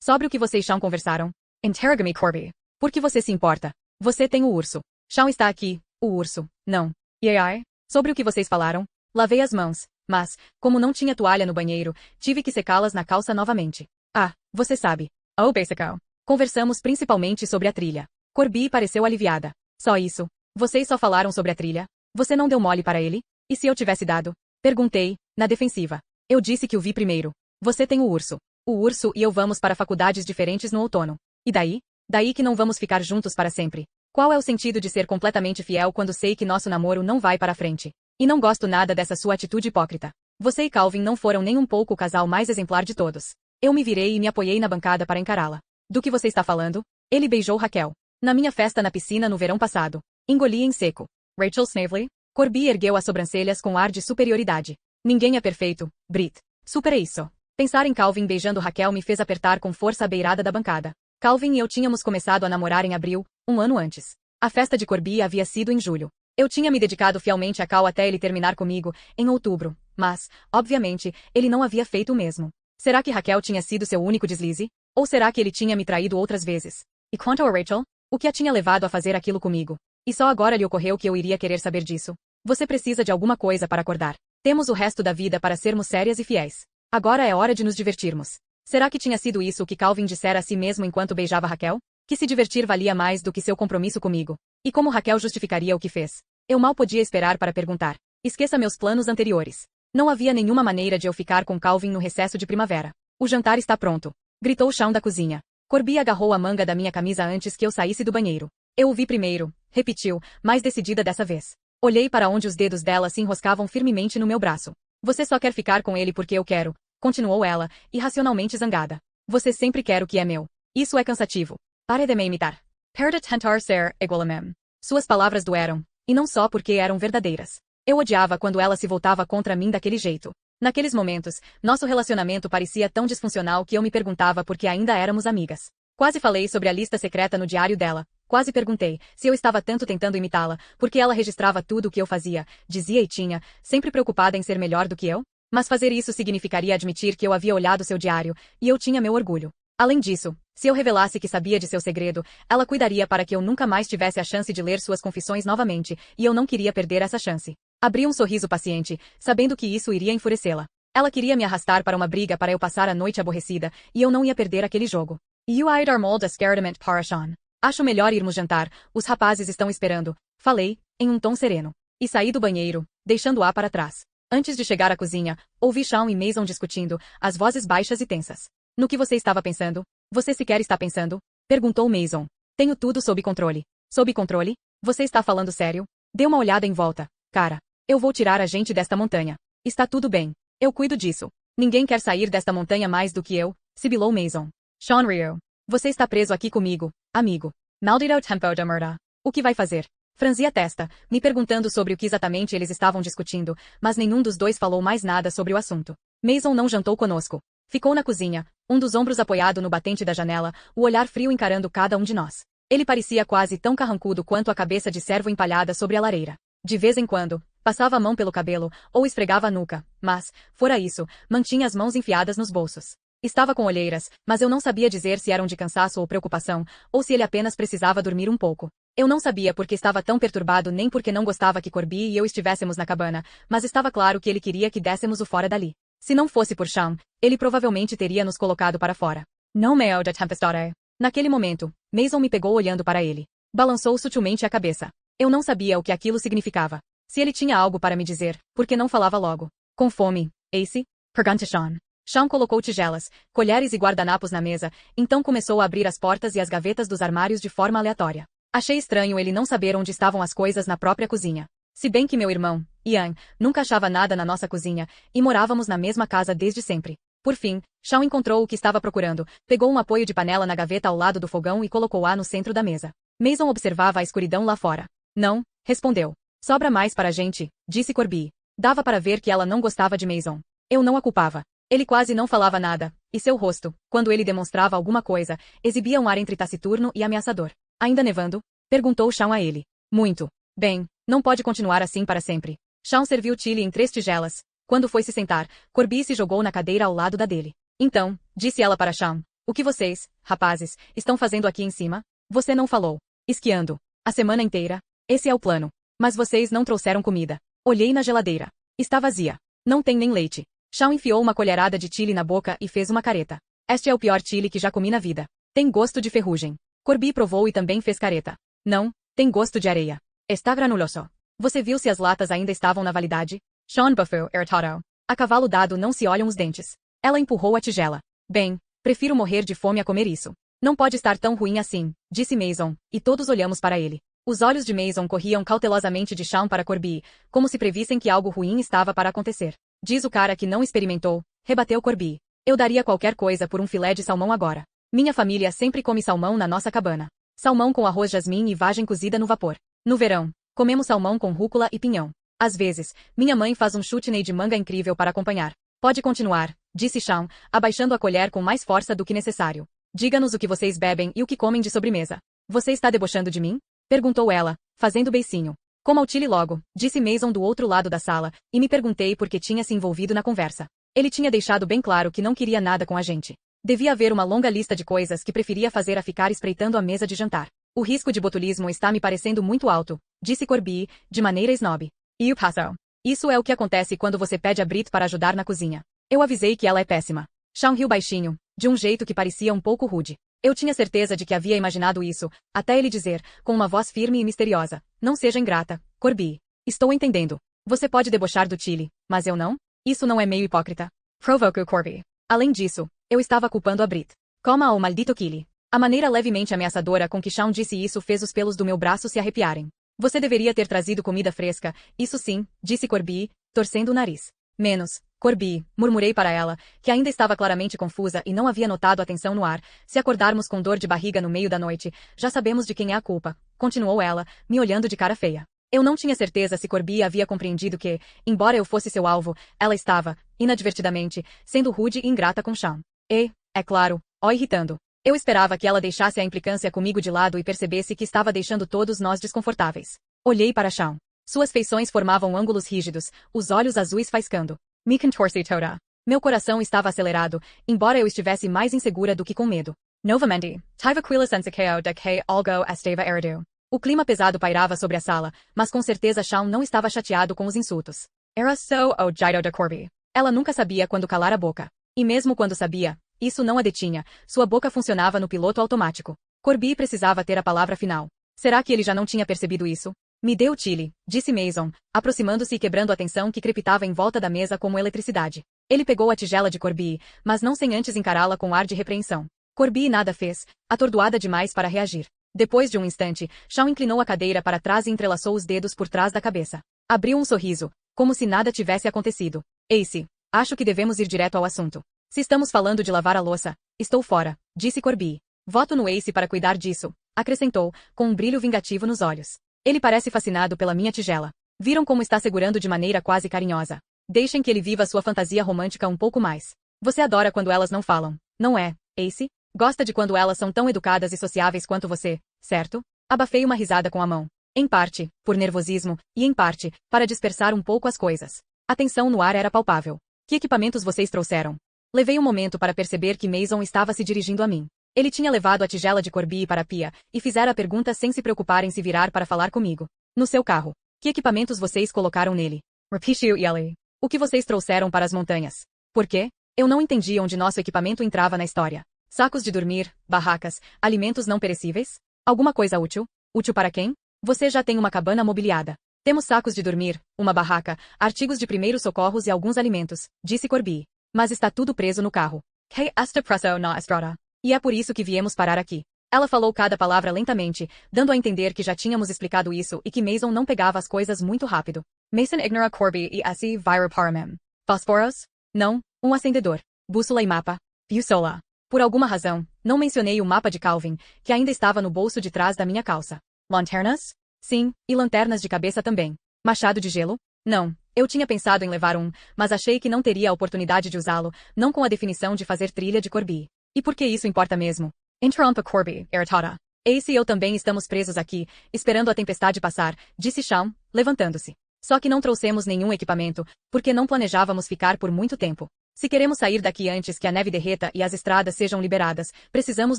Sobre o que você e Sean conversaram? Interroga-me, Corby. Por que você se importa? Você tem o urso. Sean está aqui, o urso. Não. E ai? Sobre o que vocês falaram? Lavei as mãos. Mas, como não tinha toalha no banheiro, tive que secá-las na calça novamente. Ah, você sabe. Oh, basical. Conversamos principalmente sobre a trilha. Corby pareceu aliviada. Só isso. Vocês só falaram sobre a trilha? Você não deu mole para ele? E se eu tivesse dado? Perguntei, na defensiva. Eu disse que o vi primeiro. Você tem o urso. O urso e eu vamos para faculdades diferentes no outono. E daí? Daí que não vamos ficar juntos para sempre. Qual é o sentido de ser completamente fiel quando sei que nosso namoro não vai para frente? E não gosto nada dessa sua atitude hipócrita. Você e Calvin não foram nem um pouco o casal mais exemplar de todos. Eu me virei e me apoiei na bancada para encará-la. Do que você está falando? Ele beijou Raquel. Na minha festa na piscina no verão passado. Engoli em seco. Rachel Snavely? Corby ergueu as sobrancelhas com ar de superioridade. Ninguém é perfeito, Brit. Supera isso. Pensar em Calvin beijando Raquel me fez apertar com força a beirada da bancada. Calvin e eu tínhamos começado a namorar em abril, um ano antes. A festa de Corby havia sido em julho. Eu tinha me dedicado fielmente a Cal até ele terminar comigo, em outubro, mas, obviamente, ele não havia feito o mesmo. Será que Raquel tinha sido seu único deslize? Ou será que ele tinha me traído outras vezes? E quanto a Rachel? O que a tinha levado a fazer aquilo comigo? E só agora lhe ocorreu que eu iria querer saber disso? Você precisa de alguma coisa para acordar. Temos o resto da vida para sermos sérias e fiéis. Agora é hora de nos divertirmos. Será que tinha sido isso o que Calvin dissera a si mesmo enquanto beijava Raquel? Que se divertir valia mais do que seu compromisso comigo. E como Raquel justificaria o que fez? Eu mal podia esperar para perguntar. Esqueça meus planos anteriores. Não havia nenhuma maneira de eu ficar com Calvin no recesso de primavera. O jantar está pronto. Gritou Sean da cozinha. Corby agarrou a manga da minha camisa antes que eu saísse do banheiro. Eu o vi primeiro, repetiu, mais decidida dessa vez. Olhei para onde os dedos dela se enroscavam firmemente no meu braço. Você só quer ficar com ele porque eu quero, continuou ela, irracionalmente zangada. Você sempre quer o que é meu. Isso é cansativo. Pare de me imitar. Pare de tentar ser igual a mim. Suas palavras doeram. E não só porque eram verdadeiras. Eu odiava quando ela se voltava contra mim daquele jeito. Naqueles momentos, nosso relacionamento parecia tão disfuncional que eu me perguntava por que ainda éramos amigas. Quase falei sobre a lista secreta no diário dela. Quase perguntei se eu estava tanto tentando imitá-la, porque ela registrava tudo o que eu fazia, dizia e tinha, sempre preocupada em ser melhor do que eu. Mas fazer isso significaria admitir que eu havia olhado seu diário, e eu tinha meu orgulho. Além disso, se eu revelasse que sabia de seu segredo, ela cuidaria para que eu nunca mais tivesse a chance de ler suas confissões novamente, e eu não queria perder essa chance. Abri um sorriso paciente, sabendo que isso iria enfurecê-la. Ela queria me arrastar para uma briga para eu passar a noite aborrecida, e eu não ia perder aquele jogo. You are mold escardament para Sean. Acho melhor irmos jantar, os rapazes estão esperando, falei, em um tom sereno. E saí do banheiro, deixando-a para trás. Antes de chegar à cozinha, ouvi Sean e Mason discutindo, as vozes baixas e tensas. No que você estava pensando? Você sequer está pensando? Perguntou Mason. Tenho tudo sob controle. Sob controle? Você está falando sério? Dê uma olhada em volta. Cara, eu vou tirar a gente desta montanha. Está tudo bem. Eu cuido disso. Ninguém quer sair desta montanha mais do que eu, sibilou Mason. Sean riu. Você está preso aqui comigo, amigo. Maldito tempo de merda. O que vai fazer? Franzi a testa, me perguntando sobre o que exatamente eles estavam discutindo, mas nenhum dos dois falou mais nada sobre o assunto. Mason não jantou conosco. Ficou na cozinha, um dos ombros apoiado no batente da janela, o olhar frio encarando cada um de nós. Ele parecia quase tão carrancudo quanto a cabeça de cervo empalhada sobre a lareira. De vez em quando, Passava a mão pelo cabelo, ou esfregava a nuca, mas, fora isso, mantinha as mãos enfiadas nos bolsos. Estava com olheiras, mas eu não sabia dizer se eram de cansaço ou preocupação, ou se ele apenas precisava dormir um pouco. Eu não sabia porque estava tão perturbado nem porque não gostava que Corby e eu estivéssemos na cabana, mas estava claro que ele queria que dessemos o fora dali. Se não fosse por Sean, ele provavelmente teria nos colocado para fora. Não meio da tempestade. Naquele momento, Mason me pegou olhando para ele. Balançou sutilmente a cabeça. Eu não sabia o que aquilo significava. Se ele tinha algo para me dizer, por que não falava logo? Com fome, Ace? Pergunta Sean. Sean colocou tigelas, colheres e guardanapos na mesa, então começou a abrir as portas e as gavetas dos armários de forma aleatória. Achei estranho ele não saber onde estavam as coisas na própria cozinha. Se bem que meu irmão, Ian, nunca achava nada na nossa cozinha, e morávamos na mesma casa desde sempre. Por fim, Sean encontrou o que estava procurando, pegou um apoio de panela na gaveta ao lado do fogão e colocou-a no centro da mesa. Mason observava a escuridão lá fora. Não, respondeu. Sobra mais para a gente, disse Corby. Dava para ver que ela não gostava de Mason. Eu não a culpava. Ele quase não falava nada, e seu rosto, quando ele demonstrava alguma coisa, exibia um ar entre taciturno e ameaçador. Ainda nevando? Perguntou Sean a ele. Muito. Bem, não pode continuar assim para sempre. Sean serviu chile em 3 tigelas. Quando foi se sentar, Corby se jogou na cadeira ao lado da dele. Então, disse ela para Sean, o que vocês, rapazes, estão fazendo aqui em cima? Você não falou. Esquiando. A semana inteira? Esse é o plano. Mas vocês não trouxeram comida. Olhei na geladeira. Está vazia. Não tem nem leite. Sean enfiou uma colherada de chile na boca e fez uma careta. Este é o pior chile que já comi na vida. Tem gosto de ferrugem. Corby provou e também fez careta. Não, tem gosto de areia. Está granuloso. Você viu se as latas ainda estavam na validade? Sean buffou, irritado. A cavalo dado não se olham os dentes. Ela empurrou a tigela. Bem, prefiro morrer de fome a comer isso. Não pode estar tão ruim assim, disse Mason, e todos olhamos para ele. Os olhos de Mason corriam cautelosamente de Sean para Corby, como se previssem que algo ruim estava para acontecer. Diz o cara que não experimentou, rebateu Corby. Eu daria qualquer coisa por um filé de salmão agora. Minha família sempre come salmão na nossa cabana. Salmão com arroz jasmim e vagem cozida no vapor. No verão, comemos salmão com rúcula e pinhão. Às vezes, minha mãe faz um chutney de manga incrível para acompanhar. Pode continuar, disse Sean, abaixando a colher com mais força do que necessário. Diga-nos o que vocês bebem e o que comem de sobremesa. Você está debochando de mim? Perguntou ela, fazendo beicinho. Coma o chile logo, disse Mason do outro lado da sala, e me perguntei por que tinha se envolvido na conversa. Ele tinha deixado bem claro que não queria nada com a gente. Devia haver uma longa lista de coisas que preferia fazer a ficar espreitando a mesa de jantar. O risco de botulismo está me parecendo muito alto, disse Corby, de maneira snob. E o passo. Isso é o que acontece quando você pede a Brit para ajudar na cozinha. Eu avisei que ela é péssima. Sean riu baixinho, de um jeito que parecia um pouco rude. Eu tinha certeza de que havia imaginado isso, até ele dizer, com uma voz firme e misteriosa, não seja ingrata, Corby. Estou entendendo. Você pode debochar do chile, mas eu não? Isso não é meio hipócrita? Provocou Corby. Além disso, eu estava culpando a Brit. Coma o maldito chile. A maneira levemente ameaçadora com que Sean disse isso fez os pelos do meu braço se arrepiarem. Você deveria ter trazido comida fresca, isso sim, disse Corby, torcendo o nariz. Menos, Corby, murmurei para ela, que ainda estava claramente confusa e não havia notado a tensão no ar. Se acordarmos com dor de barriga no meio da noite, já sabemos de quem é a culpa, continuou ela, me olhando de cara feia. Eu não tinha certeza se Corby havia compreendido que, embora eu fosse seu alvo, ela estava, inadvertidamente, sendo rude e ingrata com Sean. E, é claro, ó irritando. Eu esperava que ela deixasse a implicância comigo de lado e percebesse que estava deixando todos nós desconfortáveis. Olhei para Sean. Suas feições formavam ângulos rígidos, os olhos azuis faiscando. Me contorci toda. Meu coração estava acelerado, embora eu estivesse mais insegura do que com medo. Novamente, tive aquela sensação de que algo estava errado. O clima pesado pairava sobre a sala, mas com certeza Sean não estava chateado com os insultos. Era só o jeito de Corby. Ela nunca sabia quando calar a boca. E mesmo quando sabia, isso não a detinha, sua boca funcionava no piloto automático. Corby precisava ter a palavra final. Será que ele já não tinha percebido isso? Me dê o chile, disse Mason, aproximando-se e quebrando a tensão que crepitava em volta da mesa como eletricidade. Ele pegou a tigela de Corby, mas não sem antes encará-la com ar de repreensão. Corby nada fez, atordoada demais para reagir. Depois de um instante, Sean inclinou a cadeira para trás e entrelaçou os dedos por trás da cabeça. Abriu um sorriso, como se nada tivesse acontecido. Ace, acho que devemos ir direto ao assunto. Se estamos falando de lavar a louça, estou fora, disse Corby. Voto no Ace para cuidar disso, acrescentou, com um brilho vingativo nos olhos. Ele parece fascinado pela minha tigela. Viram como está segurando de maneira quase carinhosa. Deixem que ele viva sua fantasia romântica um pouco mais. Você adora quando elas não falam, não é, Ace? Gosta de quando elas são tão educadas e sociáveis quanto você, certo? Abafei uma risada com a mão. Em parte, por nervosismo, e em parte, para dispersar um pouco as coisas. A tensão no ar era palpável. Que equipamentos vocês trouxeram? Levei um momento para perceber que Mason estava se dirigindo a mim. Ele tinha levado a tigela de Corby para a pia, e fizera a pergunta sem se preocupar em se virar para falar comigo. No seu carro. Que equipamentos vocês colocaram nele? Repetiu ele. O que vocês trouxeram para as montanhas? Por quê? Eu não entendi onde nosso equipamento entrava na história. Sacos de dormir, barracas, alimentos não perecíveis? Alguma coisa útil? Útil para quem? Você já tem uma cabana mobiliada. Temos sacos de dormir, uma barraca, artigos de primeiros socorros e alguns alimentos, disse Corby. Mas está tudo preso no carro. Que esta preso na estrada. E é por isso que viemos parar aqui. Ela falou cada palavra lentamente, dando a entender que já tínhamos explicado isso e que Mason não pegava as coisas muito rápido. Mason ignora Corby e assim vai para mim. Fósforos? Não, um acendedor. Bússola e mapa. Bússola. Por alguma razão, não mencionei o mapa de Calvin, que ainda estava no bolso de trás da minha calça. Lanternas? Sim, e lanternas de cabeça também. Machado de gelo? Não. Eu tinha pensado em levar um, mas achei que não teria a oportunidade de usá-lo, não com a definição de fazer trilha de Corby. E por que isso importa mesmo? Interrompa Corby, irritada. Ace e eu também estamos presos aqui, esperando a tempestade passar, disse Shawn, levantando-se. Só que não trouxemos nenhum equipamento, porque não planejávamos ficar por muito tempo. Se queremos sair daqui antes que a neve derreta e as estradas sejam liberadas, precisamos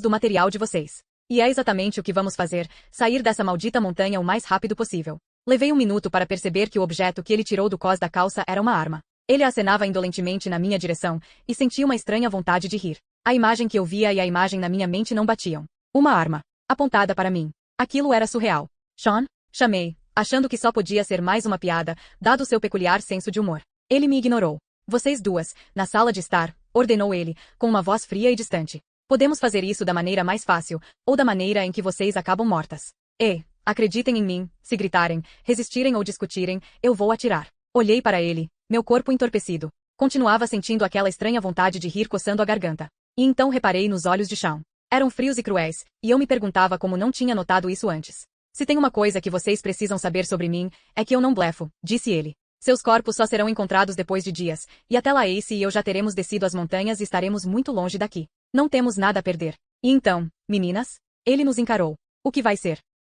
do material de vocês. E é exatamente o que vamos fazer, sair dessa maldita montanha o mais rápido possível. Levei um minuto para perceber que o objeto que ele tirou do cós da calça era uma arma. Ele acenava indolentemente na minha direção, e senti uma estranha vontade de rir. A imagem que eu via e a imagem na minha mente não batiam. Uma arma. Apontada para mim. Aquilo era surreal. Shawn? Chamei, achando que só podia ser mais uma piada, dado seu peculiar senso de humor. Ele me ignorou. Vocês duas, na sala de estar, ordenou ele, com uma voz fria e distante. Podemos fazer isso da maneira mais fácil, ou da maneira em que vocês acabam mortas. E, acreditem em mim, se gritarem, resistirem ou discutirem, eu vou atirar. Olhei para ele, meu corpo entorpecido. Continuava sentindo aquela estranha vontade de rir coçando a garganta. E então reparei nos olhos de Shawn. Eram frios e cruéis, e eu me perguntava como não tinha notado isso antes. Se tem uma coisa que vocês precisam saber sobre mim, é que eu não blefo, disse ele. Seus corpos só serão encontrados depois de dias, e até lá Ace e eu já teremos descido as montanhas e estaremos muito longe daqui. Não temos nada a perder. E então, meninas? Ele nos encarou. O que vai ser?